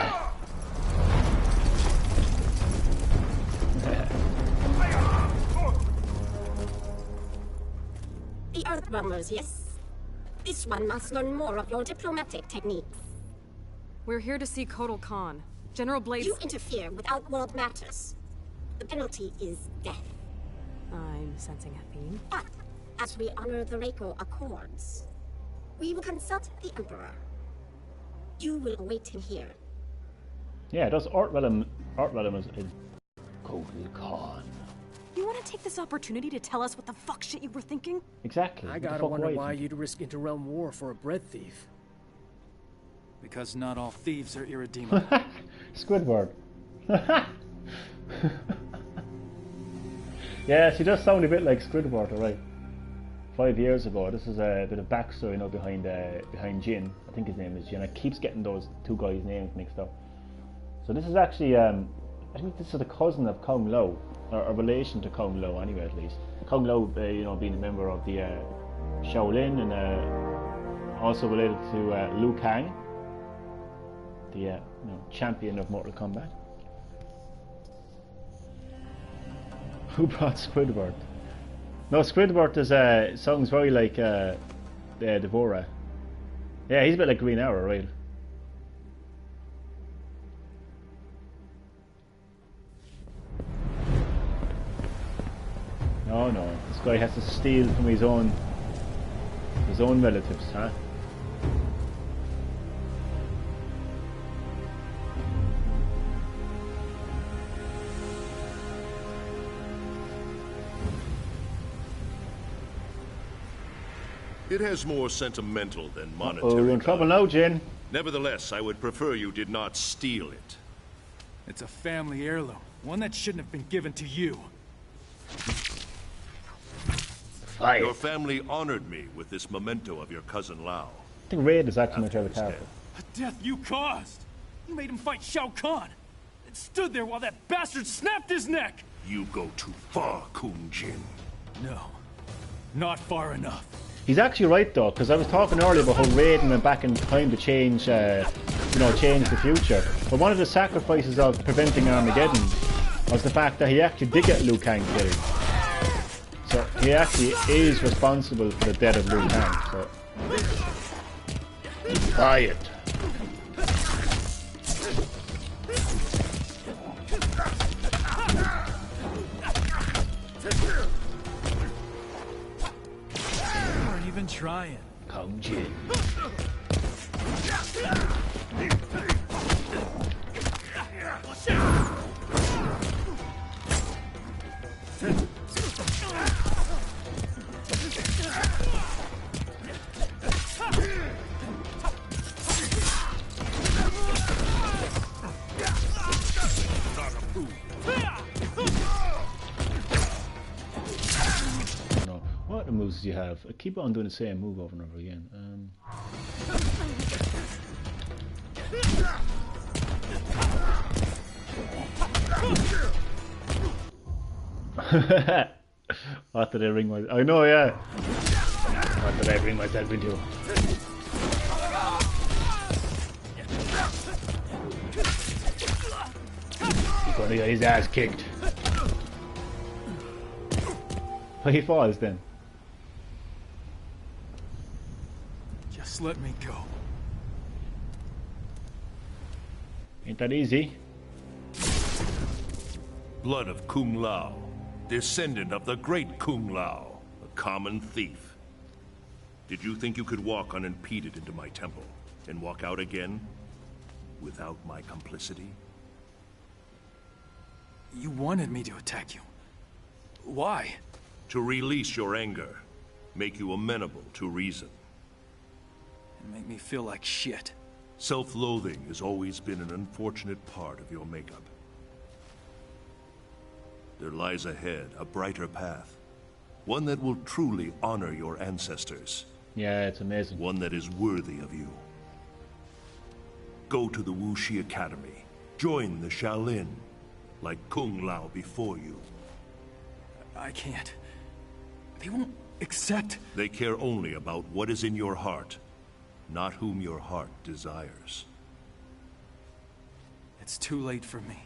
The Earthbombers, yes? This one must learn more of your diplomatic techniques. We're here to see Kotal Khan. General Blades... You interfere with Outworld matters. The penalty is death. I'm sensing a theme. But, as we honor the Reiko Accords, we will consult the Emperor. You will await him here. Yeah, it does Art Realm is Kotal Khan. You want to take this opportunity to tell us what the fuck shit you were thinking? Exactly. I gotta wonder why you'd risk interrealm war for a bread thief. Because not all thieves are irredeemable. Squidward. Yeah, she does sound a bit like Squidward, right? 5 years ago. This is a bit of backstory, you know, behind Jin. I think his name is Jin. I keeps getting those two guys' names mixed up. So this is actually, I think this is the cousin of Kung Lao, or a relation to Kung Lao, anyway, at least. Kung Lao, you know, being a member of the Shaolin, and also related to Liu Kang, the you know, champion of Mortal Kombat. Who brought Squidward? No, Squidward is sounds very like Devora. Yeah, he's a bit like Green Arrow, right? No, no, this guy has to steal from his own relatives, huh? It has more sentimental than monetary. Oh, we're in trouble now, Jin. Nevertheless, I would prefer you did not steal it. It's a family heirloom, one that shouldn't have been given to you. Fire. Your family honored me with this memento of your cousin Lao. I think Raid is actually my favorite character. The death you caused! You made him fight Shao Kahn! And stood there while that bastard snapped his neck! You go too far, Kung Jin. No, not far enough. He's actually right though, because I was talking earlier about how Raiden went back in time to change, you know, change the future. But one of the sacrifices of preventing Armageddon was the fact that he actually did get Liu Kang killed. So he actually is responsible for the death of Liu Kang. So quiet. Even trying. Kung Jin. What moves do you have? I keep on doing the same move over and over again. What did I ring myself? I know, yeah. What did I bring myself into? He's gonna get his ass kicked. But he falls then. Just let me go. Ain't that easy? Blood of Kung Lao, descendant of the great Kung Lao, a common thief. Did you think you could walk unimpeded into my temple and walk out again without my complicity? You wanted me to attack you. Why? To release your anger. Make you amenable to reason. And make me feel like shit. Self-loathing has always been an unfortunate part of your makeup. There lies ahead a brighter path. One that will truly honor your ancestors. Yeah, it's amazing. One that is worthy of you. Go to the Wuxi Academy. Join the Shaolin, like Kung Lao before you. I can't. They won't accept. They care only about what is in your heart, not whom your heart desires. It's too late for me.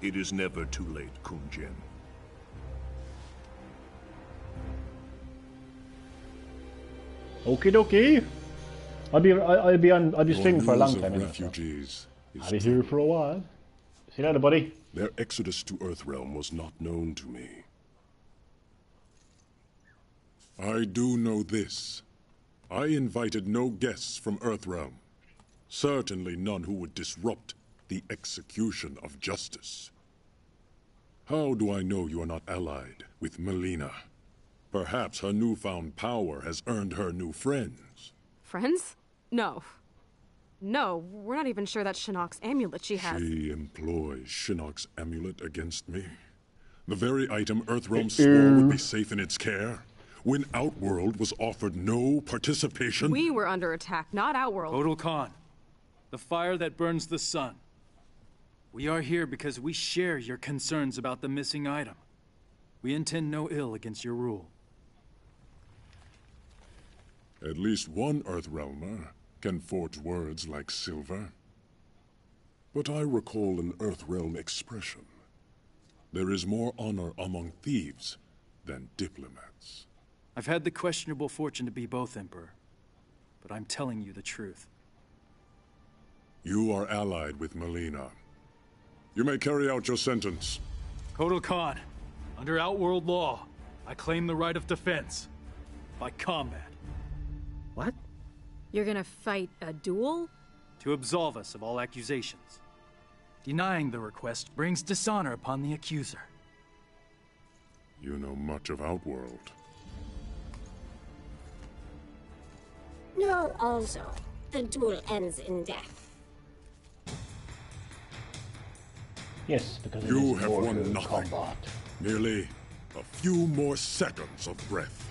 It is never too late, Kung Jin. Okie dokie. I'll be streaming for a long time. Refugees I'll be here for a while. See you later, buddy. Their exodus to Earthrealm was not known to me. I do know this. I invited no guests from Earthrealm. Certainly none who would disrupt the execution of justice. How do I know you are not allied with Mileena? Perhaps her newfound power has earned her new friends. Friends? No. No, we're not even sure that's Shinnok's amulet she has. She employs Shinnok's amulet against me. The very item Earthrealm swore would be safe in its care. When Outworld was offered no participation. We were under attack, not Outworld. Kotal Khan, the fire that burns the sun. We are here because we share your concerns about the missing item. We intend no ill against your rule. At least one Earthrealmer can forge words like silver. But I recall an Earthrealm expression. There is more honor among thieves than diplomats. I've had the questionable fortune to be both, Emperor. But I'm telling you the truth. You are allied with Mileena. You may carry out your sentence. Kotal Khan, under Outworld law, I claim the right of defense. By combat. What? You're gonna fight a duel? To absolve us of all accusations. Denying the request brings dishonor upon the accuser. You know much of Outworld. No, also, the duel ends in death. Yes, because you have won nothing. Kombat. Merely a few more seconds of breath.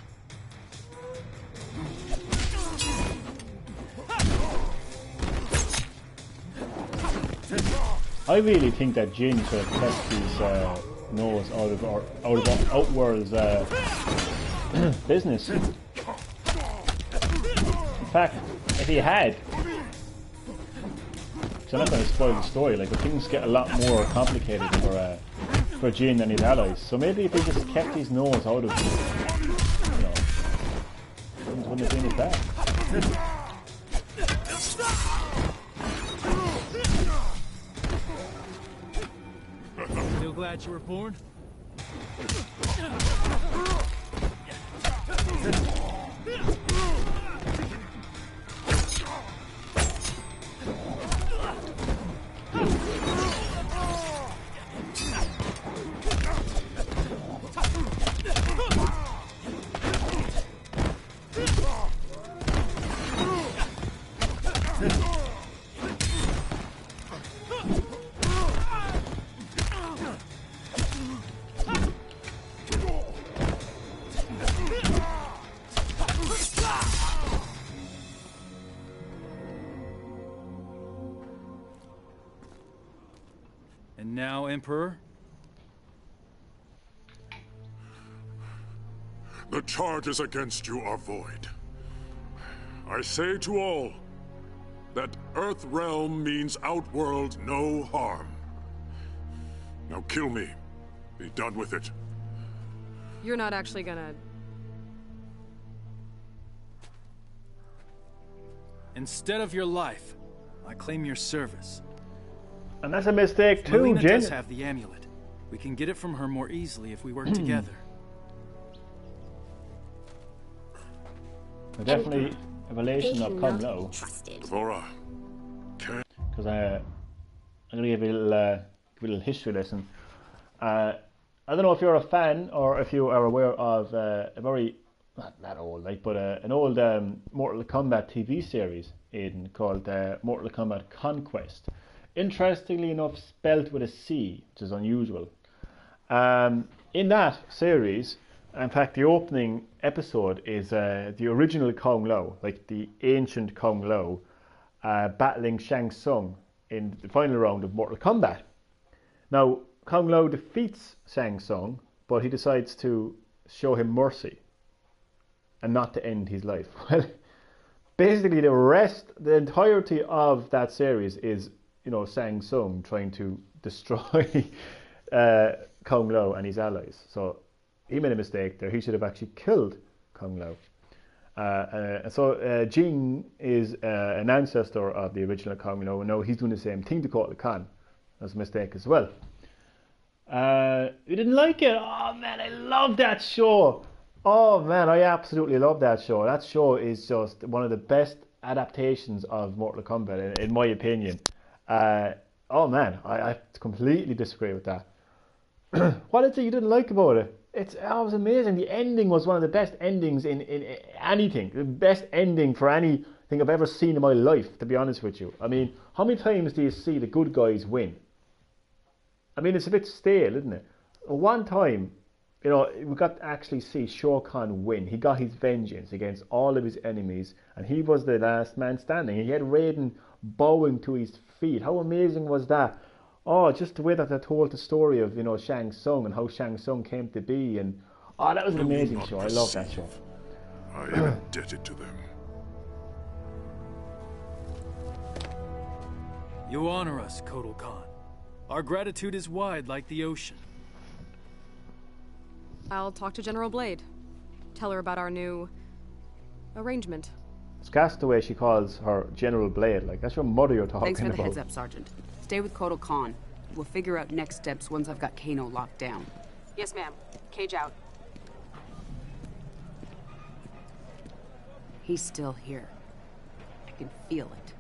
I really think that Jin should have kept his nose out of Outworld's business. In fact, if he had, so I'm not going to spoil the story, like, but things get a lot more complicated for Jin and his allies. So maybe if he just kept his nose out of, things wouldn't have been as bad. Still glad you were born? And now, Emperor? The charges against you are void. I say to all that Earthrealm means Outworld no harm. Now kill me. Be done with it. You're not actually gonna... Instead of your life, I claim your service. And that's a mistake too, Mileena Jin. does have the amulet. We can get it from her more easily if we work together. Definitely. revelation of Kung Lao. Devorah. Because I'm going to give you a little history lesson. I don't know if you're a fan or if you are aware of a very, not that old, like, but an old Mortal Kombat TV series called Mortal Kombat Conquest. Interestingly enough, spelt with a C, which is unusual. In that series, in fact, the opening episode is the original Kung Lao, like the ancient Kung Lao, battling Shang Tsung in the final round of Mortal Kombat. Now, Kung Lao defeats Shang Tsung, but he decides to show him mercy and not to end his life. Well, basically the entirety of that series is, Shang Tsung trying to destroy Kung Lao and his allies. So he made a mistake there. He should have actually killed Kung Lao. So Jing is an ancestor of the original Kung Lao, and now he's doing the same thing to Kotal Khan. That's a mistake as well. You didn't like it? Oh man, I love that show. Oh man, I absolutely love that show. That show is just one of the best adaptations of Mortal Kombat, in my opinion. Oh man, I completely disagree with that. What is it you didn't like about it? It was amazing. The ending was one of the best endings in anything. The best ending for anything I've ever seen in my life, to be honest with you. I mean, how many times do you see the good guys win? I mean, it's a bit stale, isn't it? One time, we got to actually see Shao Kahn win. He got his vengeance against all of his enemies, and he was the last man standing. He had Raiden bowing to his feet. How amazing was that? Oh, just the way that they told the story of, Shang Tsung and how Shang Tsung came to be. And that was an amazing show. I love that show. I am indebted to them. You honor us, Kotal Khan. Our gratitude is wide like the ocean. I'll talk to General Blade. Tell her about our new arrangement. It's gas the way she calls her General Blade. Like, that's your mother you're talking about. Thanks for the heads up, Sergeant. Stay with Kotal Khan. We'll figure out next steps once I've got Kano locked down. Yes, ma'am. Cage out. He's still here. I can feel it.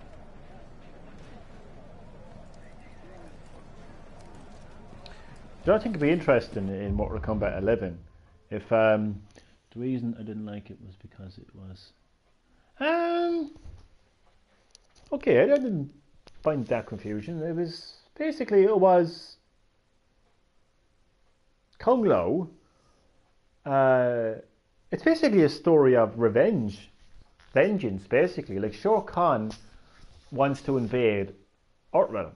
I think it'd be interesting in Mortal Kombat 11 if the reason I didn't like it was because it was okay, I didn't find that confusion. It was basically Kung Lao. It's basically a story of vengeance, basically. Like, Shao Kahn wants to invade Earthrealm.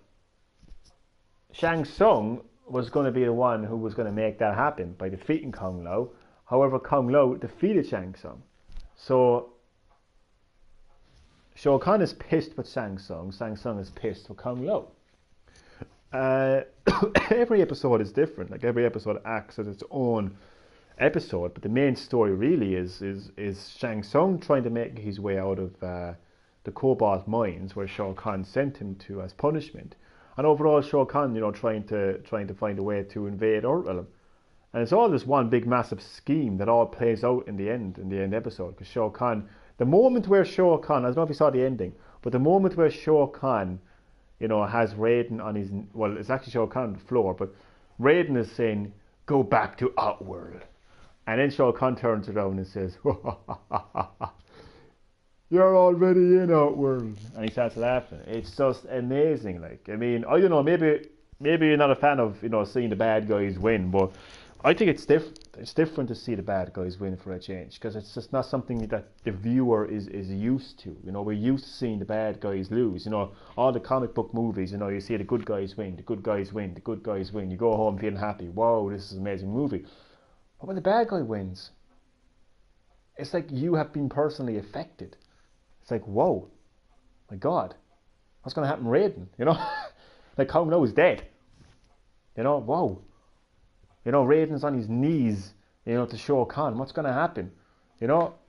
Shang Tsung was going to be the one who was going to make that happen by defeating Kung Lao. However, Kung Lao defeated Shang Tsung. So Shao Kahn is pissed with Shang Tsung. Shang Tsung is pissed with Kung Lao. Every episode is different. Like, every episode acts as its own episode, but the main story really is Shang Tsung trying to make his way out of the Cobalt mines where Shao Kahn sent him to as punishment. And overall, Shao Kahn, trying to find a way to invade Earthrealm. And it's all this one big massive scheme that all plays out in the end episode. Because Shao Kahn, the moment where Shao Kahn, I don't know if you saw the ending, but the moment where Shao Kahn, has Raiden on his, well, it's actually Shao Kahn on the floor, but Raiden is saying, "Go back to Outworld." And then Shao Kahn turns around and says, "You're already in Outworld." And he starts laughing. It's just amazing. Like, I mean, I don't know, maybe you're not a fan of, seeing the bad guys win, but I think it's different. It's different to see the bad guys win for a change, because it's just not something that the viewer is used to. We're used to seeing the bad guys lose. All the comic book movies, you see the good guys win, the good guys win, the good guys win. You go home feeling happy. Wow, this is an amazing movie. But when the bad guy wins, it's like you have been personally affected. It's like, whoa, my God, what's going to happen to Raiden? Like, Kung Lao is dead. Whoa. Raiden's on his knees, to Shao Kahn. What's going to happen?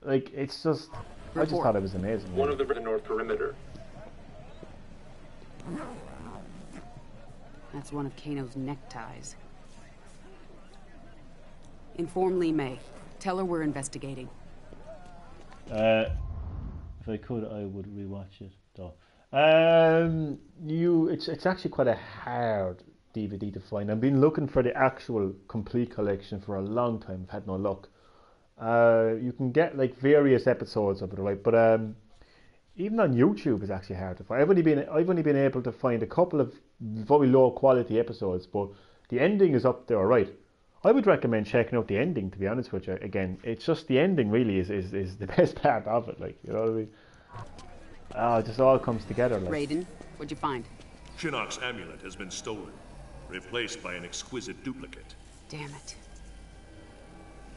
Like, it's just, I just thought it was amazing. One of the north perimeter. That's one of Kano's neckties. Inform Li Mei. Tell her we're investigating. If I could, I would rewatch it though. It's actually quite a hard DVD to find. I've been looking for the actual complete collection for a long time. I've had no luck. You can get like various episodes of it, right? But even on YouTube, it's actually hard to find. I've only been able to find a couple of very low quality episodes, but the ending is up there, right? I would recommend checking out the ending, to be honest with you. Again, it's just the ending really is the best part of it, like, you know what I mean? It just all comes together. Like. Raiden, what'd you find? Shinnok's amulet has been stolen, replaced by an exquisite duplicate. Damn it.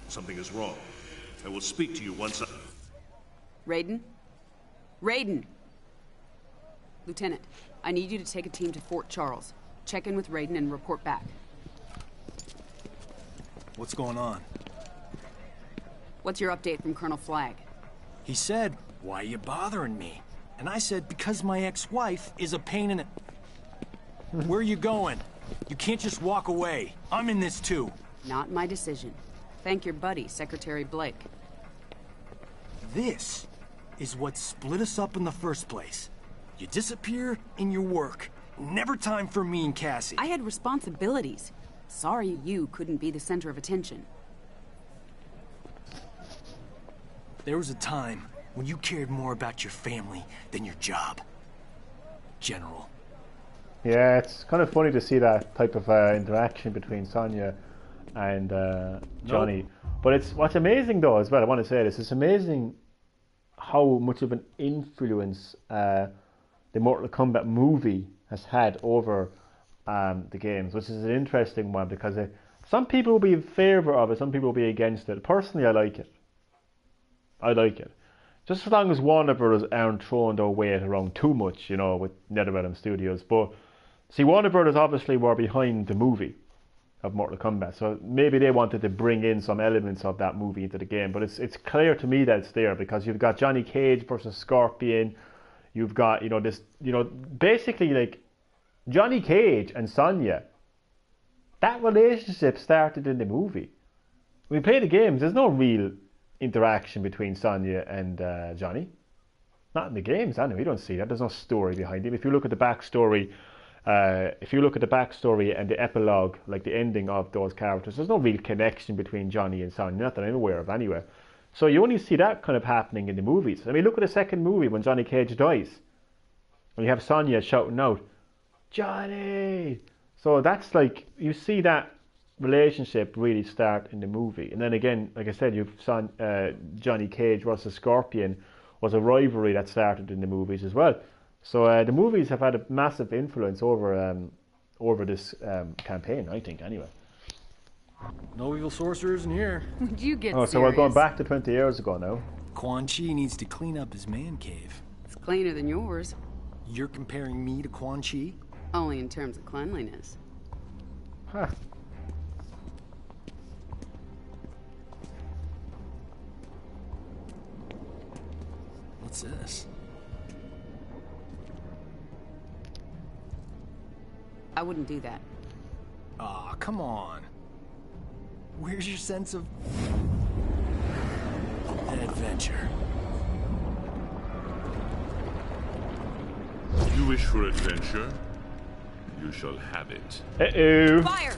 Something is wrong. I will speak to you once I... Raiden? Raiden! Lieutenant, I need you to take a team to Fort Charles. Check in with Raiden and report back. What's going on? What's your update from Colonel Flagg? He said, "Why are you bothering me?" And I said, "Because my ex-wife is a pain in it." Where are you going? You can't just walk away. I'm in this too. Not my decision. Thank your buddy, Secretary Blake. This is what split us up in the first place. You disappear in your work. Never time for me and Cassie. I had responsibilities. Sorry you couldn't be the center of attention. There was a time when you cared more about your family than your job. General. Yeah, it's kind of funny to see that type of interaction between Sonya and Johnny. Nope. But what's amazing though as well, I want to say this, it's amazing how much of an influence the Mortal Kombat movie has had over the games, which is an interesting one because some people will be in favour of it, some people will be against it. Personally, I like it. I like it. Just as long as Warner Brothers aren't throwing their weight around too much, you know, with NetherRealm Studios. But, see, Warner Brothers obviously were behind the movie of Mortal Kombat, so maybe they wanted to bring in some elements of that movie into the game. But it's clear to me that it's there because you've got Johnny Cage versus Scorpion. You've got, you know, this, you know, basically like Johnny Cage and Sonya. That relationship started in the movie. When we play the games, there's no real interaction between Sonya and Johnny. Not in the games, anyway. You don't see that. There's no story behind him. If you look at the backstory, and the epilogue, like the ending of those characters, there's no real connection between Johnny and Sonya, not that I'm aware of anyway. So you only see that kind of happening in the movies. I mean, look at the second movie when Johnny Cage dies. When you have Sonya shouting out, "Johnny!" So that's like, you see that relationship really start in the movie. And then again, like I said, you've Johnny Cage versus Scorpion was a rivalry that started in the movies as well. So the movies have had a massive influence over this campaign, I think, anyway. No evil sorcerers in here. Would you get so we're going back to 20 years ago now. Quan Chi needs to clean up his man cave. It's cleaner than yours. You're comparing me to Quan Chi? Only in terms of cleanliness. Huh. What's this? I wouldn't do that. Aw, come on. Where's your sense of adventure? You wish for adventure? You shall have it. Uh-oh. Fire!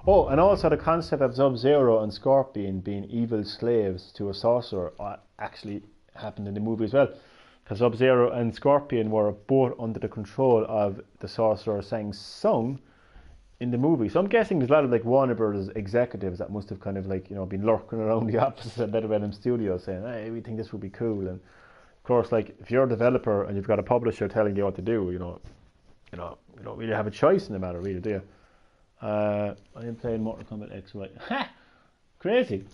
Oh, and also the concept of Sub-Zero and Scorpion being evil slaves to a sorcerer actually happened in the movie as well. Because Sub-Zero and Scorpion were both under the control of the sorcerer Shang Tsung in the movie. So I'm guessing there's a lot of like Warner Brothers executives that must have kind of like, you know, been lurking around the offices at NetherRealm Studios saying, "Hey, we think this would be cool." And of course, like if you're a developer and you've got a publisher telling you what to do, you don't really have a choice in the matter, really, do you? I am playing Mortal Kombat X, right? Ha! Crazy.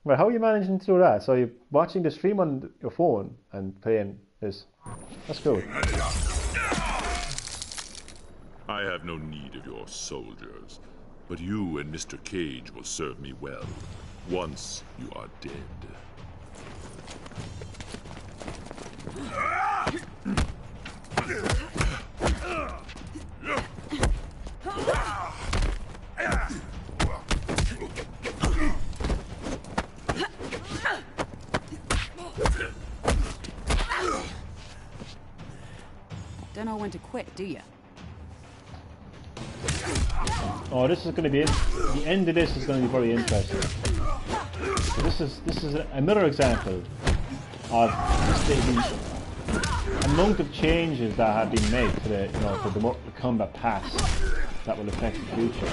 Well, how are you managing to do that? So you're watching the stream on your phone and playing this. That's cool. I have no need of your soldiers, but you and Mr. Cage will serve me well once you are dead. don't know when to quit, do you? Oh, this is going to be the end of this is going to be very interesting. So this is another example of the amount of changes that have been made to the to the Mortal Kombat past that will affect the future.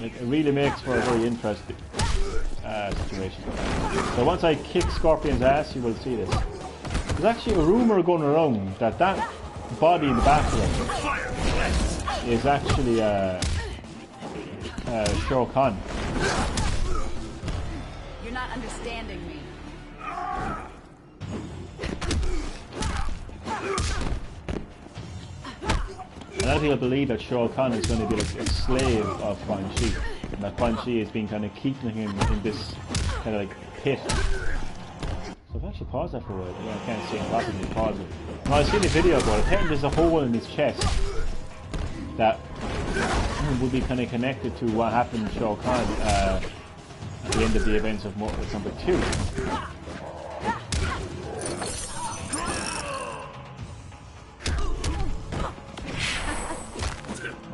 Like, it really makes for a very interesting situation. So once I kick Scorpion's ass, you will see this. There's actually a rumour going around that body in the background is actually Shao Kahn. You're not understanding me. A lot of people believe that Shao Kahn is going to be like a slave of Quan Chi, and that Quan Chi is being kind of keeping him in this kind of like pit. So if I actually pause that for a while, yeah, I can't see it properly, pause it. No, I've seen a video about it. Apparently there's a hole in his chest that would be kind of connected to what happened to Shao Kahn at the end of the events of Mortal Kombat 2.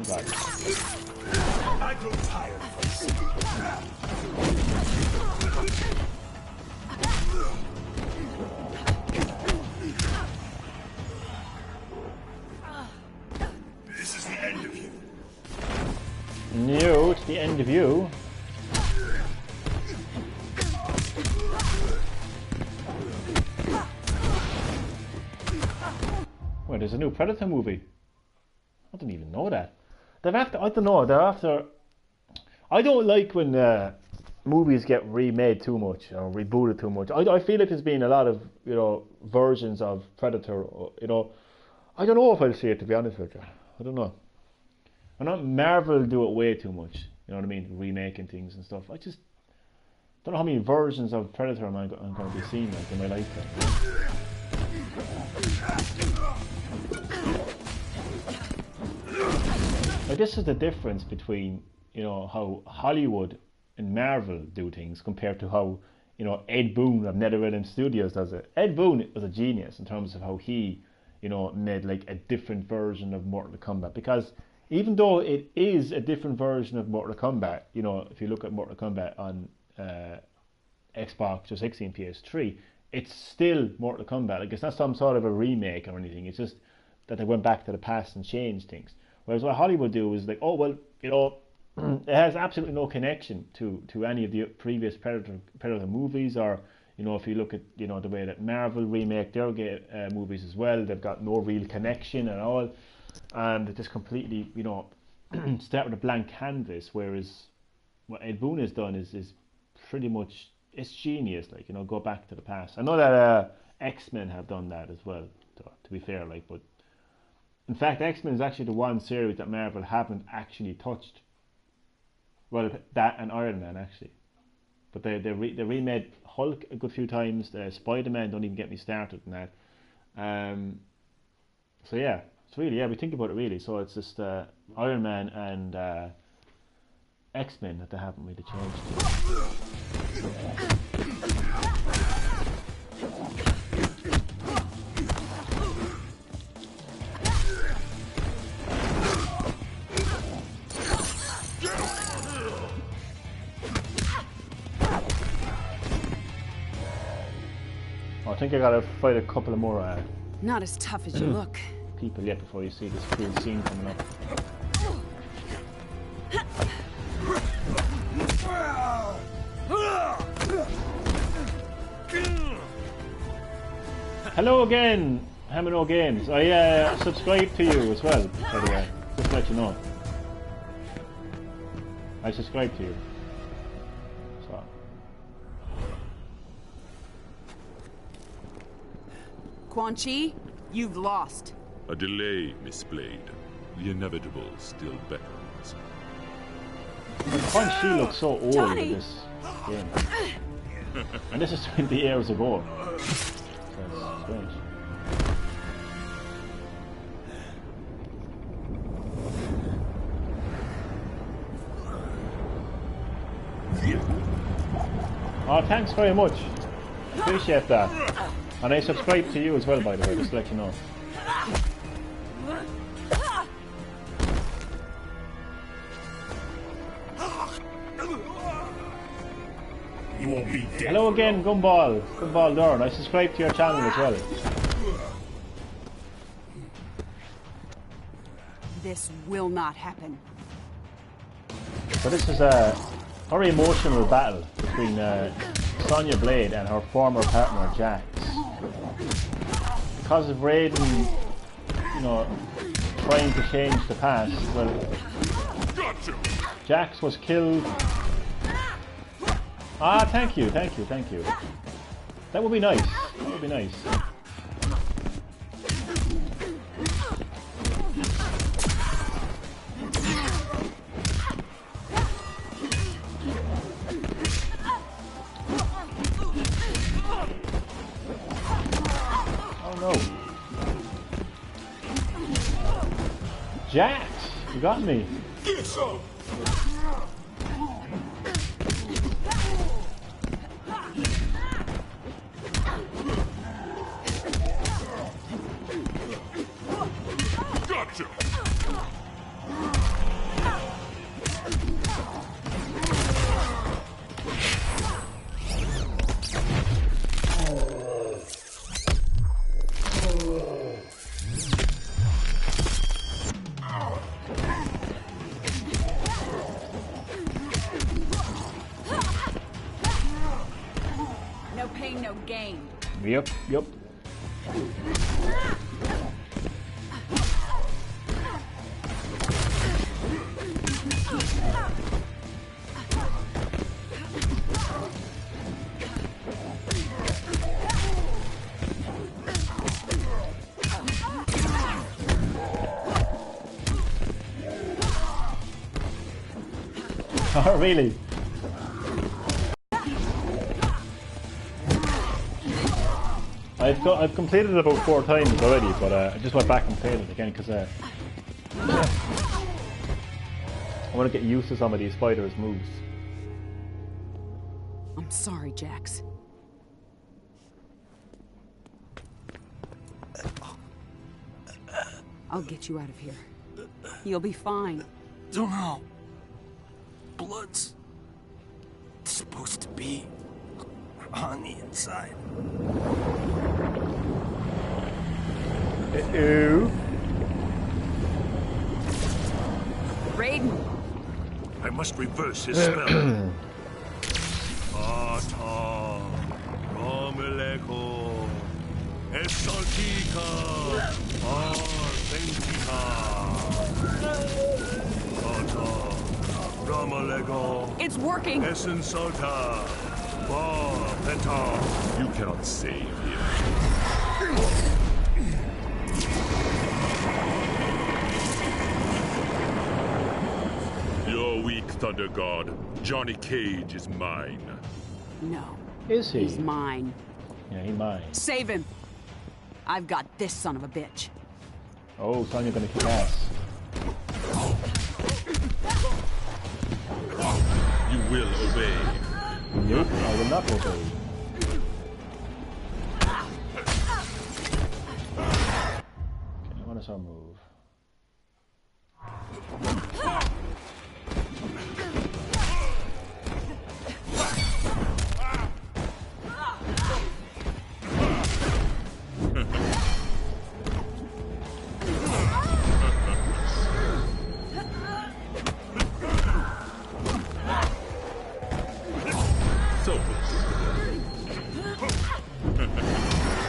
Oh God. I grow tired of this. This is the end of you. No, it's the end of you. Well, there's a new Predator movie. I didn't even know that. They've after, I don't know, they're after... I don't like when movies get remade too much or rebooted too much. I feel like there's been a lot of, versions of Predator, I don't know if I'll see it, to be honest with you. I don't know. I know Marvel do it way too much, you know what I mean, remaking things and stuff. I just don't know how many versions of Predator I'm going to be seeing like in my lifetime. Like, this is the difference between, how Hollywood and Marvel do things compared to how, Ed Boon of NetherRealm Studios does it. Ed Boon was a genius in terms of how he, made like a different version of Mortal Kombat, because even though it is a different version of Mortal Kombat, if you look at Mortal Kombat on Xbox 360 and PS3, it's still Mortal Kombat. Like, it's not some sort of a remake or anything. It's just that they went back to the past and changed things. Whereas what Hollywood do is like, oh well, it has absolutely no connection to any of the previous Predator movies, or if you look at the way that Marvel remake their movies as well, they've got no real connection at all, and they just completely start with a blank canvas. Whereas what Ed Boon has done is pretty much, it's genius. Like, go back to the past. I know that X-Men have done that as well. To be fair, like, but in fact, X-Men is actually the one series that Marvel haven't actually touched. Well, that and Iron Man actually, but they remade Hulk a good few times. Spider-Man, don't even get me started on that. So yeah, it's really, we think about it really. So it's just Iron Man and X-Men that they haven't really changed. I think I gotta fight a couple of more not as tough as you look. People yet before you see this cool scene coming up. Hello again, Hamino Games. I subscribe to you as well, by the way, just to let you know. I subscribe to you. So. Quan Chi, you've lost. A delay, Miss Blade. The inevitable still beckons. Quan Chi looks so old in this game. And this is 20 years ago. That's strange. Oh, thanks very much. Appreciate that. And I subscribe to you as well, by the way, just to let you know. You won't be dead. Hello again, Gumball. Gumball Dorn. I subscribe to your channel as well. This will not happen. So this is a very emotional battle between Sonya Blade and her former partner Jax. Because of Raiden, you know, trying to change the past, well, Jax was killed. Ah, thank you. That would be nice. Oh no. Jax, you got me. Get some. No pain, no gain. Yep. Oh, really? I've completed it about 4 times already, but I just went back and played it again because I want to get used to some of these fighters' moves. I'm sorry, Jax. I'll get you out of here. You'll be fine. Don't know. Blood's supposed to be on the inside. Uh-oh. Raiden. I must reverse his spell. Ata, Romeleko, Esaltika, Arventika. Ata, Romeleko. It's working. Essensalta, Ba, Penta. You cannot save him. You're weak, Thunder God. Johnny Cage is mine. No. Is he? He's mine. Yeah, he's mine. Save him. I've got this son of a bitch. Oh, Sonya's gonna kick ass. You will obey. Nope, I will not obey. Okay, what is our move?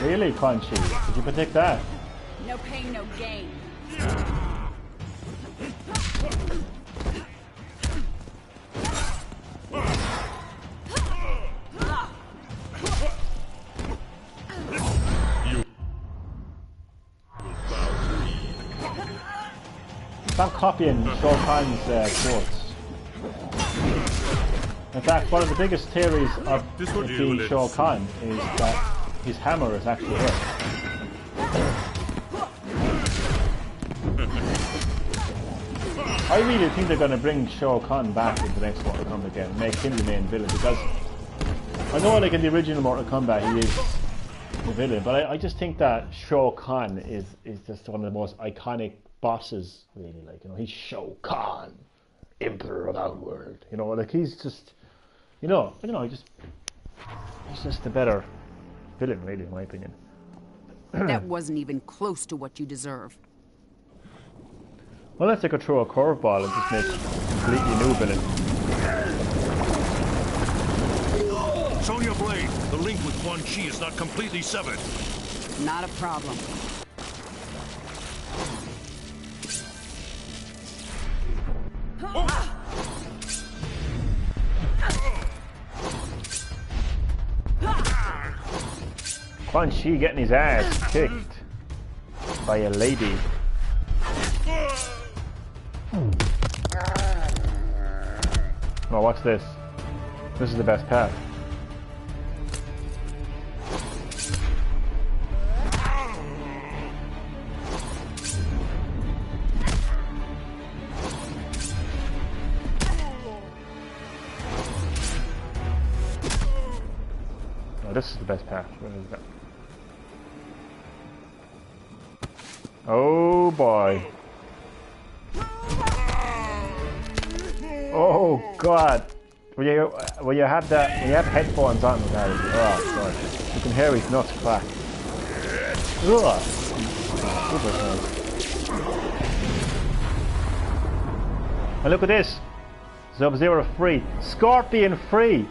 Really, Crunchy? Did you predict that? No pain, no gain. Stop copying Shao Kahn's quotes. In fact, one of the biggest theories of it being Shao Kahn is that his hammer is actually it. I really think they're going to bring Shao Kahn back in the next Mortal Kombat game and make him the main villain, because I know, like in the original Mortal Kombat, he is the villain, but I just think that Shao Kahn is just one of the most iconic bosses, really. Like, you know, he's Shao Kahn, Emperor of Outworld. You know, like he's just, you know, I don't know, he's just a better villain, really, in my opinion. That wasn't even close to what you deserve. Unless they could throw a curveball and just make a completely new villain. Sonya Blade, the link with Quan Chi is not completely severed. Not a problem. Quan Chi getting his ass kicked by a lady. Oh, what's this? This is the best path. Oh, this is the best path. Where is that? Oh boy. Oh god. When you have that, when you have headphones on, oh god, you can hear his nuts crack. Ugh. Super nice. And look at this. Sub-Zero free. Scorpion free.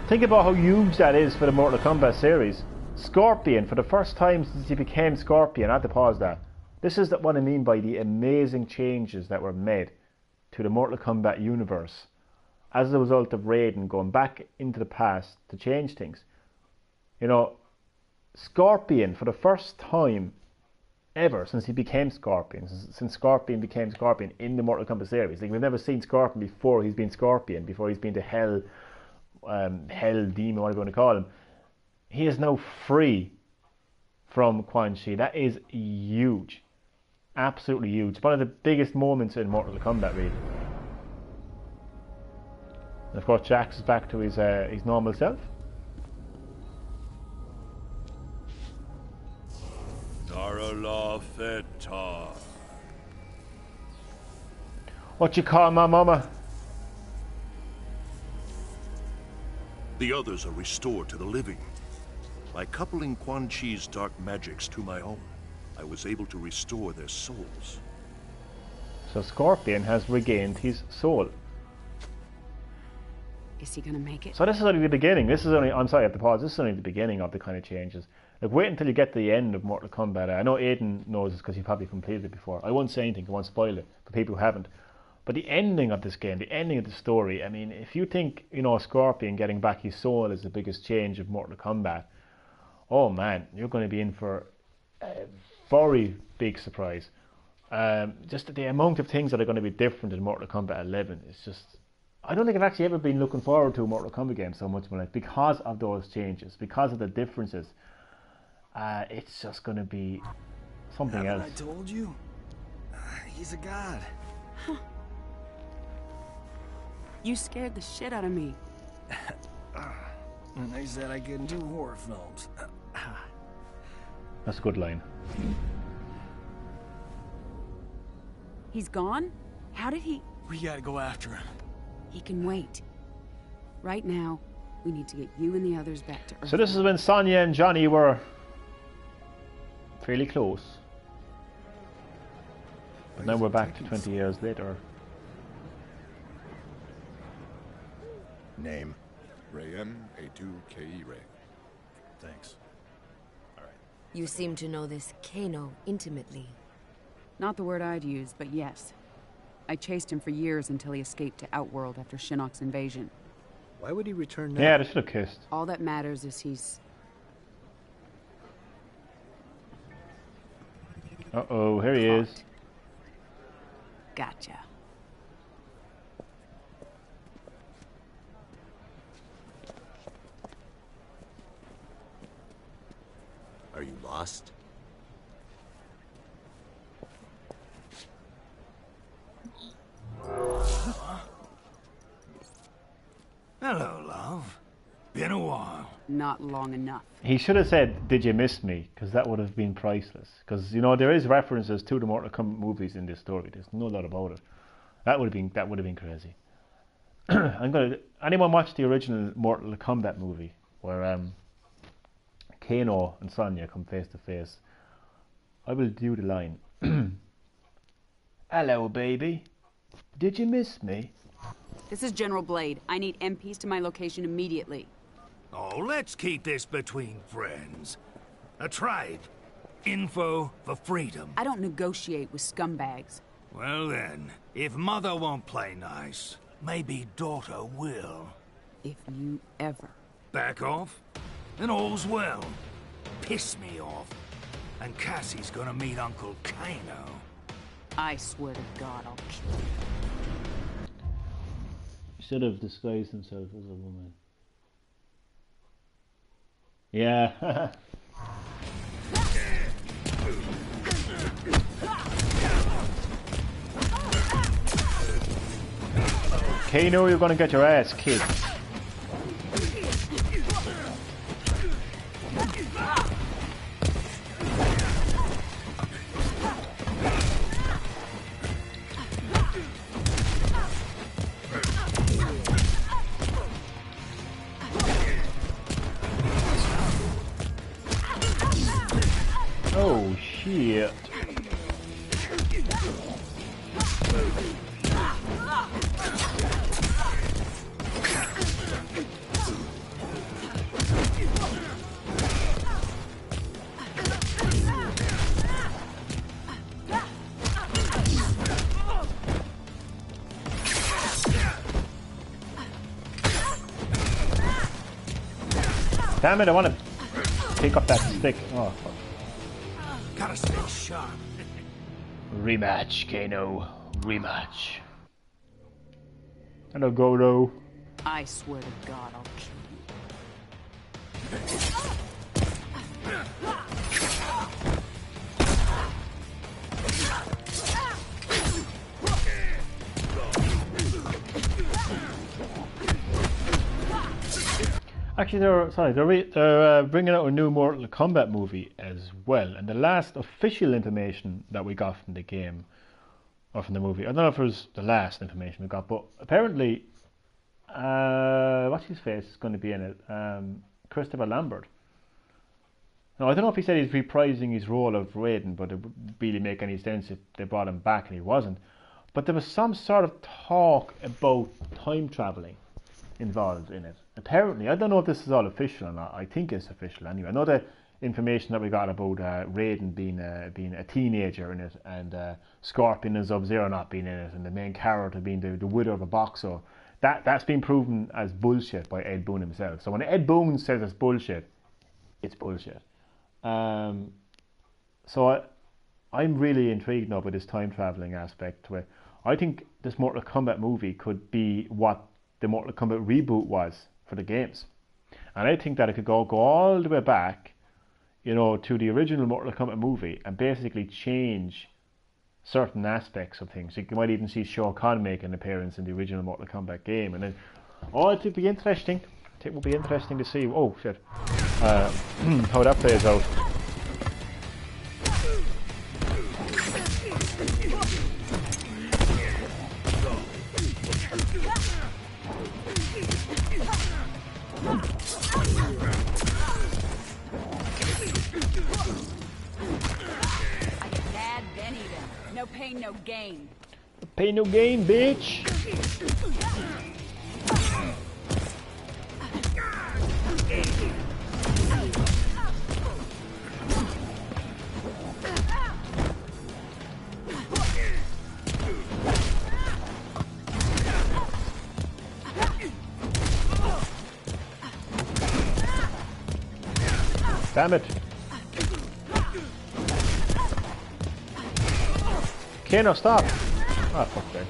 Think about how huge that is for the Mortal Kombat series. Scorpion, for the first time since he became Scorpion. I had to pause that. This is what I mean by the amazing changes that were made to the Mortal Kombat universe as a result of Raiden going back into the past to change things. You know, Scorpion, for the first time ever since he became Scorpion, since Scorpion became Scorpion in the Mortal Kombat series. Like, we've never seen Scorpion before he's been Scorpion, before he's been the Hell Demon, whatever you want to call him. He is now free from Quan Chi. That is huge. Absolutely huge. One of the biggest moments in Mortal Kombat, really. And of course, Jax is back to his normal self. Darala Feta. What you call my mama? The others are restored to the living. By coupling Quan Chi's dark magics to my own, I was able to restore their souls. So Scorpion has regained his soul. Is he gonna make it? So this is only the beginning. This is only, I'm sorry, I have to pause. This is only the beginning of the kind of changes. Like, wait until you get to the end of Mortal Kombat. I know Aiden knows this because he probably completed it before. I won't say anything, I won't spoil it for people who haven't. But the ending of this game, the ending of the story, I mean, if you think, you know, Scorpion getting back his soul is the biggest change of Mortal Kombat, oh man, you're going to be in for a very big surprise. Just the amount of things that are going to be different in Mortal Kombat 11 is just... I don't think I've actually ever been looking forward to a Mortal Kombat game so much in my life because of those changes, because of the differences. It's just going to be something else. I told you? He's a god. You scared the shit out of me. And they said I couldn't do horror films. That's a good line. He's gone? How did he... We gotta go after him. He can wait. Right now, we need to get you and the others back to Earth. So this is when Sonya and Johnny were fairly close. But now we're back to 20 years later. Name? Ray-M, A2-K-E Ray. Thanks. All right. You seem to know this Kano intimately. Not the word I'd use, but yes. I chased him for years until he escaped to Outworld after Shinnok's invasion. Why would he return now? Yeah, they should have kissed. All that matters is he's... Uh-oh, here he is. Gotcha. Are you lost? Hello, love. Been a while. Not long enough. He should have said, "Did you miss me?" Because that would have been priceless. Because you know there is references to the Mortal Kombat movies in this story. There's no doubt about it. That would have been crazy. Anyone watch the original Mortal Kombat movie where Kano and Sonya come face to face? I will do the line. Hello, baby. Did you miss me? This is General Blade. I need MPs to my location immediately. Oh, let's keep this between friends. A trade. Info for freedom. I don't negotiate with scumbags. Well then, if mother won't play nice, maybe daughter will. If you ever back off, then all's well. Piss me off, and Cassie's gonna meet Uncle Kano. I swear to God, I'll kill you. Should have disguised himself as a woman. Yeah. Kano, you're gonna get your ass kicked. Oh shit. Damn it, I want to pick up that stick. Oh, fuck. Gotta stay sharp. Rematch, Kano. Rematch. Hello, Goro. I swear to God, I'll kill Actually, they're bringing out a new Mortal Kombat movie as well, and the last official information that we got from the game, or from the movie, I don't know if it was the last information we got, but apparently, what's his face is going to be in it? Christopher Lambert. Now, I don't know if he said he's reprising his role of Raiden, but it wouldn't really make any sense if they brought him back and he wasn't. But there was some sort of talk about time traveling involved in it. Apparently, I don't know if this is all official or not. I think it's official anyway. I know the information that we got about Raiden being a teenager in it, and Scorpion and Sub-Zero not being in it, and the main character being the widow of a boxer. That's been proven as bullshit by Ed Boon himself. So when Ed Boon says it's bullshit, it's bullshit. So I'm really intrigued now by this time traveling aspect to it. I think this Mortal Kombat movie could be what the Mortal Kombat reboot was for the games, and I think that it could go all the way back, you know, to the original Mortal Kombat movie and basically change certain aspects of things. You might even see Shao Kahn make an appearance in the original Mortal Kombat game, and then it would be interesting. It would be interesting to see. Oh shit, how that plays out. No pain, no gain. No pain, no gain, bitch. Damn it. Kano, stop! Oh, fuck that.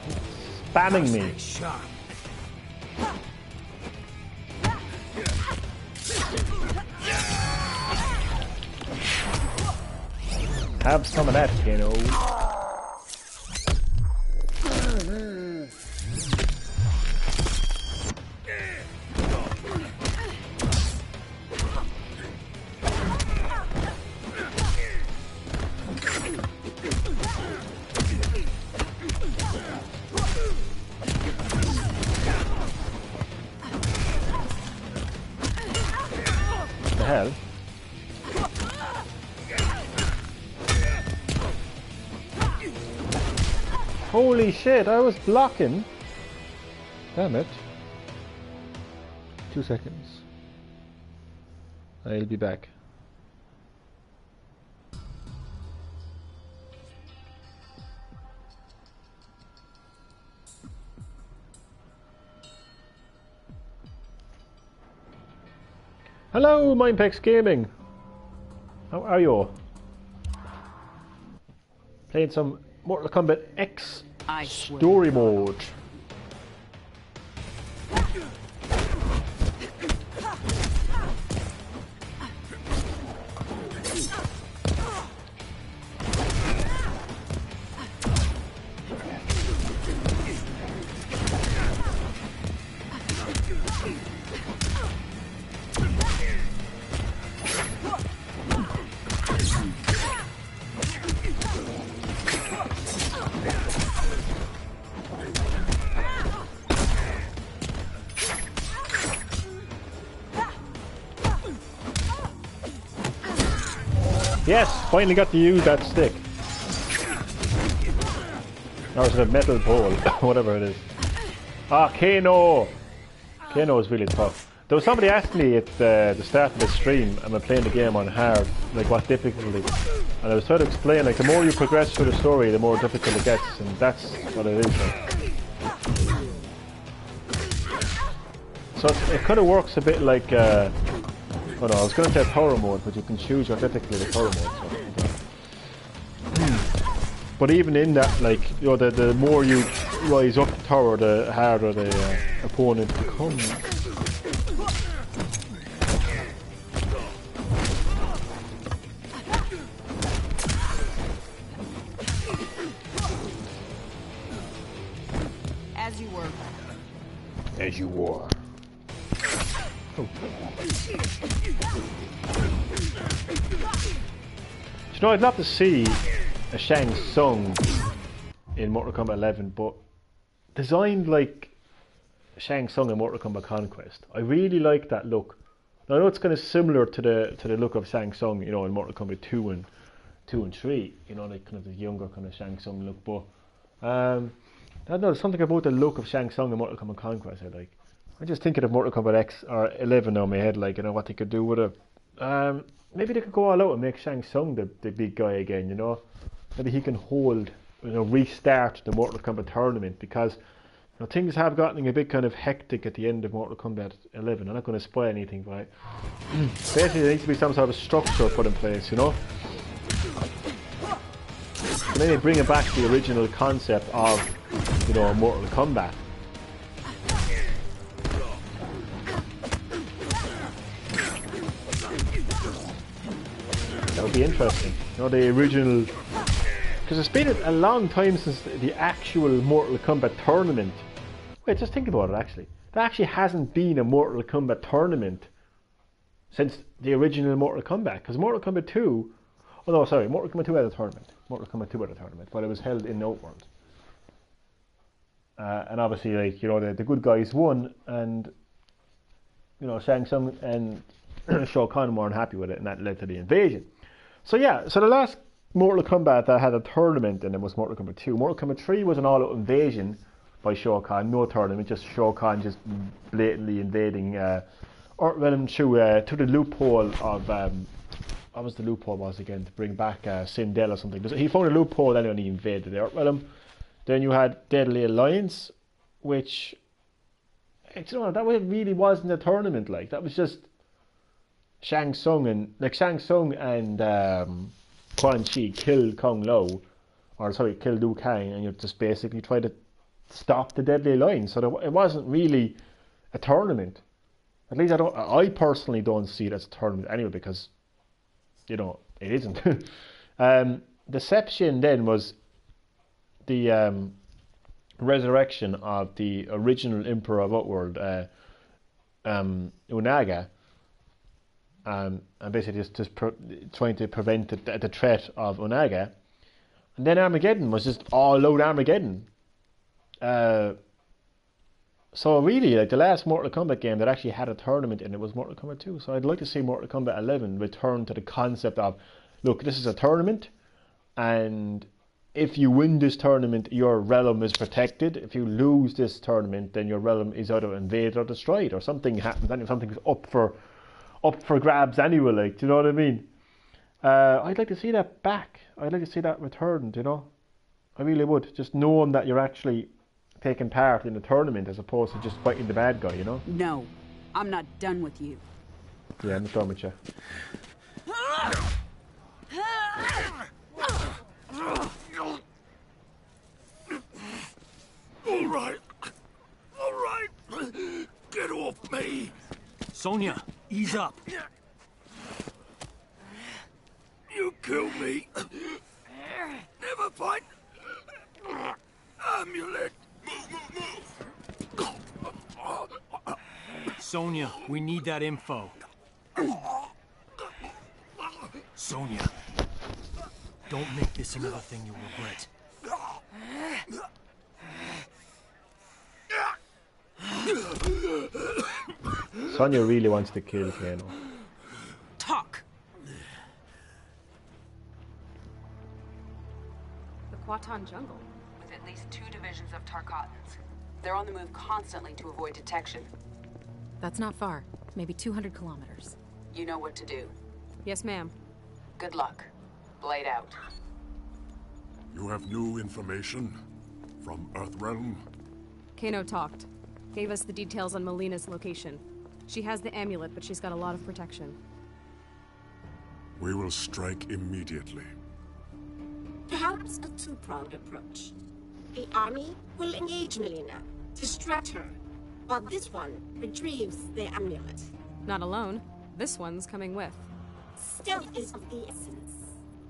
Spamming me. Have some of that, Kano. the hell? Holy shit, I was blocking. Damn it. 2 seconds. I'll be back. Hello, Mindpex Gaming. How are you? Playing some Mortal Kombat X story mode. Yes, finally got to use that stick. Or is it a metal pole? Whatever it is. Ah, Kano! Kano is really tough. There was somebody asked me at the start of the stream, am I playing the game on hard, like what difficulty? And I was trying to explain, like the more you progress through the story, the more difficult it gets, and that's what it is. Like. So it kind of works a bit like, oh no, I was going to say power mode, but you can choose your difficulty power mode. So. But even in that, like, you know, the more you rise up the tower, the harder the opponent becomes. As you were. As you were. Oh. You know, I'd love to see a Shang Tsung in Mortal Kombat 11, but designed like Shang Tsung in Mortal Kombat Conquest. I really like that look. Now, I know it's kind of similar to the look of Shang Tsung, you know, in Mortal Kombat 2 and 3. You know, like kind of the younger kind of Shang Tsung look. But I don't know, there's something about the look of Shang Tsung in Mortal Kombat Conquest I like. I'm just thinking of Mortal Kombat X or 11 on my head, like, you know, what they could do with it. Maybe they could go all out and make Shang Tsung the big guy again, you know. Maybe he can hold, you know, restart the Mortal Kombat tournament, because, you know, things have gotten a bit kind of hectic at the end of Mortal Kombat 11. I'm not going to spoil anything, but basically there needs to be some sort of structure put in place, you know. So maybe bringing back the original concept of, you know, Mortal Kombat. That would be interesting. You know, the original... Because it's been a long time since the actual Mortal Kombat tournament. Wait, just think about it, actually. There actually hasn't been a Mortal Kombat tournament since the original Mortal Kombat. Because Mortal Kombat 2... Oh no, sorry, Mortal Kombat 2 had a tournament. Mortal Kombat 2 had a tournament, but it was held in Outworld. And obviously, like, you know, the good guys won, and, you know, Shang Tsung and Shao Kahn weren't happy with it, and that led to the invasion. So yeah, so the last Mortal Kombat that had a tournament in it was Mortal Kombat 2. Mortal Kombat 3 was an all-out invasion by Shao Kahn, no tournament, just Shao Kahn just blatantly invading Earthrealm through the loophole of, what was the loophole was again, to bring back Sindel or something. He found a loophole anyway and he invaded the Earthrealm. Then you had Deadly Alliance, which, you know, that really wasn't a tournament, like, that was just Shang Tsung and Quan Chi killed killed Liu Kang, and you just basically try to stop the Deadly Alliance. So it wasn't really a tournament. At least I personally don't see it as a tournament anyway, because, you know, it isn't. Deception then was the resurrection of the original Emperor of Outworld, Unaga. And basically just trying to prevent the threat of Unaga. And then Armageddon was just all out Armageddon. So really, like the last Mortal Kombat game that actually had a tournament in it was Mortal Kombat 2. So I'd like to see Mortal Kombat 11 return to the concept of, look, this is a tournament, and if you win this tournament, your realm is protected. If you lose this tournament, then your realm is either invaded or destroyed, or something happens. And something's up for grabs anyway. Like, do you know what I mean? I'd like to see that back. I'd like to see that returned. You know, I really would. Just knowing that you're actually taking part in the tournament as opposed to just fighting the bad guy. You know? No, I'm not done with you. Yeah, I'm done with you. All right. Get off me. Sonya, ease up. You kill me. Never fight. Amulet. Move. Sonya, we need that info. Sonya, don't make this another thing you'll regret. Sonya really wants to kill Kano. Talk. The Kwatan jungle, with at least 2 divisions of Tarkatans. They're on the move constantly to avoid detection. That's not far. Maybe 200 kilometers. You know what to do. Yes, ma'am. Good luck. Blade out. You have new information from Earthrealm? Kano talked. Gave us the details on Melina's location. She has the amulet, but she's got a lot of protection. We will strike immediately. Perhaps a two-pronged approach. The army will engage Melina, distract her, while this one retrieves the amulet. Not alone. This one's coming with. Stealth is of the essence.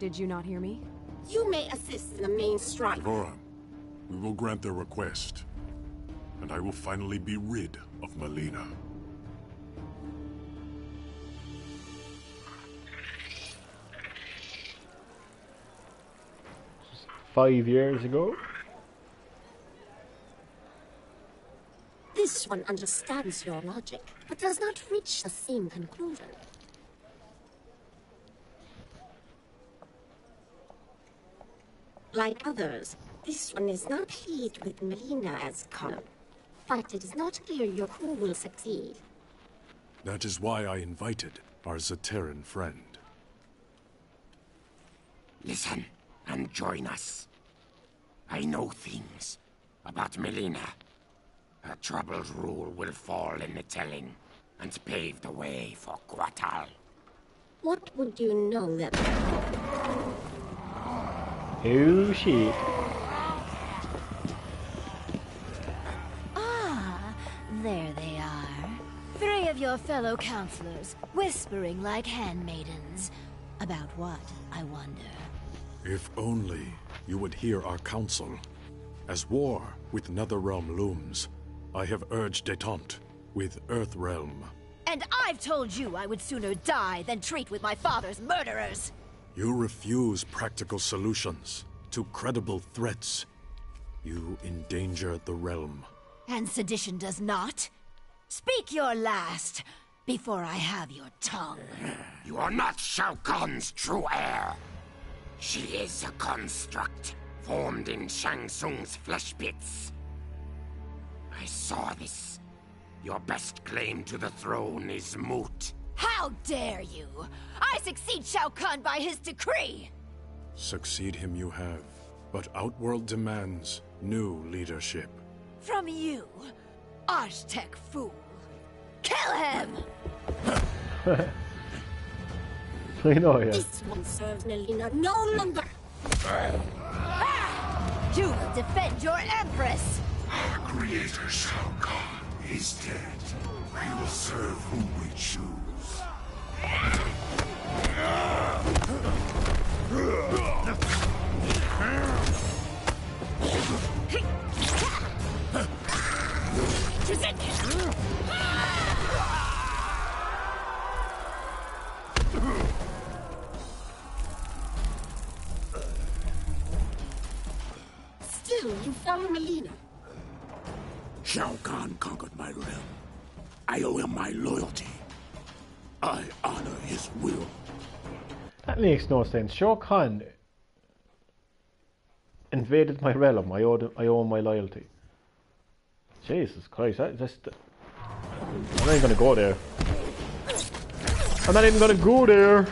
Did you not hear me? You may assist in the main strike. Laura, we will grant their request, and I will finally be rid of Melina. Just 5 years ago. This one understands your logic, but does not reach the same conclusion. Like others, this one is not pleased with Melina as Khan, but it is not clear your crew will succeed. That is why I invited our Zaterran friend. Listen and join us. I know things about Melina. Her troubled rule will fall in the telling and pave the way for Guatal. What would you know that... Oh shit. Ah, there they are. 3 of your fellow counselors, whispering like handmaidens. About what, I wonder? If only you would hear our counsel. As war with Netherrealm looms, I have urged detente with Earthrealm. And I've told you I would sooner die than treat with my father's murderers! You refuse practical solutions to credible threats. You endanger the realm. And sedition does not? Speak your last, before I have your tongue. You are not Shao Kahn's true heir. She is a construct, formed in Shang Tsung's flesh pits. I saw this. Your best claim to the throne is moot. How dare you! I succeed Shao Kahn by his decree! Succeed him you have, but Outworld demands new leadership. From you, Archtech fool. Kill him! I know, yeah. This one serves Melina no longer! You will defend your Empress! Our creator Shao Kahn is dead. We will serve whom we choose. Still, you follow Melina. Shao Kahn conquered my realm. I owe him my loyalty. I honor his will. That makes no sense. Shao Kahn invaded my realm. I owe him my loyalty. Jesus Christ, I'm not even gonna go there. I'm not even gonna go there.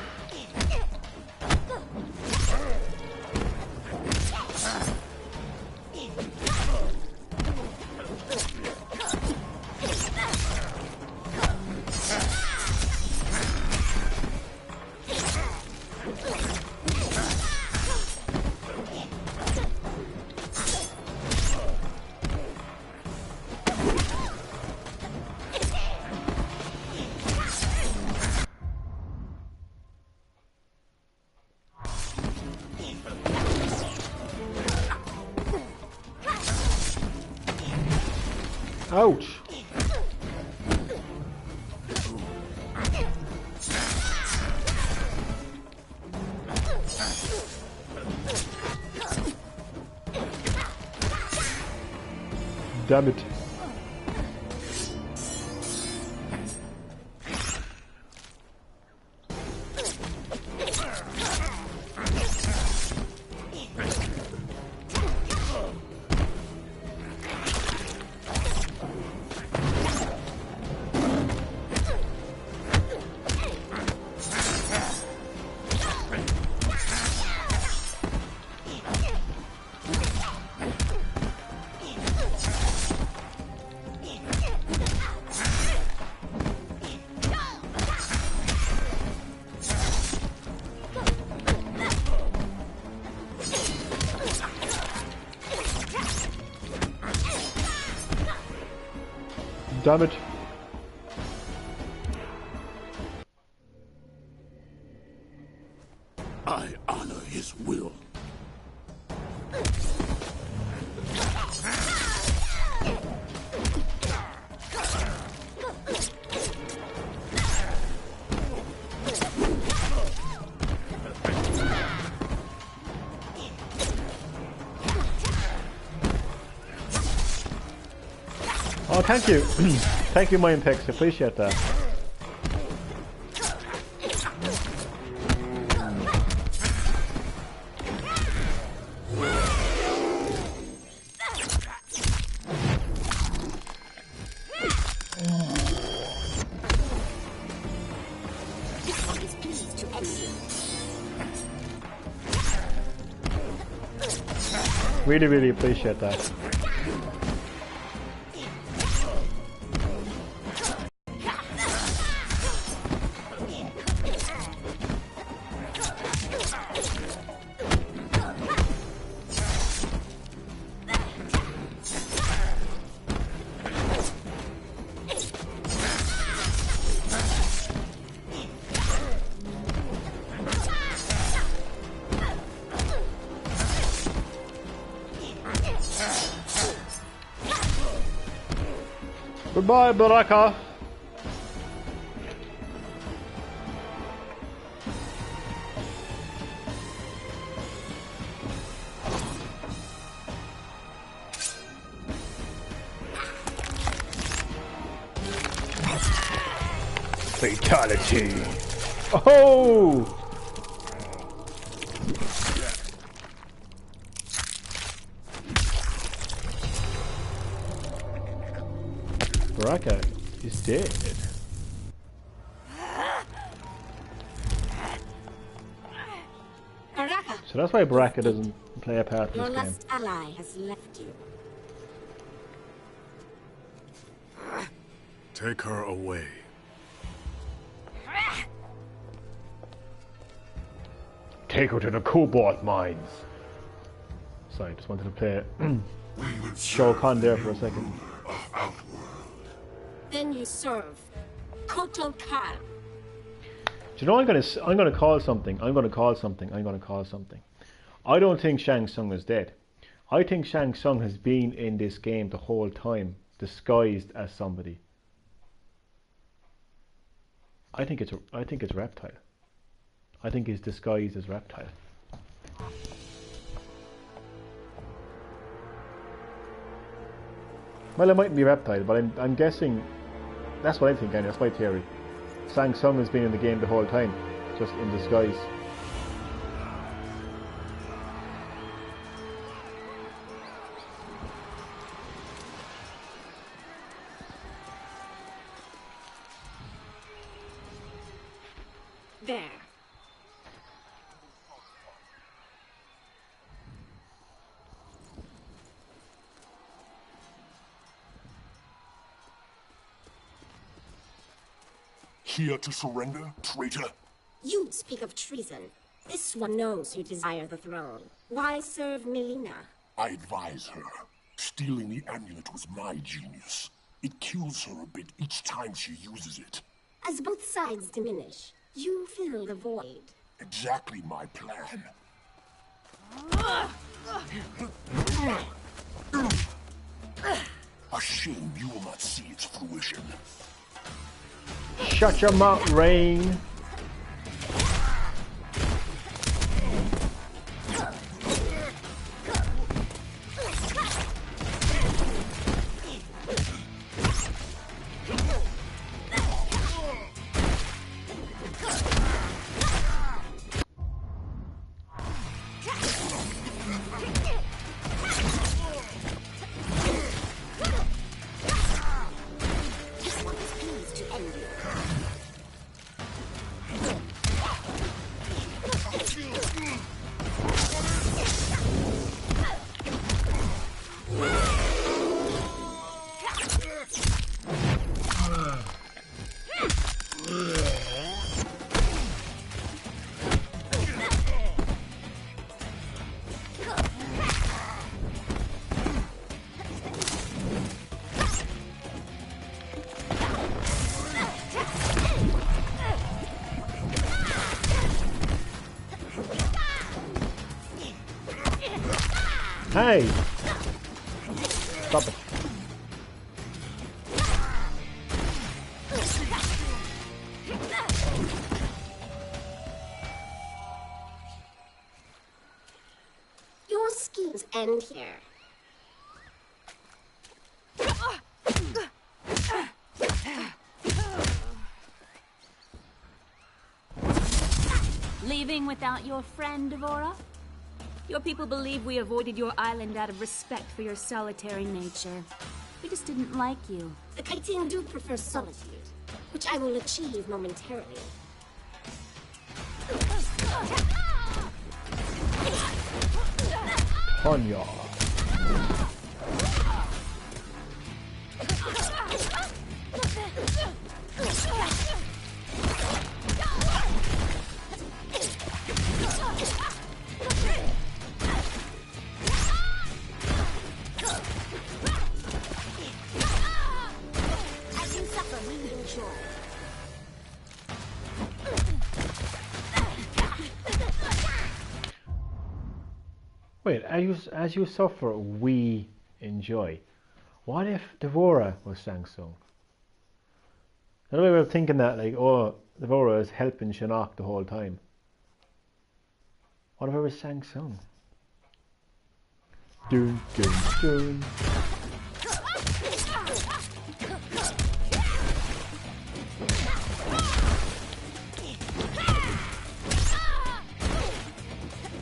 Ouch! Damn it. Damn it. I honor his will. Oh, thank you. Thank you, my Impex. Appreciate that. Really, really appreciate that. Goodbye, Baraka. Fatality. Oh! Baraka is dead. Baraka. So that's why Baraka doesn't play a part in Your this game. last ally has left you. Take her away. Take her to the Kombat mines. Sorry, just wanted to play Shao Kahn there for a second. Then you serve Kotal Khan. Do you know I'm gonna call something. I don't think Shang Tsung is dead. I think Shang Tsung has been in this game the whole time, disguised as somebody. I think it's Reptile. I think he's disguised as Reptile. Well, it mightn't be reptile, but I'm guessing. That's what I think. Anyway, that's my theory. Shang Tsung has been in the game the whole time, just in disguise. There. Here to surrender, traitor? You speak of treason. This one knows you desire the throne. Why serve Melina? I advise her. Stealing the amulet was my genius. It kills her a bit each time she uses it. As both sides diminish, you fill the void. Exactly my plan. A shame you will not see its fruition. Shut your mouth, Rain. Hey! Stop it. Your schemes end here. Leaving without your friend, Devora? Your people believe we avoided your island out of respect for your solitary nature. We just didn't like you. The Kaitin do prefer solitude, which I will achieve momentarily. Ponyo. Wait, as you suffer, we enjoy. What if Devora was Shang Tsung? Another way of thinking that, like, oh, Devora is helping Shinnok the whole time. What if it was Shang Tsung? Dun, dun, dun.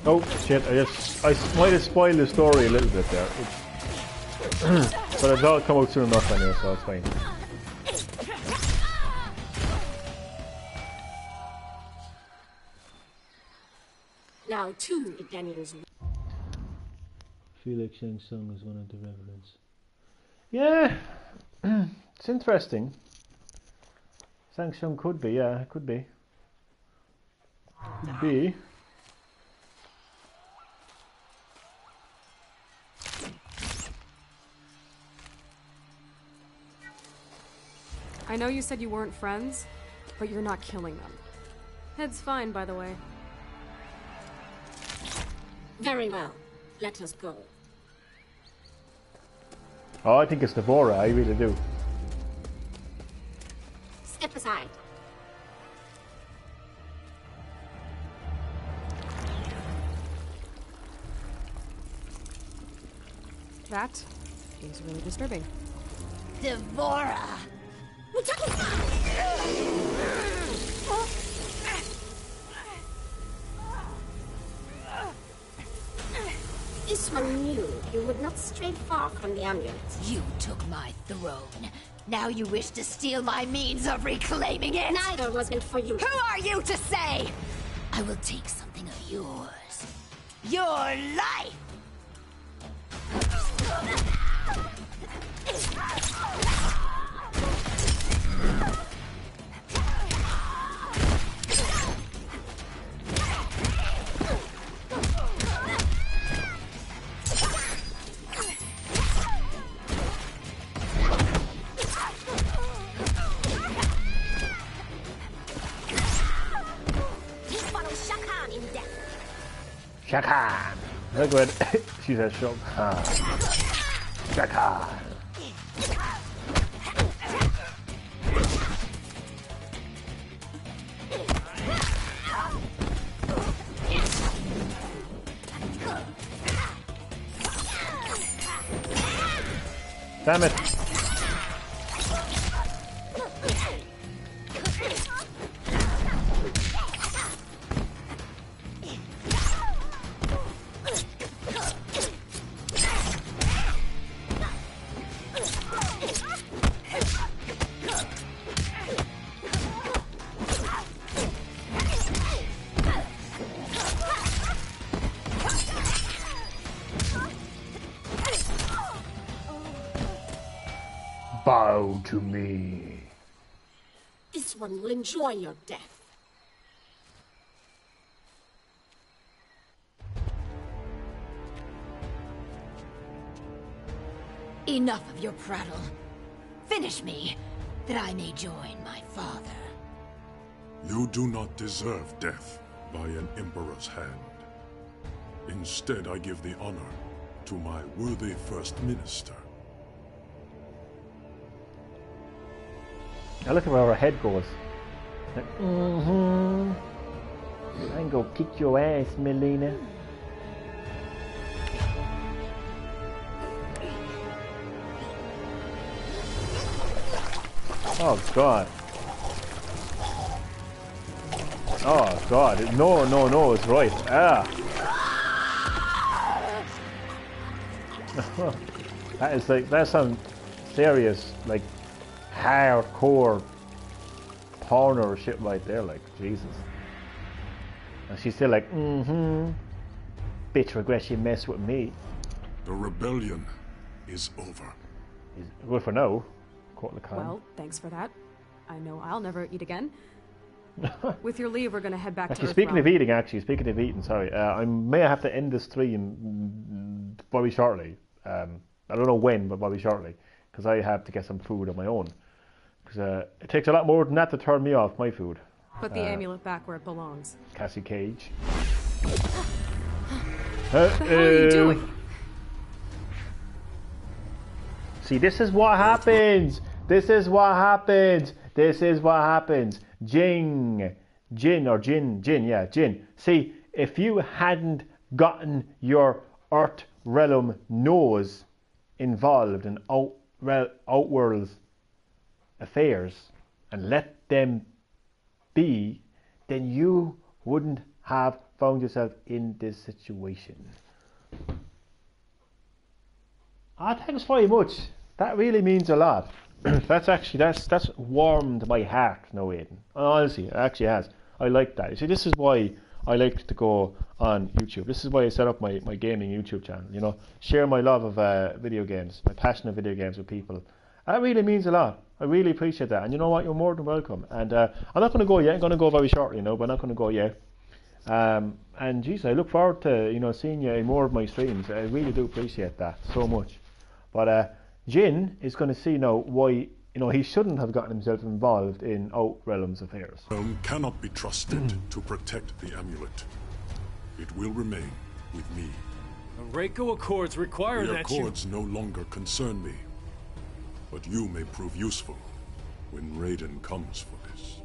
Oh shit, I might have spoiled the story a little bit there. But it's all come out soon enough anyway, so it's fine. Now to Daniel's. I feel like Shang Tsung is one of the reverends. Yeah, it's interesting. Shang Tsung could be, yeah, it could be. Could be. I know you said you weren't friends, but you're not killing them. Head's fine, by the way. Very well. Let us go. Oh, I think it's Devora, I really do. Step aside. That is really disturbing. Devora! This one knew you would not stray far from the amulet. You took my throne. Now you wish to steal my means of reclaiming it? Neither was meant for you. Who are you to say? I will take something of yours. Your life! Shakan! Look what she says, Shakan. Shakan! Damn it! Bow to me. This one will enjoy your death. Enough of your prattle. Finish me, that I may join my father. You do not deserve death by an emperor's hand. Instead, I give the honor to my worthy first minister. Now look at where her head goes. Like, I'm gonna kick your ass, Melina. Oh God. Oh God. No, it's right. Ah. That is like, that's some serious, like, hardcore porno or shit right there, like, Jesus. And she's still like, bitch, regret you mess with me. The rebellion is over. Good for now. Well, thanks for that. I know I'll never eat again. With your leave, we're gonna head back to speaking of eating, sorry, I may have to end this stream very shortly. I don't know when, but very shortly, because I have to get some food on my own. Because it takes a lot more than that to turn me off my food. Put the amulet back where it belongs. Cassie Cage. What the hell are you doing? See, this is what happens. This is what happens. Jin. See, if you hadn't gotten your Earth Realm nose involved in Outworld's affairs and let them be, then you wouldn't have found yourself in this situation. Thanks very much. That really means a lot. that's warmed my heart now, Aiden. Honestly, it actually has. I like that. You see, this is why I like to go on YouTube. This is why I set up my gaming YouTube channel. You know, share my love of video games, my passion of video games with people. That really means a lot. I really appreciate that. And you know what? You're more than welcome. And I'm not going to go yet. I'm going to go very shortly, but I'm not going to go yet. And geez, I look forward to seeing you in more of my streams. I really do appreciate that so much. But Jin is going to see now why he shouldn't have gotten himself involved in Outrealm's affairs. Cannot be trusted to protect the amulet. It will remain with me. The Reiko Accords require the that Accords no longer concern me, but you may prove useful when Raiden comes for this.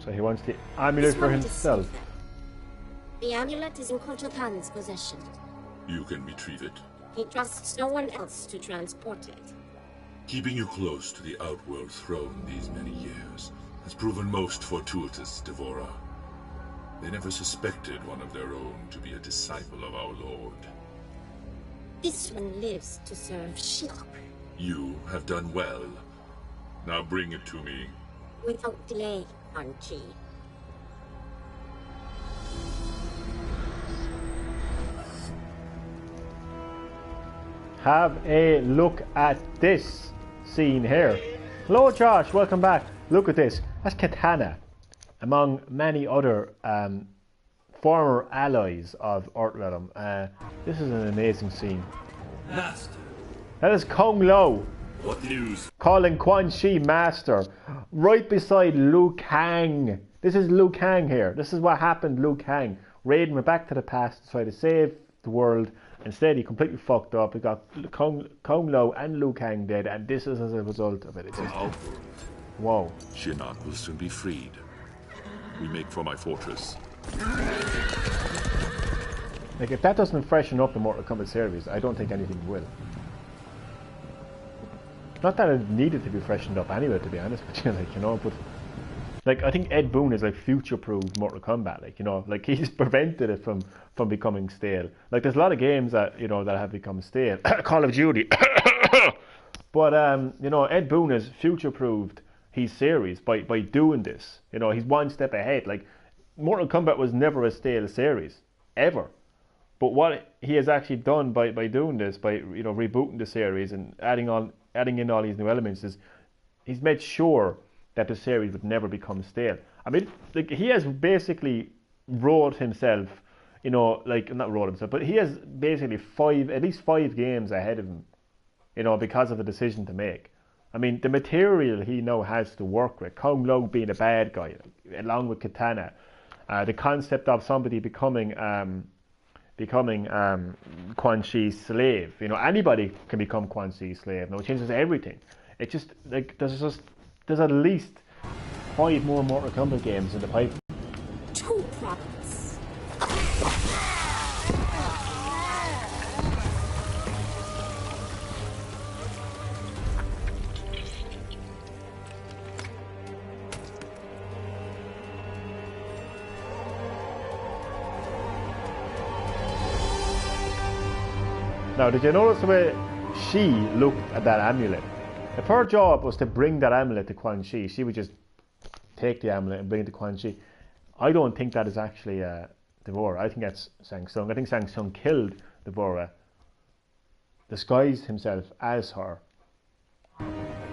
So he wants the amulet for himself. The amulet is in Kotal Khan's possession. You can retrieve it. He trusts no one else to transport it. Keeping you close to the Outworld throne these many years has proven most fortuitous, Devora. They never suspected one of their own to be a disciple of our Lord. This one lives to serve Shinnok. You have done well. Now bring it to me. Without delay, Quan Chi. Have a look at this scene here. Hello Josh, welcome back. Look at this. That's Katana, among many other former allies of Earthrealm. This is an amazing scene. Master. That is Kung Lao. What news? Calling Quan Chi Master. Right beside Liu Kang. This is Liu Kang here. This is what happened, Liu Kang. Raiden went back to the past to try to save the world. Instead, he completely fucked up. He got Kung Lao and Liu Kang dead, and this is as a result of it. It's just, whoa. Shinnok will soon be freed. We make for my fortress. Like, if that doesn't freshen up the Mortal Kombat series, I don't think anything will. Not that it needed to be freshened up anyway, to be honest with you, like, you know, but like, I think Ed Boon is like future-proof Mortal Kombat, like, you know, like, he's prevented it from becoming stale. Like, there's a lot of games that, you know, that have become stale. Call of Duty. But, you know, Ed Boon has future-proofed his series by doing this. You know, he's one step ahead. Like, Mortal Kombat was never a stale series, ever. But what he has actually done by doing this, by, you know, rebooting the series and adding in all these new elements, is he's made sure that the series would never become stale. I mean, like, he has basically wrote himself, you know, like, not wrote himself, but he has basically at least five games ahead of him, you know, because of the decision to make. I mean, the material he now has to work with, Kung Lao being a bad guy, like, along with Katana, the concept of somebody becoming Quan Chi's slave. You know, anybody can become Quan Chi's slave. Now, it changes everything. It just, like, there's at least 5 more Mortal Kombat games in the pipe. 2 products. Now, did you notice the way she looked at that amulet? If her job was to bring that amulet to Quan Chi, she would just take the amulet and bring it to Quan Chi. I don't think that is actually Devora. I think that's Shang Tsung. I think Shang Tsung killed Devora, disguised himself as her.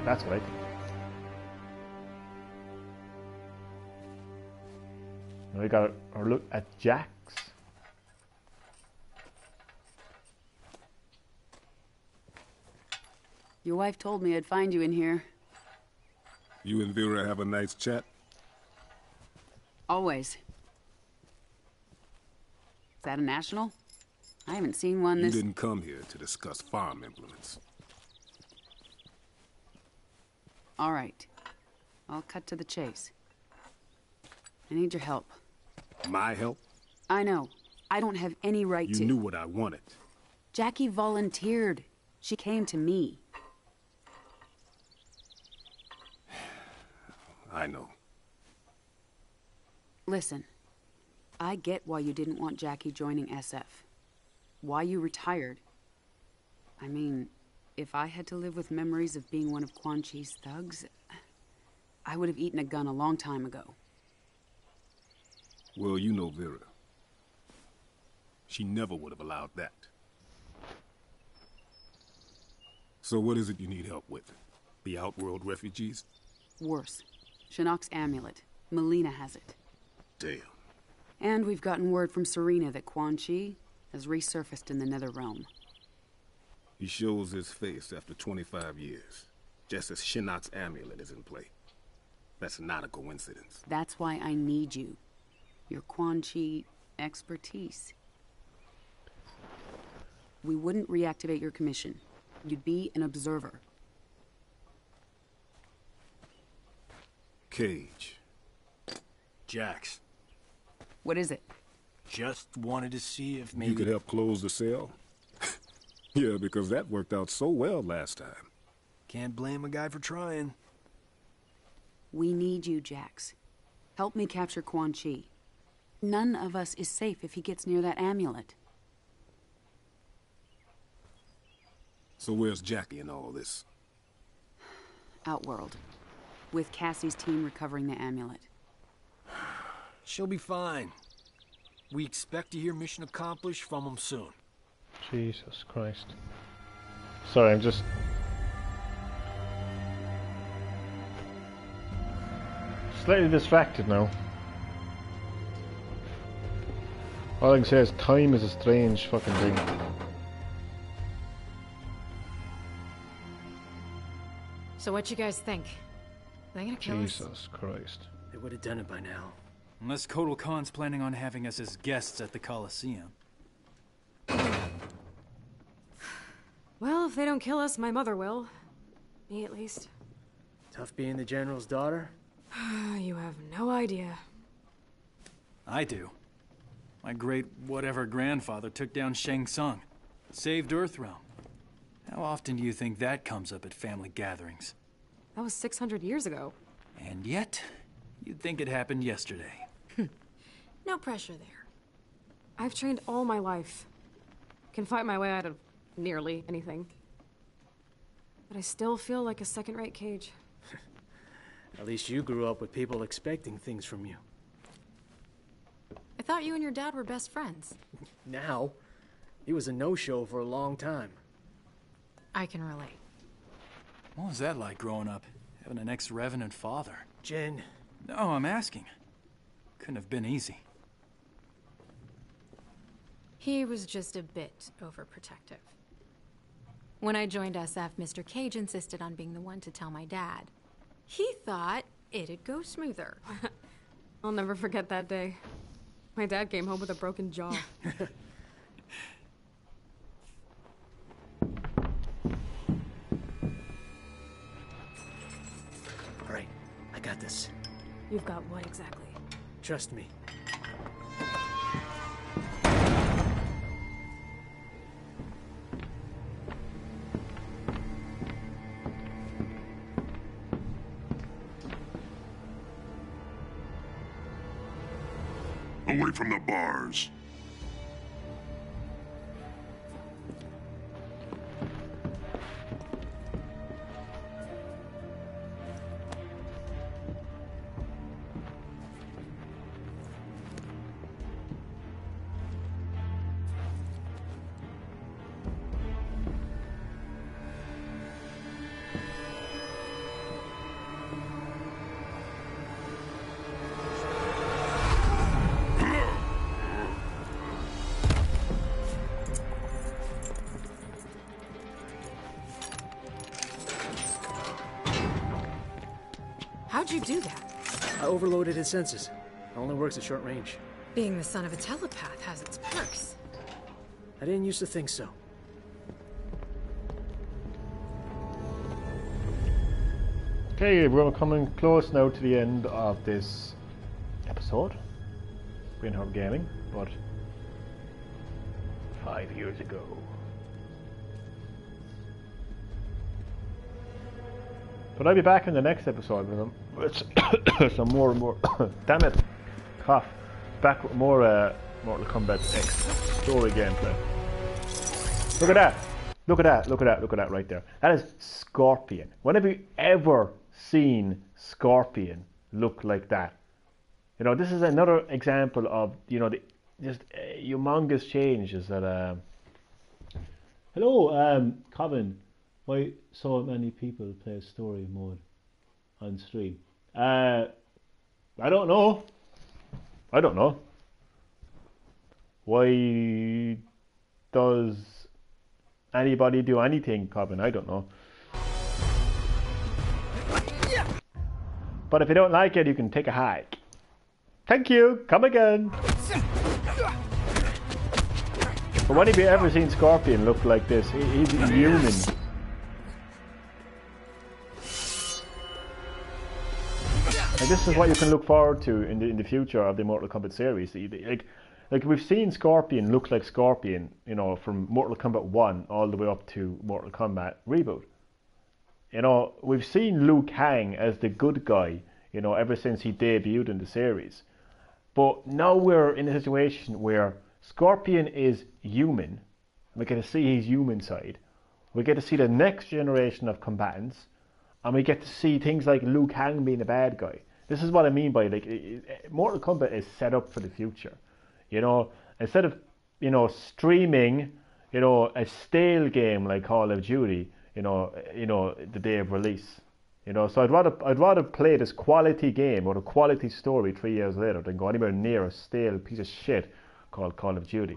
That's what I think. Now we got our look at Jax. Your wife told me I'd find you in here. You and Vera have a nice chat? Always. Is that a national? I haven't seen one this... You didn't come here to discuss farm implements. All right. I'll cut to the chase. I need your help. My help? I know. I don't have any right to... You knew what I wanted. Jackie volunteered. She came to me. I know. Listen, I get why you didn't want Jackie joining SF. Why you retired. I mean, if I had to live with memories of being one of Quan Chi's thugs, I would have eaten a gun a long time ago. Well, you know Vera. She never would have allowed that. So what is it you need help with? The Outworld refugees? Worse. Shinnok's amulet. Melina has it. Damn. And we've gotten word from Serena that Quan Chi has resurfaced in the Netherrealm. He shows his face after 25 years, just as Shinnok's amulet is in play. That's not a coincidence. That's why I need you. Your Quan Chi expertise. We wouldn't reactivate your commission. You'd be an observer. Cage. Jax. What is it? Just wanted to see if maybe... You could help close the cell? Yeah, because that worked out so well last time. Can't blame a guy for trying. We need you, Jax. Help me capture Quan Chi. None of us is safe if he gets near that amulet. So where's Jackie in all this? Outworld. With Cassie's team recovering the amulet. She'll be fine. We expect to hear mission accomplished from them soon. Jesus Christ. Sorry, I'm just... slightly distracted now. All I can say is time is a strange fucking thing. So what you guys think? Are they gonna kill us? Jesus Christ. They would have done it by now. Unless Kotal Khan's planning on having us as guests at the Coliseum. Well, if they don't kill us, my mother will. Me, at least. Tough being the General's daughter? You have no idea. I do. My great-whatever-grandfather took down Shang Tsung. Saved Earthrealm. How often do you think that comes up at family gatherings? That was 600 years ago. And yet, you'd think it happened yesterday. No pressure there. I've trained all my life. Can fight my way out of nearly anything. But I still feel like a second-rate cage. At least you grew up with people expecting things from you. I thought you and your dad were best friends. Now, he was a no-show for a long time. I can relate. What was that like growing up? Having an ex-revenant father? Jen. No, I'm asking. Couldn't have been easy. He was just a bit overprotective. When I joined SF, Mr. Cage insisted on being the one to tell my dad. He thought it'd go smoother. I'll never forget that day. My dad came home with a broken jaw. All right, I got this. You've got what exactly? Trust me. Away from the bars. How'd you do that? I overloaded his senses. It only works at short range. Being the son of a telepath has its perks. I didn't used to think so. Okay, we're coming close now to the end of this episode. Green Herb Gaming, but 5 years ago. But I'll be back in the next episode with them. Some more and more. Damn it! Cough. Back with more Mortal Kombat X story gameplay. Look at that! Look at that! Look at that! Look at that right there. That is Scorpion. When have you ever seen Scorpion look like that? You know, this is another example of, you know, the just humongous changes that. Hello, Coven. Why so many people play story mode on stream? I don't know. I don't know. Why does anybody do anything, Coven? I don't know. But if you don't like it, you can take a hike. Thank you. Come again. But when have you ever seen Scorpion look like this? He's human. And this is what you can look forward to in the future of the Mortal Kombat series. Like we've seen Scorpion look like Scorpion, you know, from Mortal Kombat 1 all the way up to Mortal Kombat Reboot. You know, we've seen Liu Kang as the good guy, you know, ever since he debuted in the series. But now we're in a situation where Scorpion is human. We get to see his human side. We get to see the next generation of combatants. And we get to see things like Liu Kang being a bad guy. This is what I mean by, like, Mortal Kombat is set up for the future. You know, instead of, you know, streaming, you know, a stale game like Call of Duty, you know, the day of release. You know, so I'd rather play this quality game or a quality story 3 years later than go anywhere near a stale piece of shit called Call of Duty.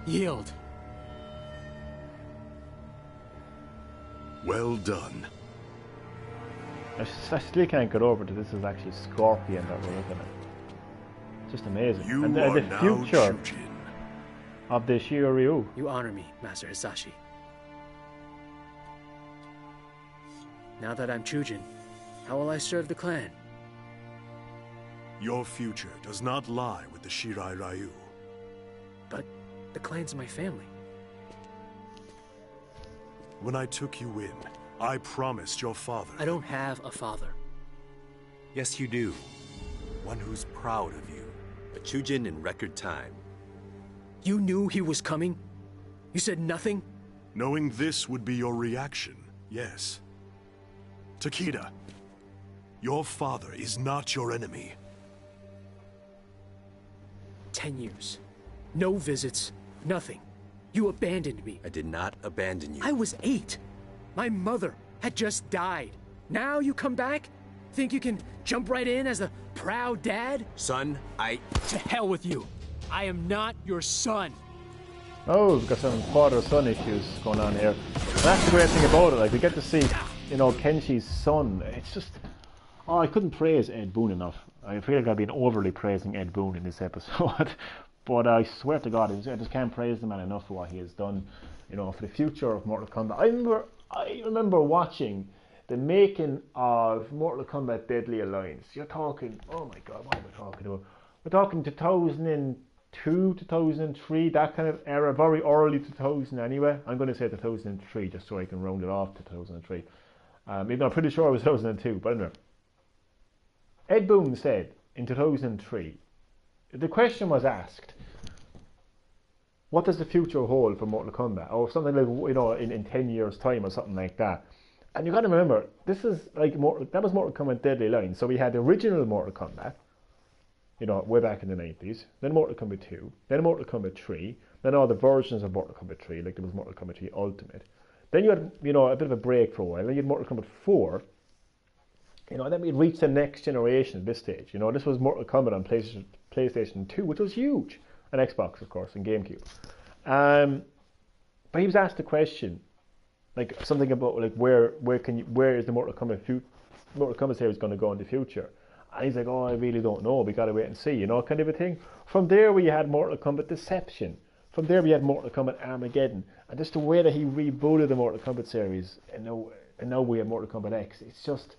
Yield. Well done. I still can't get over that this is actually Scorpion that we're looking at. It's just amazing. You and are the now future Chujin. of the Shiryu. You honor me, Master Hisashi. Now that I'm Chujin, how will I serve the clan? Your future does not lie with the Shirai Ryu. But the clan's my family. When I took you in, I promised your father. I don't have a father. Yes, you do. One who's proud of you. A Chujin in record time. You knew he was coming? You said nothing? Knowing this would be your reaction, yes. Takeda, your father is not your enemy. 10 years. No visits. Nothing. You abandoned me. I did not abandon you. I was 8. My mother had just died. Now you come back? Think you can jump right in as a proud dad? Son, To hell with you. I am not your son. Oh, we've got some father-son issues going on here. And that's the great thing about it. Like, we get to see, you know, Kenshi's son. It's just... Oh, I couldn't praise Ed Boon enough. I feel like I've been overly praising Ed Boon in this episode. But I swear to God, I just can't praise the man enough for what he has done, you know, for the future of Mortal Kombat. I remember watching the making of Mortal Kombat Deadly Alliance. You're talking, oh my God, what are we talking about? We're talking 2002, 2003, that kind of era, very early 2000 anyway. I'm going to say 2003 just so I can round it off to 2003. Even though I'm pretty sure it was 2002, but anyway. Ed Boon said in 2003, the question was asked, what does the future hold for Mortal Kombat? Or something like, you know, in 10 years' time or something like that. And you got to remember, this is like, that was Mortal Kombat Deadly Alliance. So we had the original Mortal Kombat, you know, way back in the 90s. Then Mortal Kombat 2. Then Mortal Kombat 3. Then all the versions of Mortal Kombat 3, like there was Mortal Kombat 3 Ultimate. Then you had, you know, a bit of a break for a while. Then you had Mortal Kombat 4. You know, and then we'd reached the next generation at this stage. You know, this was Mortal Kombat on PlayStation 2, which was huge. And Xbox, of course, and GameCube. But he was asked a question, like something about like where is the Mortal Kombat series going to go in the future? And he's like, oh, I really don't know. We got to wait and see, you know, kind of a thing. From there, we had Mortal Kombat Deception. From there, we had Mortal Kombat Armageddon. And just the way that he rebooted the Mortal Kombat series, and now we have Mortal Kombat X. It's just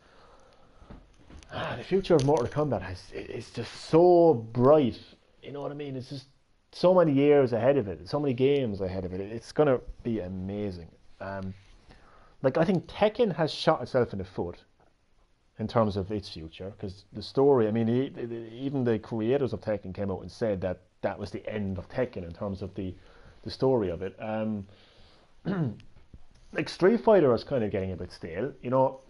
the future of Mortal Kombat is just so bright. You know what I mean? It's just so many years ahead of it, so many games ahead of it. It's going to be amazing. Like, I think Tekken has shot itself in the foot in terms of its future, because the story, I mean, even the creators of Tekken came out and said that that was the end of Tekken in terms of the story of it. Like, Street Fighter is kind of getting a bit stale, you know,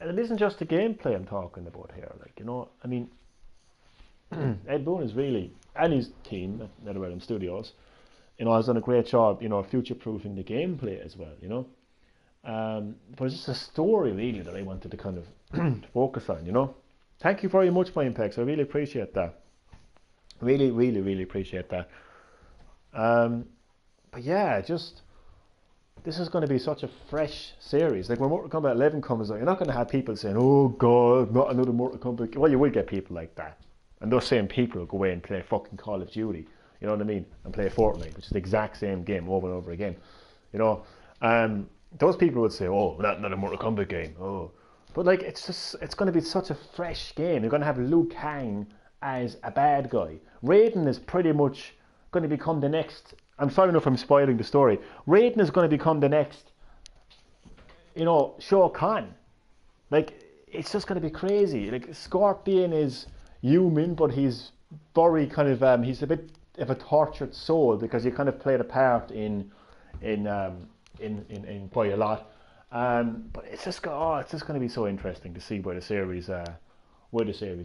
and it isn't just the gameplay I'm talking about here. Like, you know, I mean, Ed Boon is really, and his team at NetherRealm Studios, you know, has done a great job, you know, future-proofing the gameplay as well, you know. But it's just a story, really, that I wanted to kind of focus on, you know. Thank you very much, Minepex. I really appreciate that. Really, really, really appreciate that. But yeah, just, this is going to be such a fresh series. Like, when Mortal Kombat 11 comes out, you're not going to have people saying, oh God, not another Mortal Kombat. Well, you will get people like that. And those same people will go away and play fucking Call of Duty, you know what I mean, and play Fortnite, which is the exact same game over and over again, you know. Those people would say, oh, not a Mortal Kombat game, oh. But like, it's going to be such a fresh game. You're going to have Liu Kang as a bad guy. Raiden is pretty much going to become the next, I'm sorry enough I'm spoiling the story, Raiden is going to become the next, you know, Shao Kahn. Like, it's just going to be crazy. Like, Scorpion is human, but he's very kind of, he's a bit of a tortured soul because he kind of played a part in quite a lot. But it's just going to be so interesting to see where the series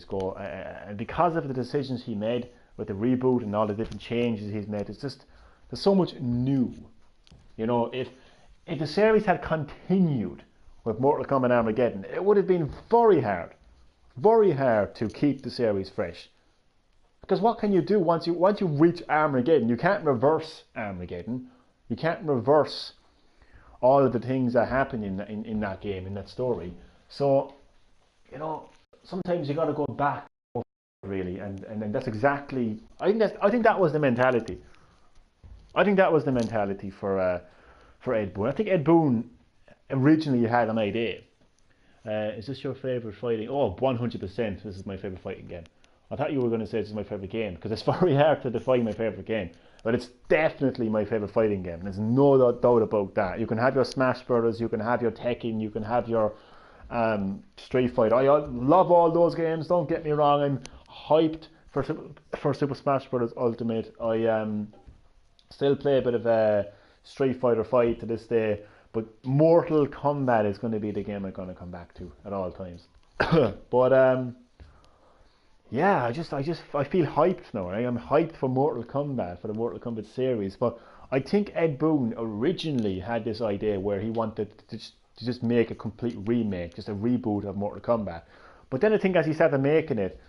go. And because of the decisions he made with the reboot and all the different changes he's made, it's just, there's so much new. You know, if the series had continued with Mortal Kombat Armageddon, it would have been very hard to keep the series fresh. Because what can you do once you reach Armageddon? You can't reverse Armageddon. You can't reverse all of the things that happen in that game, in that story. So, you know, sometimes you got to go back, really, and that's exactly. I think that was the mentality. I think that was the mentality for Ed Boon. I think Ed Boon originally had an idea. Is this your favorite fighting? Oh, 100%. This is my favorite fighting game. I thought you were going to say this is my favorite game, because it's very hard to define my favorite game. But it's definitely my favorite fighting game. There's no doubt about that. You can have your Smash Brothers, you can have your Tekken, you can have your Street Fighter. I love all those games. Don't get me wrong. I'm hyped for Super Smash Brothers Ultimate. I still play a bit of Street Fighter 5 to this day. But Mortal Kombat is going to be the game I'm going to come back to at all times. But yeah, I feel hyped now. Right? I'm hyped for Mortal Kombat, for the Mortal Kombat series. But I think Ed Boon originally had this idea where he wanted to just make a complete remake, just a reboot of Mortal Kombat. But then I think as he started making it,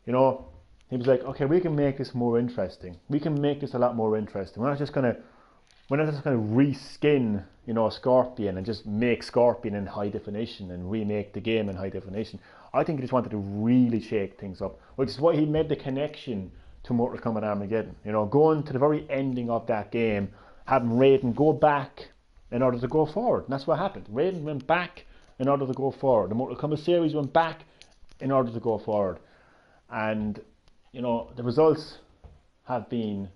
you know, he was like, okay, we can make this more interesting. We can make this a lot more interesting. We're not just going to reskin, you know, Scorpion and just make Scorpion in high definition and remake the game in high definition. I think he just wanted to really shake things up, which is why he made the connection to Mortal Kombat Armageddon. You know, going to the very ending of that game, having Raiden go back in order to go forward. And that's what happened. Raiden went back in order to go forward. The Mortal Kombat series went back in order to go forward. And, you know, the results have been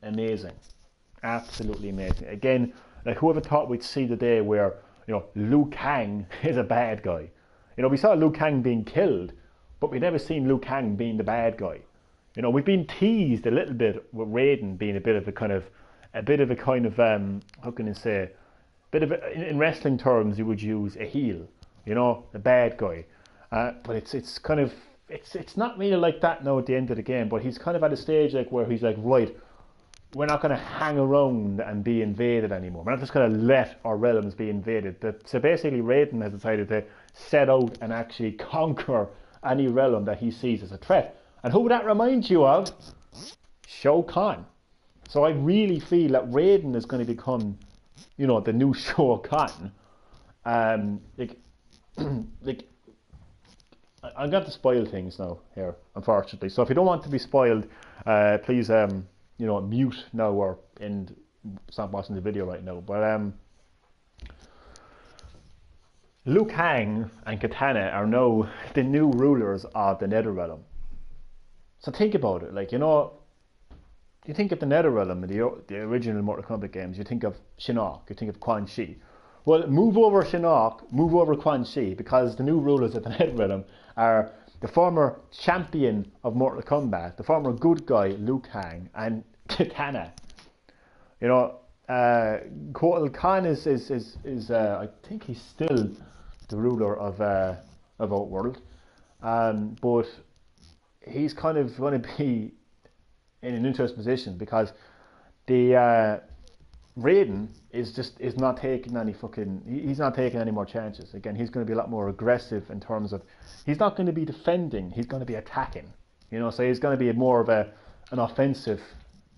amazing. Absolutely amazing. Again, like, whoever thought we'd see the day where, you know, Liu Kang is a bad guy. You know, we saw Liu Kang being killed, but we've never seen Liu Kang being the bad guy. You know, we've been teased a little bit with Raiden being a bit of a kind of, how can I say, in wrestling terms you would use a heel, you know, a bad guy. But it's not really like that now at the end of the game. But he's kind of at a stage like where he's like, right, we're not going to hang around and be invaded anymore. We're not just going to let our realms be invaded. So basically Raiden has decided to set out and actually conquer any realm that he sees as a threat. And who would that remind you of? Shao Kahn. So I really feel that Raiden is going to become, you know, the new Shao Kahn. I'm going to spoil things now here, unfortunately. So if you don't want to be spoiled, please you know, mute now or stop watching the video right now. But Liu Kang and Katana are now the new rulers of the Netherrealm. So think about it, like, you know, you think of the Netherrealm in the original Mortal Kombat games, you think of Shinnok, you think of Quan Chi. Well, move over Shinnok, move over Quan Chi, because the new rulers of the Netherrealm are the former champion of Mortal Kombat, the former good guy Liu Kang, and Katana. You know, Kotal Khan is I think he's still the ruler of Outworld, but he's kind of going to be in an interesting position because the Raiden is not taking any he's not taking any more chances. Again, he's going to be a lot more aggressive in terms of, he's not going to be defending, he's going to be attacking. You know, so he's going to be more of an offensive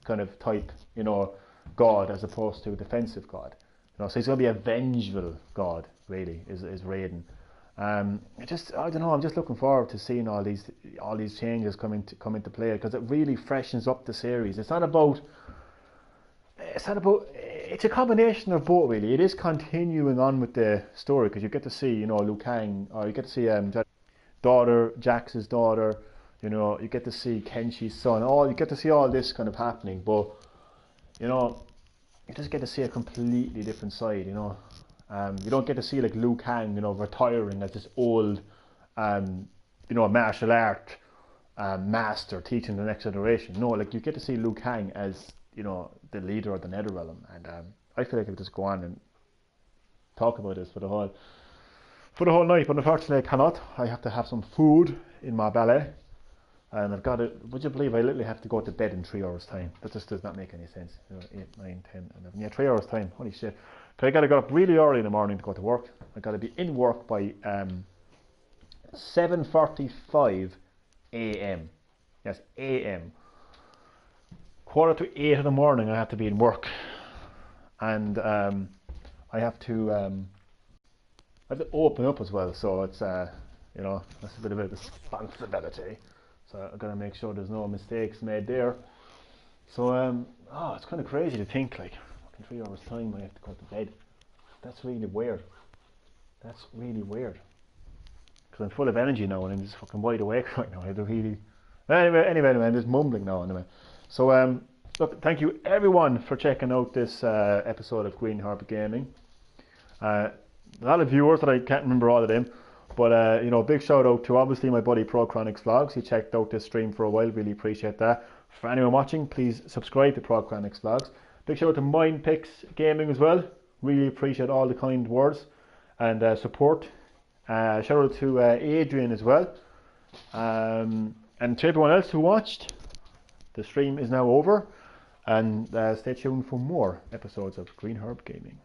kind of type, you know, god as opposed to a defensive god. You know, so he's going to be a vengeful god, really, is Raiden. I don't know. I'm just looking forward to seeing all these changes come into play, because it really freshens up the series. It's a combination of both, really. It is continuing on with the story, because you get to see, Liu Kang, or you get to see Jax's daughter, you get to see Kenshi's son. You get to see all this kind of happening, but you just get to see a completely different side. You don't get to see like Liu Kang, retiring as this old, martial art master teaching the next generation. No, like you get to see Liu Kang as the leader of the Netherrealm, and I feel like I could just go on and talk about this for the whole night, but unfortunately I cannot. I have to have some food in my belly, and I've got to, would you believe I literally have to go to bed in 3 hours time? That just does not make any sense. 8, 9, 10, 11, yeah, 3 hours time, holy shit. Because I got to get up really early in the morning to go to work. I got to be in work by 7:45 a.m. Yes, a.m. 7:45 in the morning I have to be in work, and I have to open up as well, so it's that's a bit of a responsibility, so I've got to make sure there's no mistakes made there. So it's kind of crazy to think, like, in 3 hours time I have to go to bed. That's really weird, because I'm full of energy now and I'm just fucking wide awake right now. I don't really anyway, I'm just mumbling now anyway. So look, thank you everyone for checking out this episode of Green Herb Gaming. A lot of viewers that I can't remember all of them, but big shout out to obviously my buddy ProChronicsVlogz. He checked out this stream for a while, really appreciate that. For anyone watching, please subscribe to ProChronicsVlogz. Big shout out to MindPix Gaming as well, really appreciate all the kind words and support. Shout out to Adrian as well, and to everyone else who watched. The stream is now over, and stay tuned for more episodes of Green Herb Gaming.